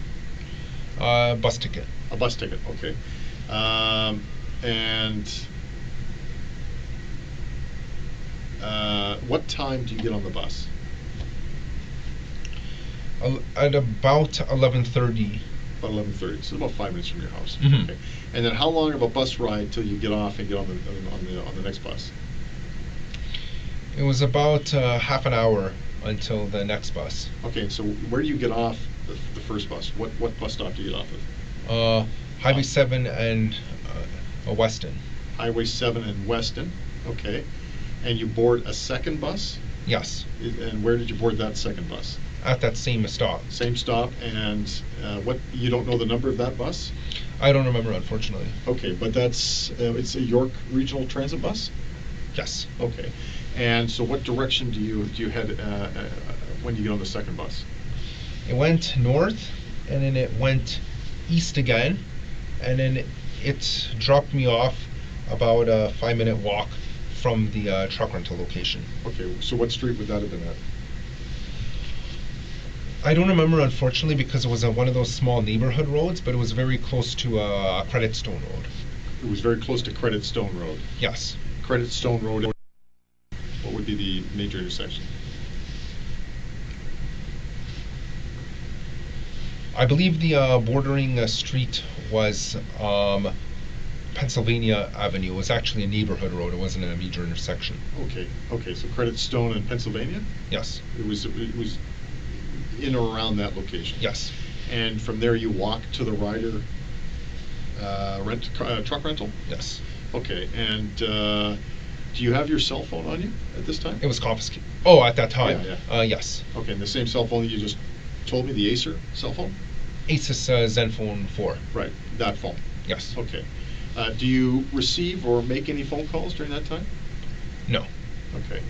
Bus ticket. A bus ticket, okay. And what time do you get on the bus? At about 11:30. About 11:30. So about 5 minutes from your house. Mhm. Okay. And then how long of a bus ride till you get off and get on the next bus? It was about half an hour until the next bus. Okay. So where do you get off the first bus? What bus stop do you get off of? Highway 7 and Weston. Highway 7 and Weston. Okay. And you board a second bus? Yes. And where did you board that second bus? At that same stop. Same stop, and you don't know the number of that bus? I don't remember, unfortunately. Okay, but it's a York Regional Transit bus? Yes. Okay. And so what direction do you head when you get on the second bus? It went north, and then it went east again, and then it dropped me off about a 5-minute walk from the truck rental location. Okay, so what street would that have been at? I don't remember, unfortunately, because it was one of those small neighborhood roads, but it was very close to Credit Stone Road. It was very close to Credit Stone Road. Yes. Credit Stone Road, what would be the major intersection? I believe the bordering street was Pennsylvania Avenue. It was actually a neighborhood road. It wasn't a major intersection. Okay, so Credit Stone and Pennsylvania? Yes. It was in or around that location? Yes. And from there you walk to the rider truck rental? Yes. Okay, and do you have your cell phone on you at this time? It was confiscated. Oh, at that time? Yeah. Yes. Okay, and the same cell phone that you just told me, the Acer cell phone? Asus Zenfone 4. Right, that phone. Yes. Okay. Do you receive or make any phone calls during that time? No. Okay.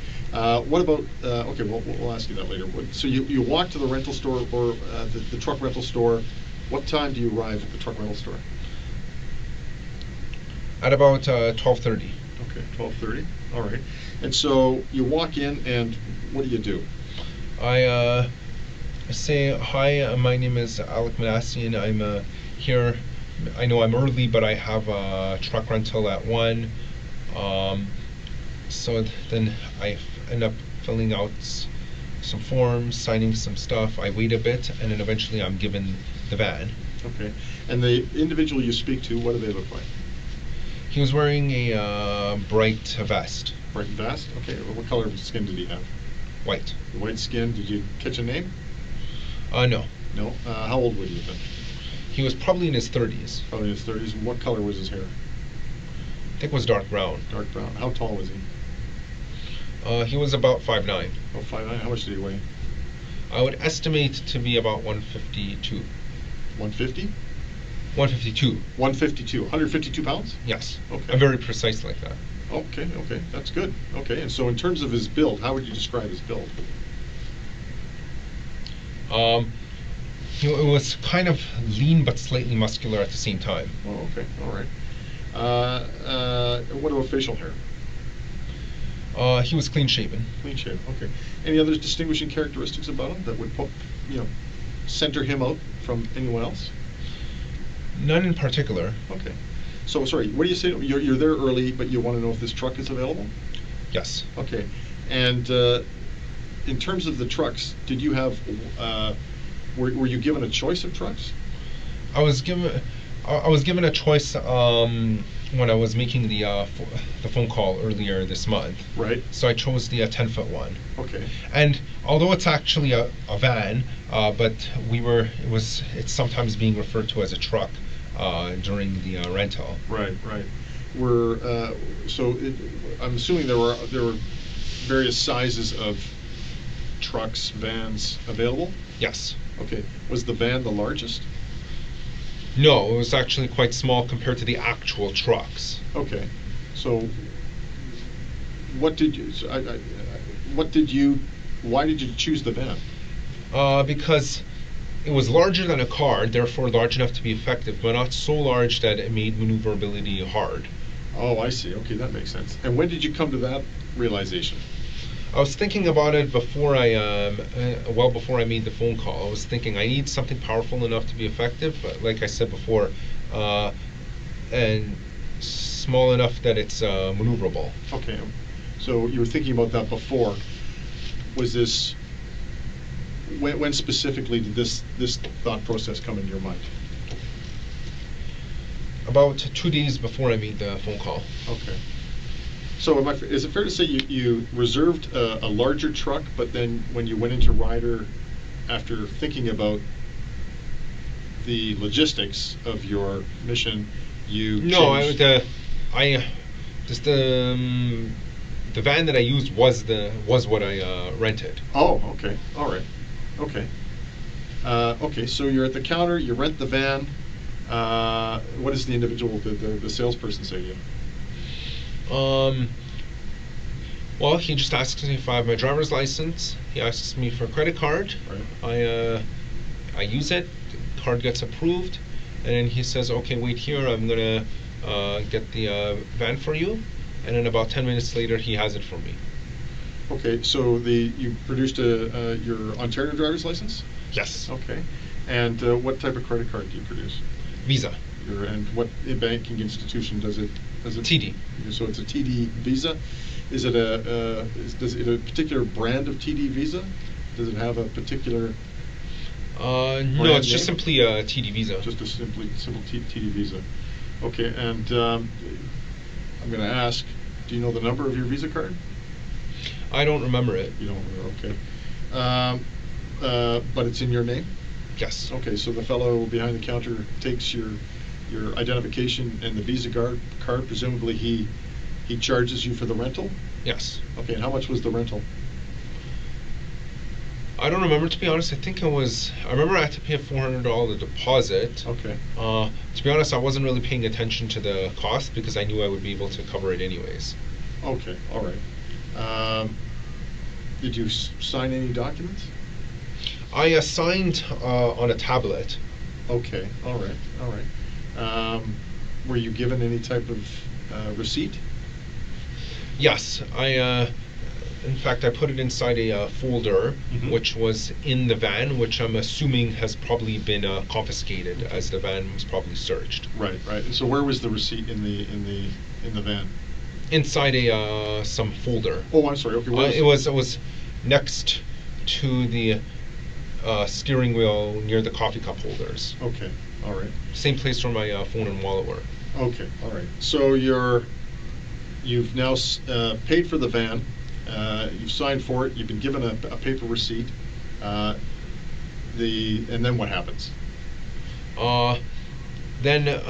What about, okay, we'll ask you that later. So you walk to the rental store or the truck rental store. What time do you arrive at the truck rental store? At about 12:30. Okay, 12:30. All right. And so you walk in, and what do? I say, hi, my name is Alek Minassian. I'm here. I know I'm early, but I have a truck rental at 1. So then I end up filling out some forms, signing some stuff. I wait a bit, and then eventually I'm given the van. Okay. And the individual you speak to, what do they look like? He was wearing a bright vest. Bright vest? Okay. Well, what color of skin did he have? White. White skin. Did you catch a name? No. No? How old would he have been? He was probably in his 30s. Probably in his 30s. And what color was his hair? I think it was dark brown. Dark brown. How tall was he? He was about 5'9". Oh, 5'9". How much did he weigh? I would estimate to be about 152. 150? 152. 152. 152 pounds? Yes. Okay. I'm very precise like that. Okay, that's good. Okay, and so in terms of his build, how would you describe his build? He was kind of lean but slightly muscular at the same time. Oh, okay, all right. What about facial hair? He was clean shaven. Clean shaven. Okay. Any other distinguishing characteristics about him that would, center him out from anyone else? None in particular. Okay. So, sorry, what do you say? You're there early, but you want to know if this truck is available? Yes. Okay. And in terms of the trucks, did you have, were you given a choice of trucks? I was given a choice when I was making the phone call earlier this month. Right. So I chose the 10-foot one. Okay. And although it's actually a van, but it's sometimes being referred to as a truck during the rental. Right. I'm assuming there were various sizes of trucks, vans available? Yes. Okay. Was the van the largest? No, it was actually quite small compared to the actual trucks. Okay. So why did you choose the van? Because it was larger than a car, therefore large enough to be effective, but not so large that it made maneuverability hard. Oh, I see. Okay, that makes sense. And when did you come to that realization? I was thinking about it before before I made the phone call. I was thinking I need something powerful enough to be effective, but like I said before, and small enough that it's maneuverable. Okay, so you were thinking about that before. Was this, when specifically did this thought process come into your mind? About 2 days before I made the phone call. Okay. So is it fair to say you reserved a larger truck, but then when you went into Ryder, after thinking about the logistics of your mission, you changed? No, the van that I used was what I rented. Oh, okay, all right, okay. Okay, so you're at the counter, you rent the van. What does the individual, the salesperson say to you? Well, he just asks me if I have my driver's license. He asks me for a credit card. Right. I use it. The card gets approved, and then he says, "Okay, wait here. I'm gonna get the van for you." And then about 10 minutes later, he has it for me. Okay, so you produced your Ontario driver's license? Yes. Okay, and what type of credit card do you produce? Visa. And what banking institution does it? TD. So it's a TD Visa. Is it a particular brand of TD Visa? Does it have a particular? No, it's just name? simply a TD Visa. Just a simple TD Visa. Okay, and I'm going to ask, do you know the number of your Visa card? I don't remember it. You don't remember, okay. But it's in your name? Yes. Okay, so the fellow behind the counter takes your identification and the Visa card. Presumably he charges you for the rental? Yes. Okay, and how much was the rental? I don't remember, to be honest. I remember I had to pay a $400 deposit. Okay. To be honest, I wasn't really paying attention to the cost because I knew I would be able to cover it anyways. Okay, all right. Did you sign any documents? I signed on a tablet. Okay, all right, all right. Were you given any type of receipt? Yes, in fact, I put it inside a folder, Mhm. which was in the van, which I'm assuming has probably been confiscated, as the van was probably searched. Right, right. And so where was the receipt in the van? Inside some folder. Oh, I'm sorry. Okay, where It was next to the steering wheel near the coffee cup holders. Okay, all right. Same place where my phone and wallet were. Okay, all right. So you've now paid for the van. You've signed for it. You've been given a paper receipt. And then what happens? Then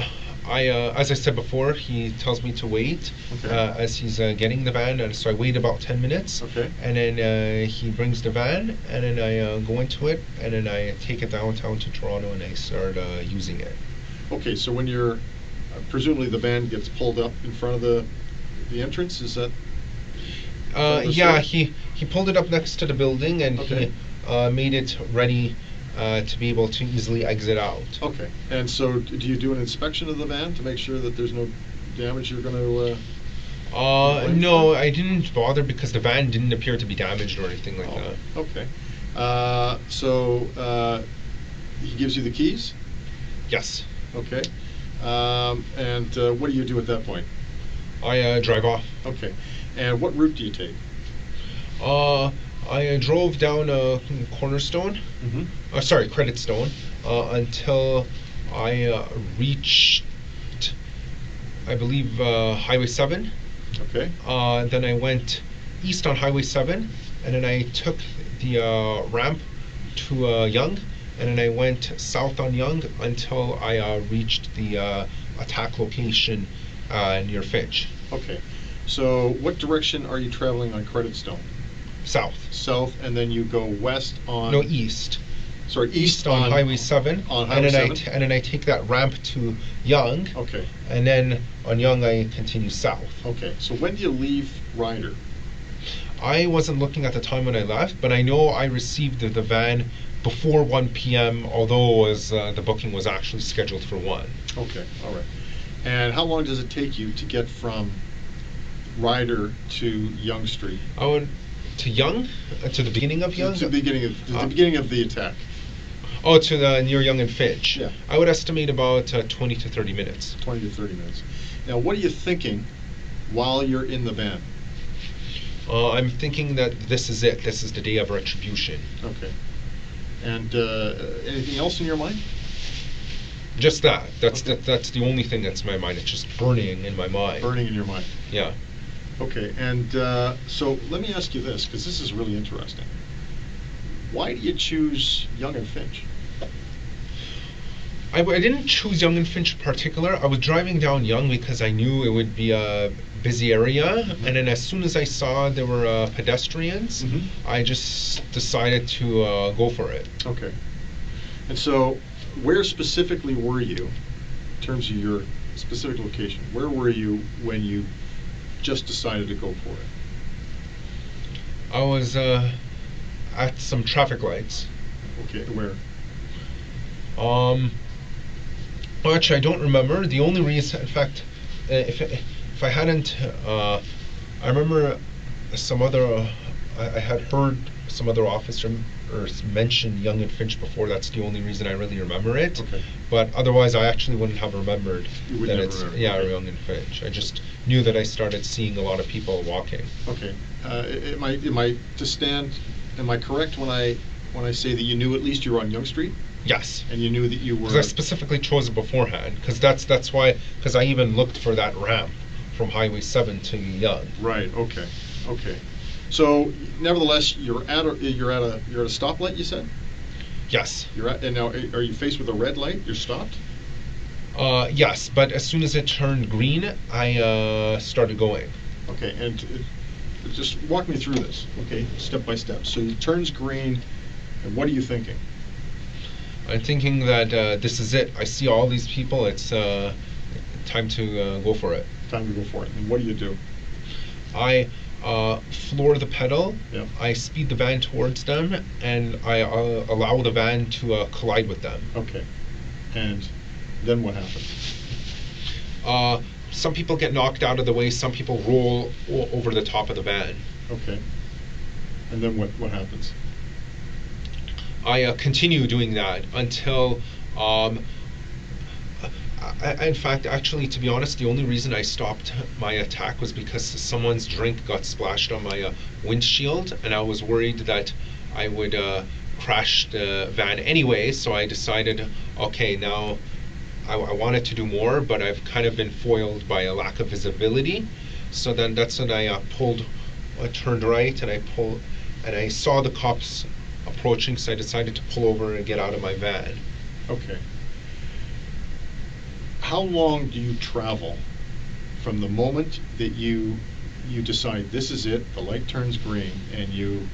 as I said before, he tells me to wait Okay. as he's getting the van, and so I wait about 10 minutes. Okay. And then he brings the van, and then I go into it, and then I take it downtown to Toronto, and I start using it. Okay, so when you're presumably the van gets pulled up in front of the entrance, is that? Yeah, he pulled it up next to the building, and Okay. he made it ready to be able to easily exit out. Okay, and so do you do an inspection of the van to make sure that there's no damage you're going to? No, I didn't bother because the van didn't appear to be damaged or anything like that. Okay. So he gives you the keys? Yes. Okay. And what do you do at that point? I drive off. Okay. And what route do you take? I drove down Cornerstone, Mm-hmm. sorry, Credit Stone, until I reached, I believe, Highway 7. Okay. Then I went east on Highway 7, and then I took the ramp to Yonge, and then I went south on Yonge until I reached the attack location near Finch. Okay. So what direction are you traveling on Credit Stone? South. South, and then you go west on. No, east. Sorry, east on Highway 7. On Highway 7. And then I take that ramp to Yonge. Okay. And then on Yonge I continue south. Okay. So when do you leave Ryder? I wasn't looking at the time when I left, but I know I received the van before 1 p.m. although the booking was actually scheduled for 1. Okay. All right. And how long does it take you to get from Ryder to Yonge Street? I went to Yonge, to the beginning of Yonge. To the beginning of the attack. Oh, to the near Yonge and Finch. Yeah. I would estimate about 20 to 30 minutes. 20 to 30 minutes. Now, what are you thinking while you're in the van? I'm thinking that this is it. This is the day of retribution. Okay. And anything else in your mind? Just that. That's Okay. that's the only thing that's in my mind. It's just burning in my mind. Burning in your mind. Yeah. Okay. And so let me ask you this, because this is really interesting. Why do you choose Yonge and Finch? I didn't choose Yonge and Finch in particular. I was driving down Yonge because I knew it would be a busy area, Mm-hmm. and then as soon as I saw there were pedestrians, Mhm. I just decided to go for it. Okay. And so, where specifically were you, in terms of your specific location? Where were you when you just decided to go for it? I was at some traffic lights. Okay, where? Well, actually, I don't remember. The only reason, in fact, if I hadn't, I remember some other. I had heard some other officer mention Yonge and Finch before. That's the only reason I really remember it. Okay. But otherwise, I actually wouldn't have remembered You would that never it's remember, okay. Yonge and Finch. I just knew that I started seeing a lot of people walking. Okay. Am I correct when I say that you knew at least you were on Yonge Street? Yes. And you knew that you were. Because I specifically chose it beforehand. Because that's why. Because I even looked for that ramp from Highway 7 to Yonge. Right. Okay. Okay. So, nevertheless, you're at a stoplight. You said. Yes. And now are you faced with a red light? You're stopped. Yes, but as soon as it turned green, I started going. Okay, and just walk me through this, okay, step by step. So it turns green, And what are you thinking? I'm thinking that this is it. I see all these people. It's time to go for it. Time to go for it. And what do? I floor the pedal. Yeah. I speed the van towards them, and I allow the van to collide with them. Okay. And then what happens? Some people get knocked out of the way. Some people roll over the top of the van. Okay. And then what happens? I continue doing that until, in fact, actually, to be honest, the only reason I stopped my attack was because someone's drink got splashed on my windshield, and I was worried that I would crash the van anyway, so I decided, okay, now I wanted to do more, but I've kind of been foiled by a lack of visibility. So then that's when I turned right, and I saw the cops approaching, so I decided to pull over and get out of my van. Okay. How long do you travel from the moment that you decide this is it, the light turns green, and you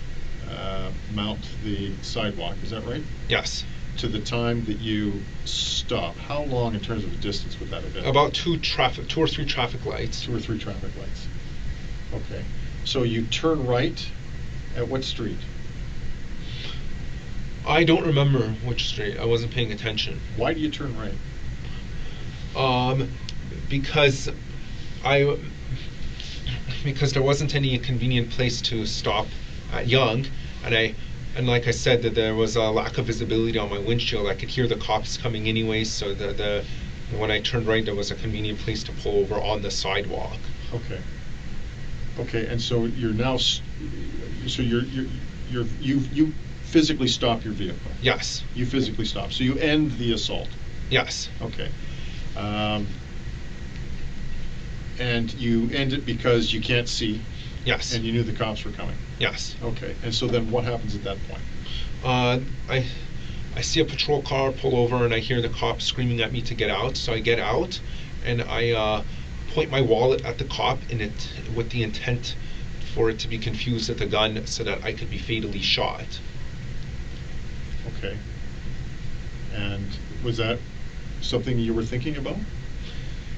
mount the sidewalk, is that right? Yes. To the time that you stop, how long in terms of a distance would that have been? About two or three traffic lights. 2 or 3 traffic lights. Okay. So you turn right at what street? I don't remember which street. I wasn't paying attention. Why do you turn right? Because there wasn't any convenient place to stop at Yonge, and like I said, that there was a lack of visibility on my windshield. I could hear the cops coming anyway, so when I turned right, there was a convenient place to pull over on the sidewalk. Okay. Okay, and so you're now, you physically stop your vehicle. Yes. You physically stop. So you end the assault. Yes. Okay. And you end it because you can't see. Yes. And you knew the cops were coming. Yes. Okay. And so then what happens at that point? I see a patrol car pull over, and I hear the cops screaming at me to get out. So I get out, and I point my wallet at the cop with the intent for it to be confused with a gun, so that I could be fatally shot. Okay. And was that something you were thinking about?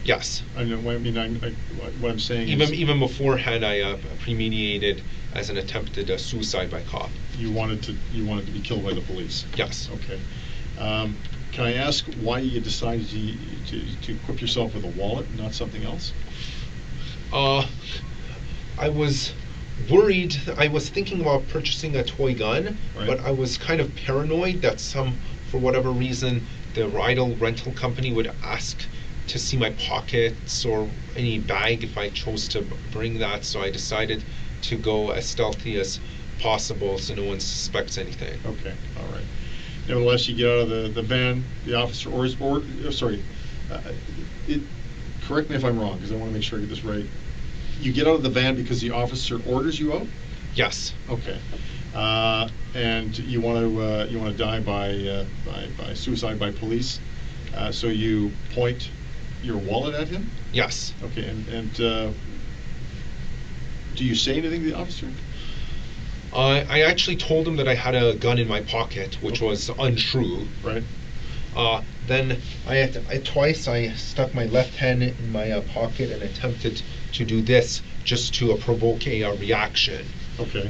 Yes. What I'm saying is... is... Even beforehand, I premeditated as an attempted suicide by cop. You wanted to be killed by the police? Yes. Okay. Can I ask why you decided to equip yourself with a wallet and not something else? I was worried. I was thinking about purchasing a toy gun, right. But I was kind of paranoid that for whatever reason, the rental company would ask to see my pockets or any bag if I chose to bring that. So I decided to go as stealthy as possible so no one suspects anything. Okay, all right. Nevertheless, you get out of the van, the officer correct me if I'm wrong, because I want to make sure I get this right. You get out of the van because the officer orders you out? Yes. Okay. And you want to die by suicide by police, so you point your wallet at him? Yes. Okay, and do you say anything to the officer? I actually told him that I had a gun in my pocket, which was untrue. Right. Then twice I stuck my left hand in my pocket and attempted to do this just to provoke a reaction. Okay.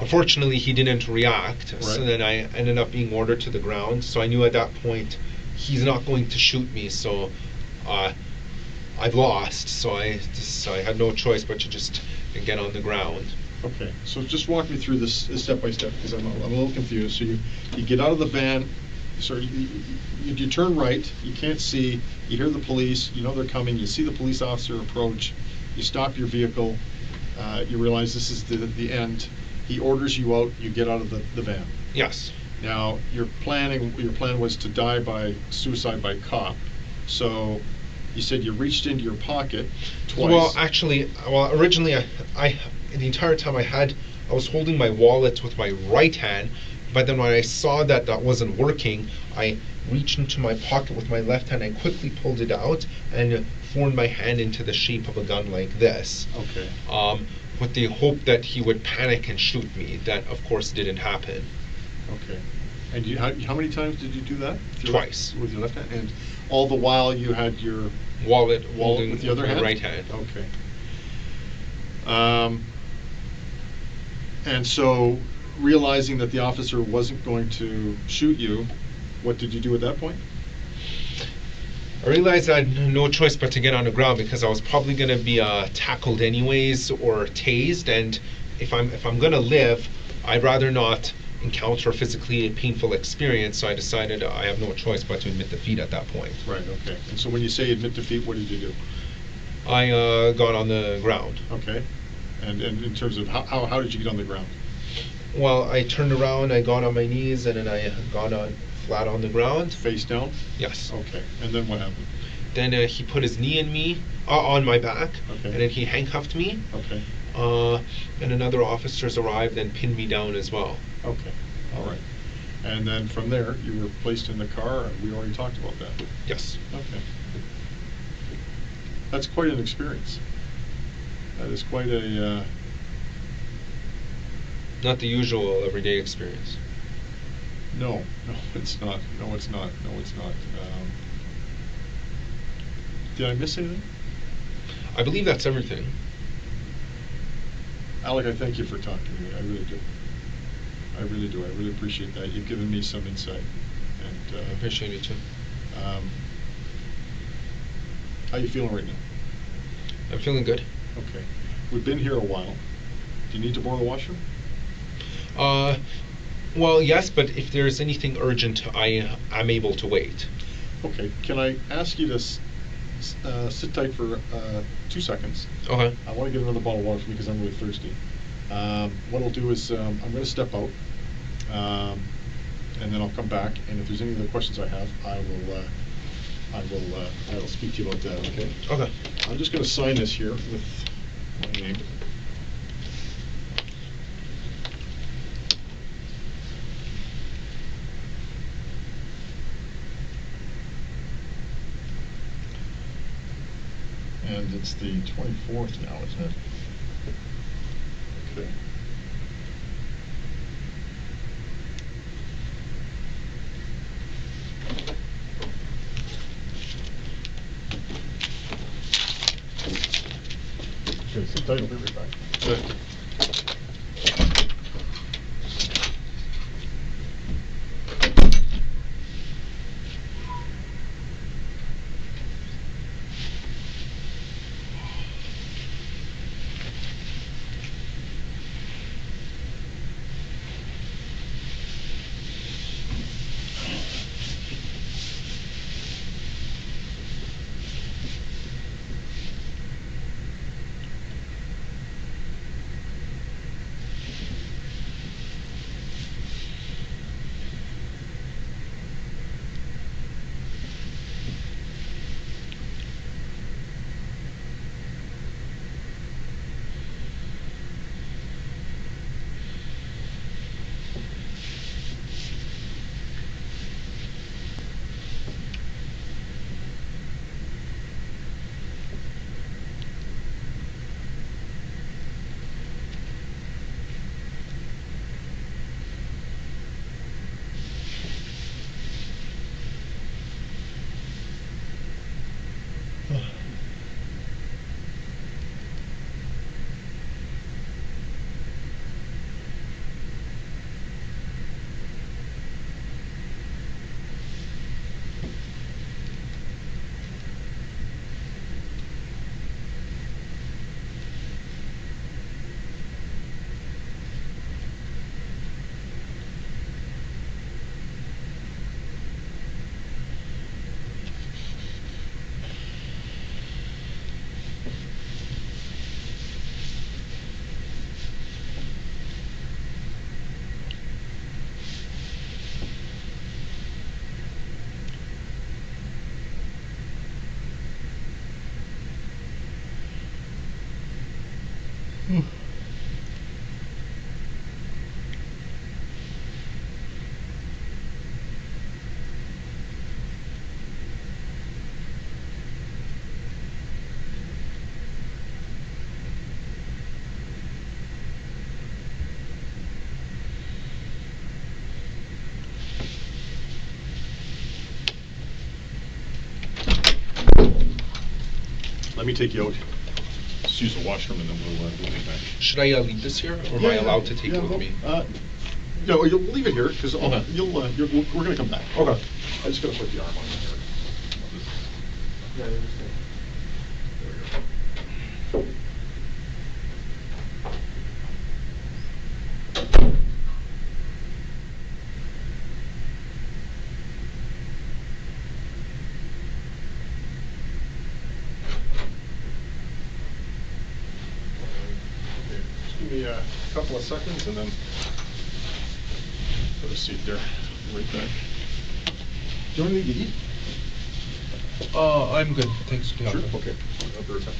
Unfortunately he didn't react. Right. So then I ended up being ordered to the ground. So I knew at that point he's not going to shoot me. So I've lost. So I had no choice but to just get on the ground. Okay, so just walk me through this step by step, because I'm a little confused. So you get out of the van, you turn right, you can't see, you hear the police, you know they're coming, you see the police officer approach, you stop your vehicle, you realize this is the end. He orders you out, you get out of the van. Yes. Now your plan was to die by suicide by cop. So you said you reached into your pocket twice. Well, actually, originally I the entire time I was holding my wallet with my right hand, but then when I saw that wasn't working, I reached into my pocket with my left hand. I quickly pulled it out and formed my hand into the shape of a gun like this. Okay. with the hope that he would panic and shoot me. That, of course, didn't happen. Okay. And how many times did you do that? Twice. With your left hand? And all the while you had your Wallet with the other my hand? right hand. Okay. And so, realizing that the officer wasn't going to shoot you, what did you do at that point? I realized I had no choice but to get on the ground because I was probably going to be tackled anyways or tased, and if I'm going to live, I'd rather not encounter a physically painful experience, so I decided I have no choice but to admit defeat at that point. Right, okay. And so when you say admit defeat, what did you do? I got on the ground. Okay. And in terms of how did you get on the ground? Well, I turned around, I got on my knees, and then I got on flat on the ground. Face down? Yes. Okay. And then what happened? Then he put his knee in me, on my back, okay. and then he handcuffed me. Okay. And another officers arrived and pinned me down as well. Okay. All right. And then from there, you were placed in the car. We already talked about that. Yes. Okay. That's quite an experience. That is quite a... Not the usual everyday experience. No, it's not. No, it's not. Did I miss anything? I believe that's everything. Alek, I thank you for talking to me. I really do. I really appreciate that. You've given me some insight. And I appreciate it too. How you feeling right now? I'm feeling good. Okay. We've been here a while. Do you need to borrow the washroom? Well, yes, but if there's anything urgent, I'm able to wait. Okay. Can I ask you to sit tight for 2 seconds? Okay. I want to get another bottle of water for me because I'm really thirsty. What I'll do is I'm going to step out, and then I'll come back. And if there's any other questions I have, I will speak to you about that. Okay. Okay. I'm just going to sign this here with my name. And it's the 24th now, isn't it? Okay. Okay, sit tight, I'll be right back. Good. me take you out. Just use the washroom and then we'll be back. Should I leave this here, or am I allowed to take it with me? No, you'll leave it here because Okay. we're going to come back. Okay. I just got to put the arm on here. Yeah, I understand. There we go. Give me a couple of seconds and then put a seat there. Right back. Do you want anything to eat? I'm good. Thanks. Yeah. Sure. Okay. I'll be right back.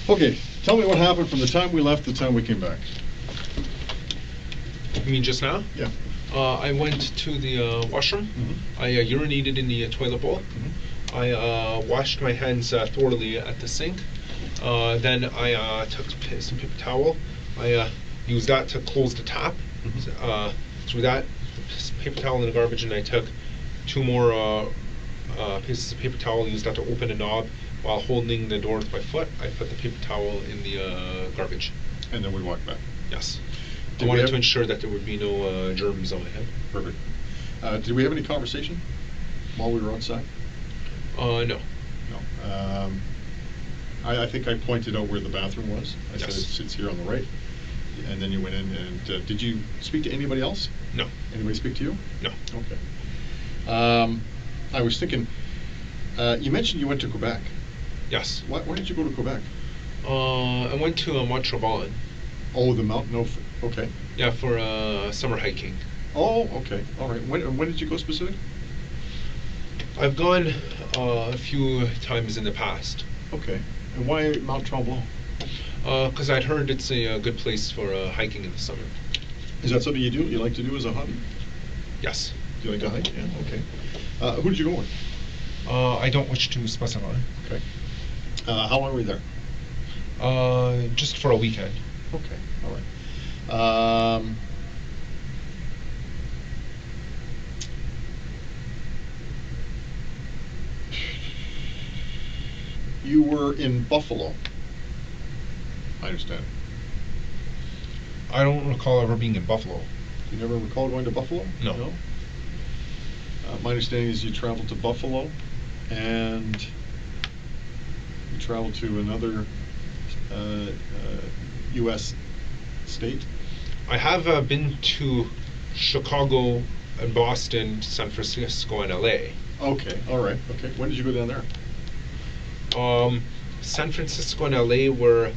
Okay, tell me what happened from the time we left to the time we came back. You mean just now? Yeah. I went to the washroom. Mm-hmm. I urinated in the toilet bowl. Mm-hmm. I washed my hands thoroughly at the sink. Then I took some paper towel. I used that to close the tap. Mm-hmm. Threw that paper towel in the garbage, and I took 2 more pieces of paper towel and used that to open a knob. While holding the door with my foot, I put the paper towel in the garbage. And then we walked back. Yes. Did I we wanted have- to ensure that there would be no germs on my head. Perfect. Did we have any conversation while we were outside? No. No. I think I pointed out where the bathroom was. I said it Yes. sits here on the right. And then you went in and did you speak to anybody else? No. Anybody speak to you? No. Okay. I was thinking, you mentioned you went to Quebec. Yes. Why did you go to Quebec? I went to Montreal. Oh, the mountain. No, okay. Yeah, for summer hiking. Oh, okay. All right. When did you go specific? I've gone a few times in the past. Okay. And why Mount Tremblant? Because I'd heard it's a good place for hiking in the summer. Is that something you like to do as a hobby? Yes. Do you like to hike? Yeah. Okay. Who did you go with? I don't wish to specify. Okay. How long were you there? Just for a weekend. Okay. All right. You were in Buffalo. I understand. I don't recall ever being in Buffalo. You never recall going to Buffalo? No. My understanding is you traveled to Buffalo, and you traveled to another U.S. state. I have been to Chicago and Boston, San Francisco, and LA. Okay. All right. Okay. When did you go down there? San Francisco and LA were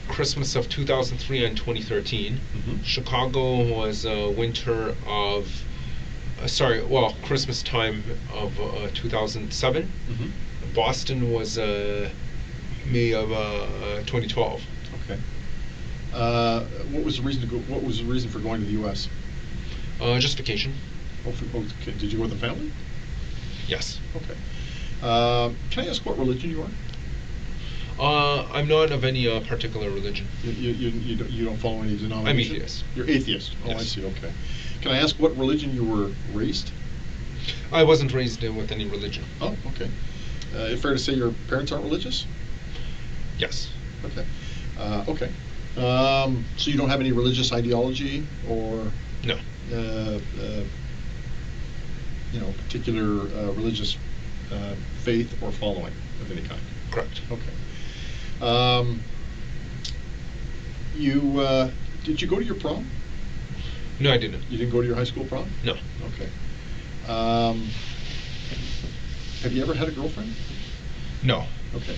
Christmas of 2003 and 2013. Mhm. Chicago was winter of, Christmas time of 2007. Mm-hmm. Boston was May of 2012. Okay. What was the reason to go? What was the reason for going to the U.S.? Just vacation. Okay. Did you go with the family? Yes. Okay. Can I ask what religion you are? I'm not of any particular religion. You don't follow any denomination? I'm atheist. You're atheist. Oh, I Yes. see. Okay. Can I ask what religion you were raised? I wasn't raised with any religion. Oh, okay. Fair to say your parents aren't religious? Yes. Okay. Okay. So you don't have any religious ideology or No. particular religious faith or following of any kind? Correct. Okay. Did you go to your prom? No, I didn't. You didn't go to your high school prom? No. Okay. Have you ever had a girlfriend? No. Okay.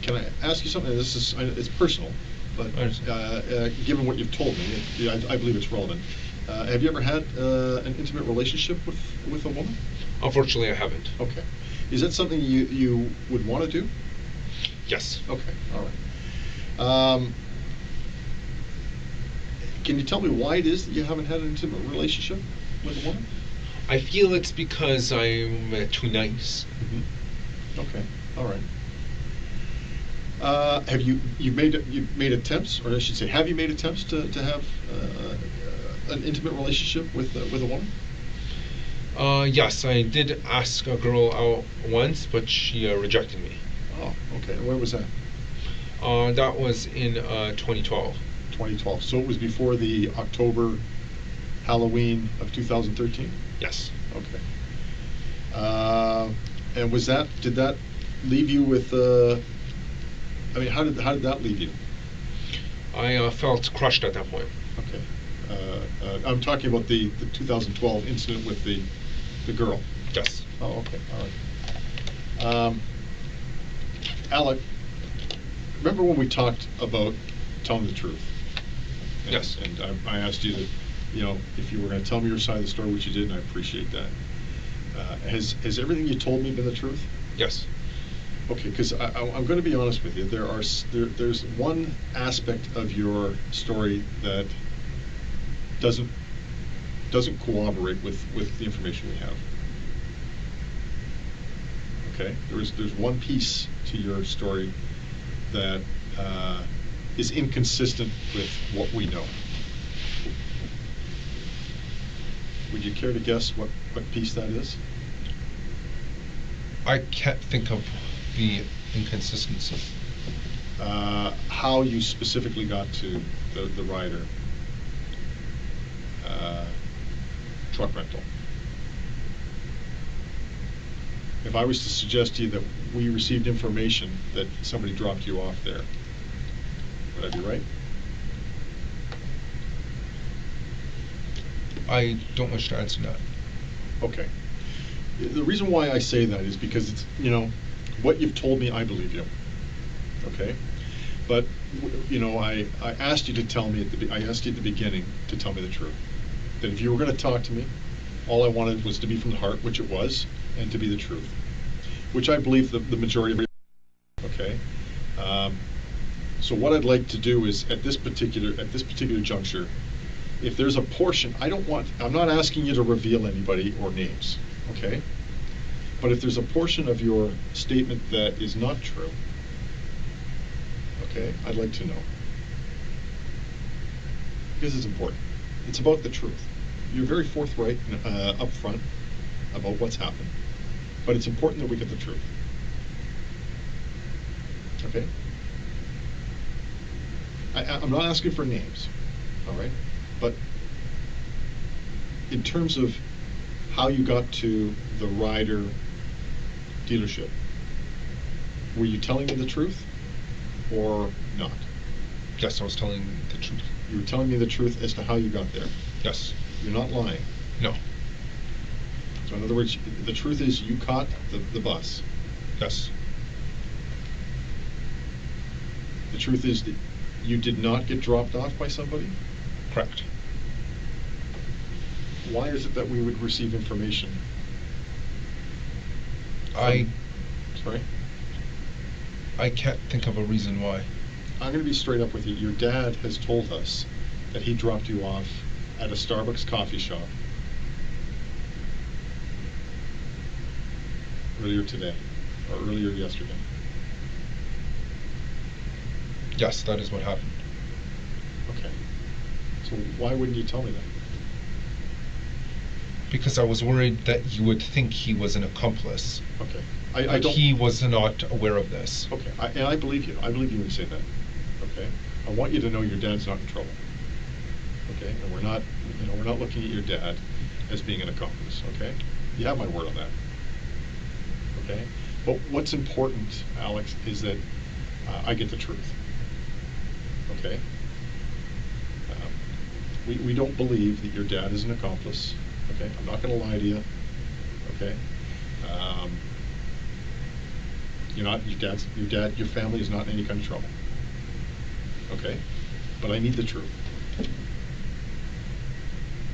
Can I ask you something? It's personal, but I understand. given what you've told me, I believe it's relevant. Have you ever had an intimate relationship with a woman? Unfortunately, I haven't. Okay. Is that something you would want to do? Yes. Okay. All right. Can you tell me why it is that you haven't had an intimate relationship with a woman? I feel it's because I'm too nice. Okay, all right. Have you made attempts, or I should say, have you made attempts to have an intimate relationship with a woman? Yes, I did ask a girl out once, but she rejected me. Oh, okay. And when was that? That was in 2012. 2012. So it was before the October Halloween of 2013? Yes. Okay. And did that leave you with, I mean, how did that leave you? I felt crushed at that point. Okay. I'm talking about the 2012 incident with the girl. Yes. Oh, okay. All right. Alek, remember when we talked about telling the truth? And, yes. And I asked you that, if you were going to tell me your side of the story, which you did, and I appreciate that. Has everything you told me been the truth? Yes. Okay, because I'm going to be honest with you. There's one aspect of your story that doesn't corroborate with the information we have. Okay, there's one piece to your story that is inconsistent with what we know. Would you care to guess what piece that is? I can't think of the inconsistency. How you specifically got to the Ryder truck rental. If I was to suggest to you that we received information that somebody dropped you off there, would I be right? I don't wish to answer that. Okay. The reason why I say that is because it's, what you've told me, I believe you. Okay? But, I asked you to tell me I asked you at the beginning to tell me the truth. That if you were going to talk to me, all I wanted was to be from the heart, which it was, and to be the truth. Which I believe the majority of okay? So what I'd like to do is at this particular juncture, if there's a portion, I'm not asking you to reveal anybody or names, okay? But if there's a portion of your statement that is not true, okay, I'd like to know. Because it's important. It's about the truth. You're very forthright up front about what's happened. But it's important that we get the truth. Okay? I'm not asking for names, all right? But in terms of how you got to the Ryder dealership, were you telling me the truth or not? Yes, I was telling the truth. You were telling me the truth as to how you got there? Yes. You're not lying? No. So in other words, the truth is you caught the bus? Yes. The truth is that you did not get dropped off by somebody? Correct. Why is it that we would receive information? Sorry? I can't think of a reason why. I'm going to be straight up with you. Your dad has told us that he dropped you off at a Starbucks coffee shop earlier today, or earlier yesterday. Yes, that is what happened. Okay. So why wouldn't you tell me that? Because I was worried that you would think he was an accomplice. Okay. He was not aware of this. Okay. And I believe you. I believe you when you say that. Okay. I want you to know your dad's not in trouble. Okay. And we're not looking at your dad as being an accomplice. Okay. You have my word on that. Okay. But what's important, Alex, is that I get the truth. Okay. We don't believe that your dad is an accomplice. Okay, I'm not going to lie to you. Okay, your family is not in any kind of trouble. Okay, but I need the truth.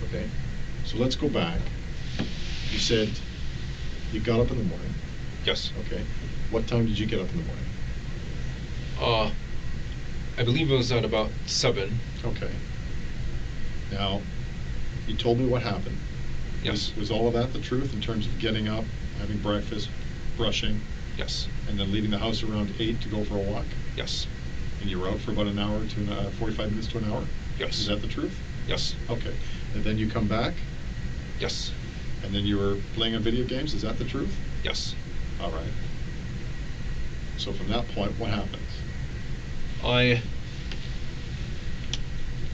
Okay, so let's go back. You said you got up in the morning. Yes. Okay, what time did you get up in the morning? I believe it was at about 7. Okay. Now, you told me what happened. Yes. Was all of that the truth in terms of getting up, having breakfast, brushing, Yes. and then leaving the house around 8 to go for a walk? Yes. And you were out for about an hour to 45 minutes to an hour? Yes. Is that the truth? Yes. Okay. And then you come back, Yes. and then you were playing on video games? Is that the truth? Yes. All right. So from that point, what happens?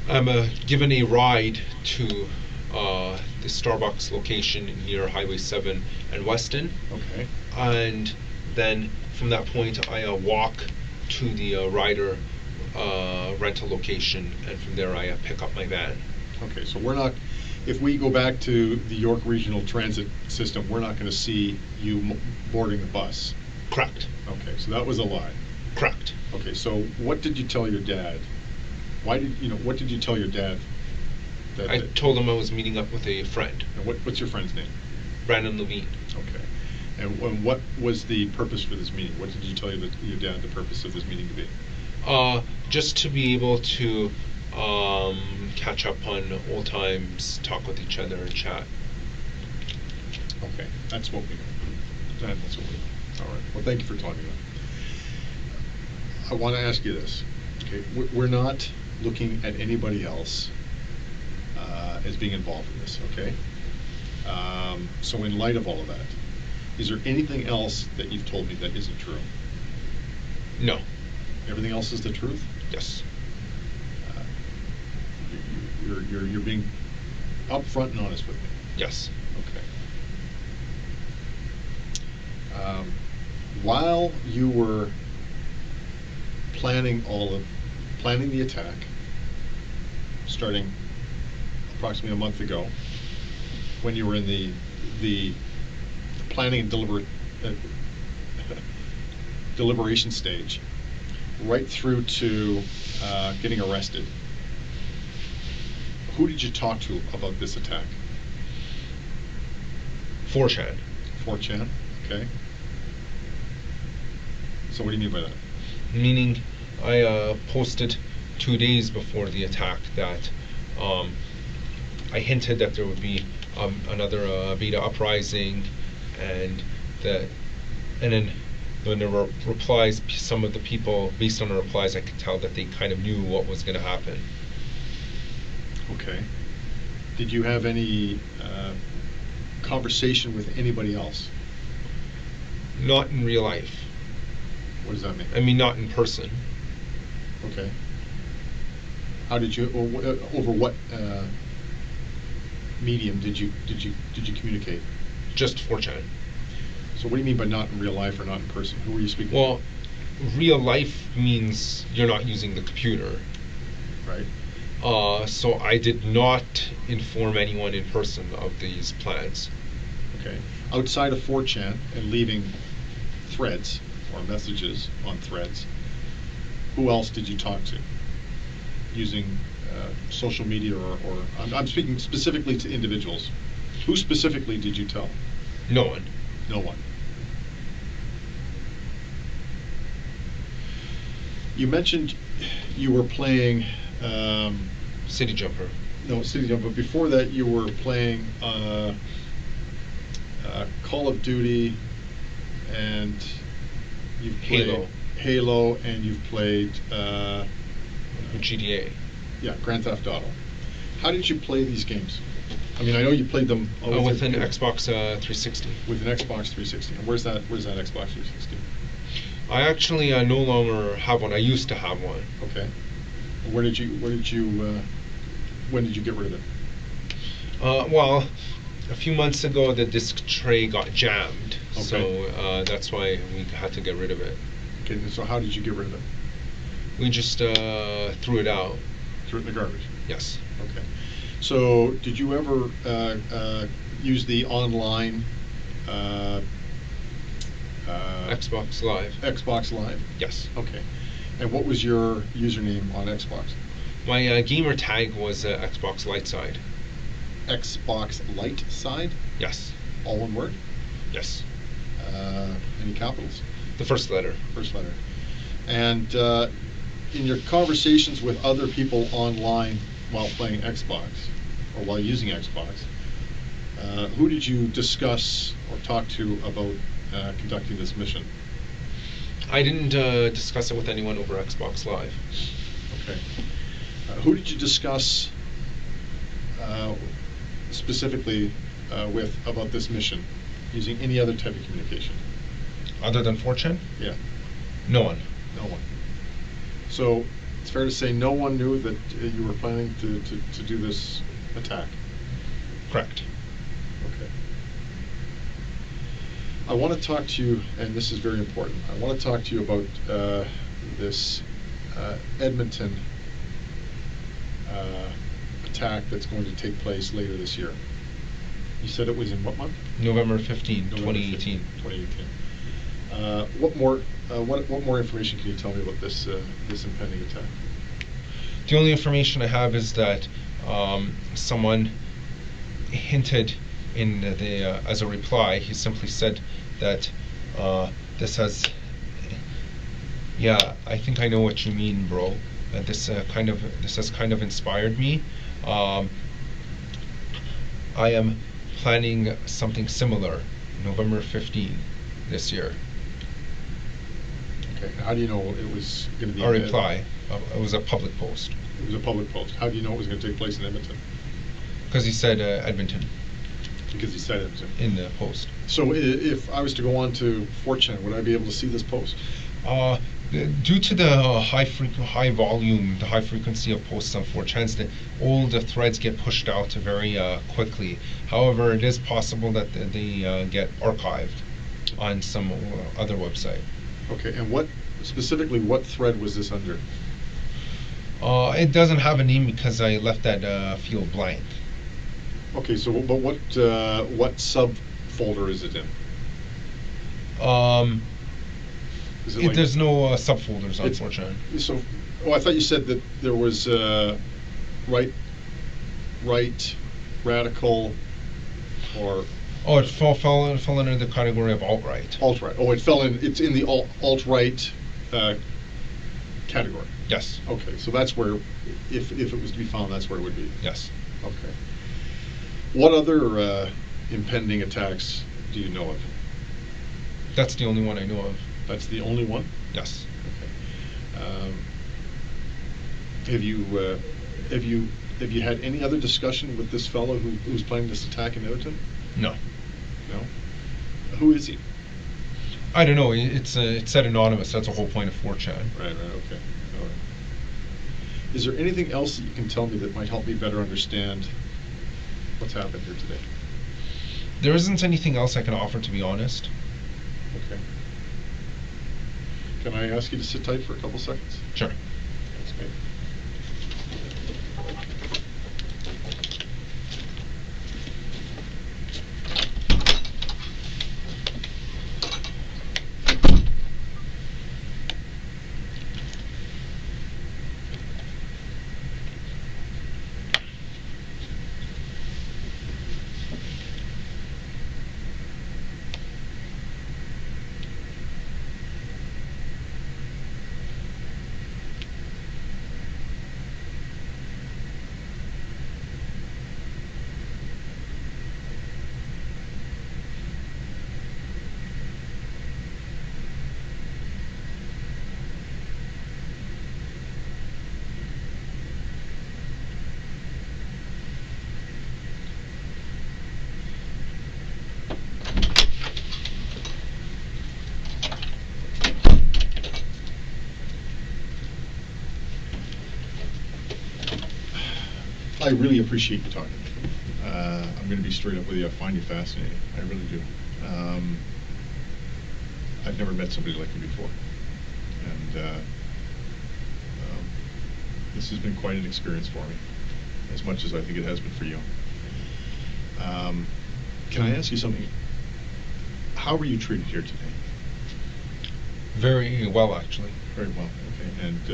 I'm given a ride to the Starbucks location near Highway 7 and Weston. Okay. And then from that point, I walk to the Ryder rental location, and from there I pick up my van. Okay, so we're not, if we go back to the York Regional Transit System, we're not going to see you boarding the bus. Correct. Okay, so that was a lie. Correct. Okay, so what did you tell your dad? What did you tell your dad? I told him I was meeting up with a friend. And what's your friend's name? Brandon Levine. Okay. And what was the purpose for this meeting? What did you tell your dad the purpose of this meeting to be? Just to be able to catch up on old times, talk with each other, and chat. Okay, that's what we know. That's what we know. All right. Well, thank you for telling me that. I want to ask you this. Okay, we're not looking at anybody else as being involved in this. Okay. So in light of all of that, is there anything else that you've told me that isn't true? No. Everything else is the truth? Yes. You're being upfront and honest with me. Yes. Okay. While you were planning the attack, starting approximately a month ago, when you were in the planning and deliberation stage, right through to getting arrested, who did you talk to about this attack? 4chan. 4chan, okay. So what do you mean by that? Meaning, I posted 2 days before the attack that I hinted that there would be another beta uprising, and then when there were replies, some of the people, based on the replies, I could tell that they kind of knew what was going to happen. Okay. Did you have any conversation with anybody else? Not in real life. What does that mean? I mean, not in person. Okay. How did you, over what medium did you communicate? Just 4chan. So what do you mean by not in real life or not in person? Who were you speaking Well, real life means you're not using the computer. Right. So I did not inform anyone in person of these plans. Okay. Outside of 4chan and leaving threads or messages on threads, who else did you talk to? Using social media or I'm speaking specifically to individuals. Who specifically did you tell? No one. No one. You mentioned you were playing City Jumper. No, City Jumper. But before that, you were playing Call of Duty, and you've played Halo, and you've played GTA. Yeah, Grand Theft Auto. How did you play these games? I mean, I know you played them with an Xbox 360. With an Xbox 360. And where's that Xbox 360? I actually no longer have one. I used to have one. Okay. When did you get rid of it? Well, a few months ago the disc tray got jammed. Okay. So that's why we had to get rid of it. Okay, so how did you get rid of it? We just threw it out. Threw it in the garbage? Yes. Okay. So did you ever use the online Xbox Live? Xbox Live? Yes. Okay. And what was your username on Xbox? My gamer tag was Xbox Light Side. Xbox Light Side? Yes. All one word? Yes. Any capitals? The first letter. First letter. And in your conversations with other people online, while playing Xbox, or while using Xbox. Who did you discuss or talk to about conducting this mission? I didn't discuss it with anyone over Xbox Live. Okay. Who did you discuss specifically with about this mission, using any other type of communication? Other than 4chan? Yeah. No one. No one. So it's fair to say no one knew that you were planning to do this attack? Correct. Okay. I want to talk to you, and this is very important, I want to talk to you about this Edmonton attack that's going to take place later this year. You said it was in what month? November 15, November 2018. 2018. What more information can you tell me about this impending attack? The only information I have is that someone hinted in the as a reply. He simply said that this has. Yeah, I think I know what you mean, bro. This has kind of inspired me. I am planning something similar, November 15 this year. Okay. How do you know it was going to be A reply. It was a public post. It was a public post. How do you know it was going to take place in Edmonton? Because he said Edmonton Because he said Edmonton. in the post. So if I was to go on to 4chan, would I be able to see this post? Due to the high volume, the high frequency of posts on 4chan, all the threads get pushed out very quickly. However, it is possible that they get archived on some other website. Okay, and what thread was this under? It doesn't have a name because I left that field blank. Okay, so but what subfolder is it in? Is it like, There's no subfolders on 4chan. So, I thought you said that there was right, radical, or Oh, it fell under the category of alt-right. alt-right. Oh, it's in the alt-right category. Yes. Okay, so that's where, if it was to be found, that's where it would be. Yes. Okay. What other impending attacks do you know of? That's the only one I know of. That's the only one? Yes. Okay. Have you had any other discussion with this fellow who's planning this attack in Edmonton? No. No? Who is he? I don't know. It said anonymous. That's the whole point of 4chan. Right, okay. All right. Is there anything else that you can tell me that might help me better understand what's happened here today? There isn't anything else I can offer, to be honest. Okay. Can I ask you to sit tight for a couple seconds? Sure. Thanks, mate. I really appreciate you talking. I'm going to be straight up with you. I find you fascinating. I really do. I've never met somebody like you before. And this has been quite an experience for me, as much as I think it has been for you. Can I ask you something? How were you treated here today? Very well, actually. Very well, okay. And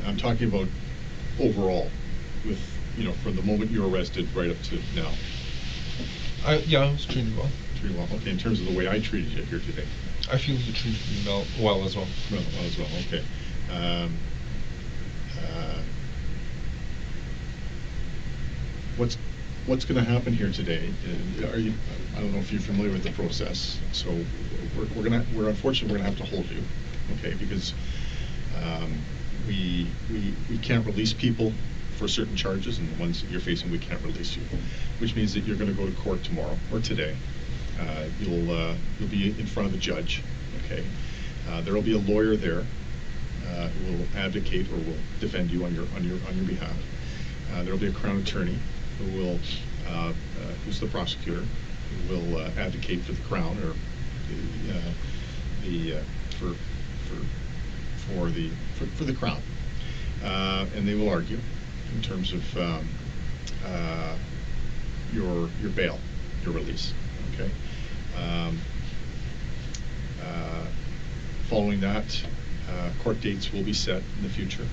I'm talking about overall, with, from the moment you were arrested right up to now. Yeah, I was treated well. Treated well, okay. In terms of the way I treated you here today. I feel you treated me well as well. Well as well, okay. what's going to happen here today? I don't know if you're familiar with the process. So we're unfortunately we're going to have to hold you, okay? Because we can't release people for certain charges, and the ones that you're facing, we can't release you, which means that you're going to go to court tomorrow or today. You'll be in front of the judge, okay? There will be a lawyer there who will advocate or will defend you on your behalf. There will be a Crown attorney who will, who's the prosecutor, who will advocate for the Crown or for the Crown, and they will argue in terms of your bail, your release. Okay. Following that, court dates will be set in the future.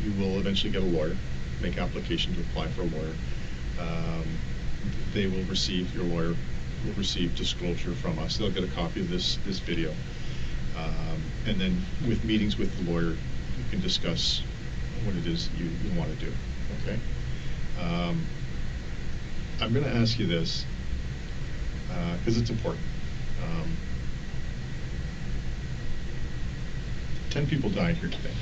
You will eventually get a lawyer, make application to apply for a lawyer. They will receive, your lawyer will receive disclosure from us. They'll get a copy of this video. And then with meetings with the lawyer, you can discuss what it is you want to do, okay? I'm going to ask you this, because it's important. 10 people died here today.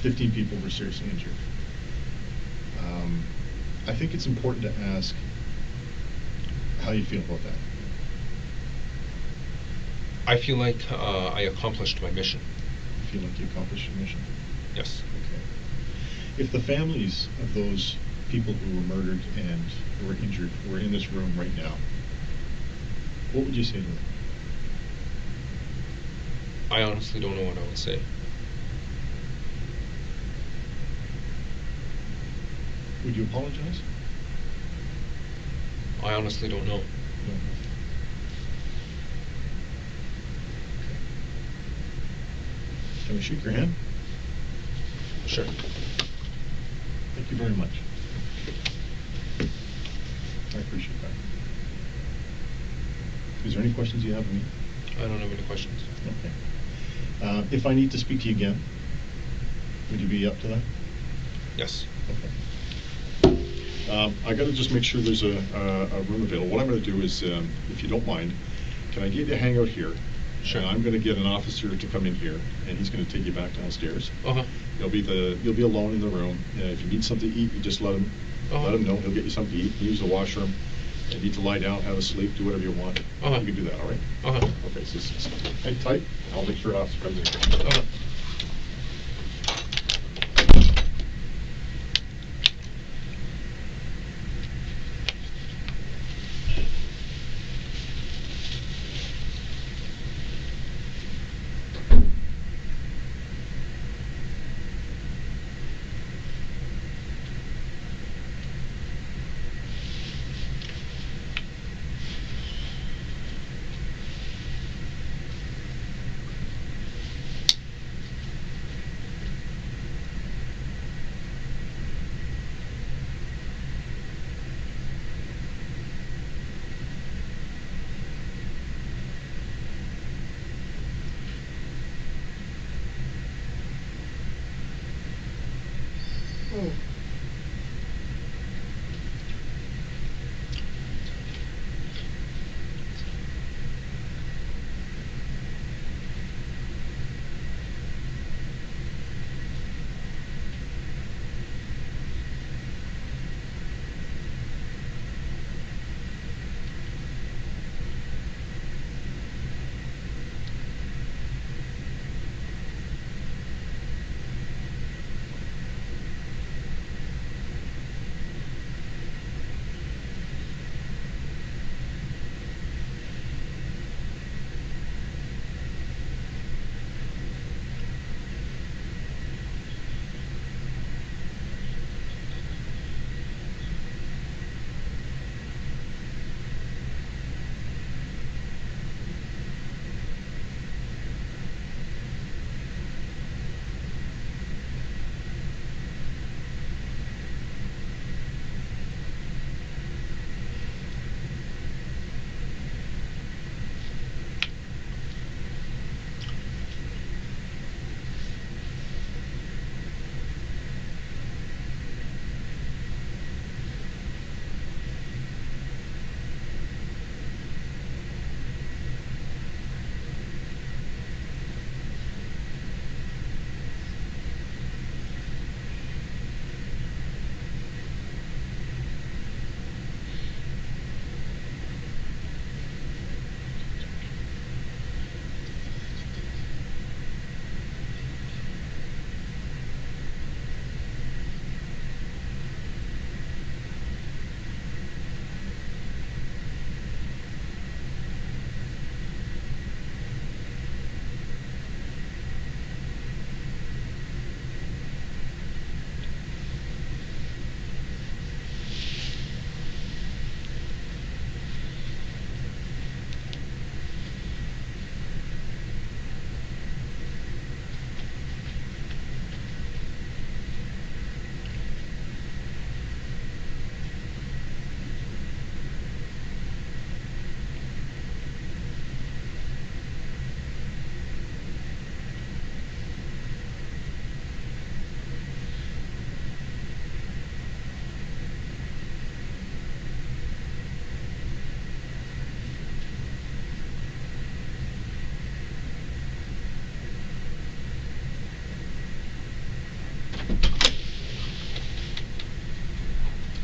15 people were seriously injured. I think it's important to ask how you feel about that. I feel like I accomplished my mission. You feel like you accomplished your mission? Yes. Okay. If the families of those people who were murdered and who were injured were in this room right now, what would you say to them? I honestly don't know what I would say. Would you apologize? I honestly don't know. No. Can we shake your hand? Sure. Thank you very much. I appreciate that. Is there any questions you have of me? I don't have any questions. Okay. If I need to speak to you again, would you be up to that? Yes. Okay. I got to just make sure there's a room available. What I'm going to do is, if you don't mind, can I get you to hang out here? Sure. And I'm going to get an officer to come in here, and he's going to take you back downstairs. Uh-huh. You'll be alone in the room. If you need something to eat, you just let him know. He'll get you something to eat. Use the washroom. If you need to lie down, have a sleep, do whatever you want. Uh-huh. You can do that, all right? Uh-huh. Okay, so hang tight. I'll make sure officer comes in. Uh-huh.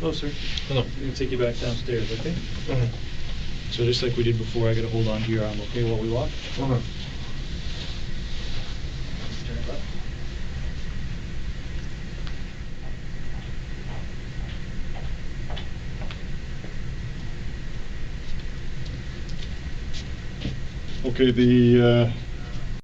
Oh, sir. No. I'm going to take you back downstairs, okay? Mhm. So just like we did before, I got to hold on to your arm, okay, while we walk? Okay. Turn it left. Okay, the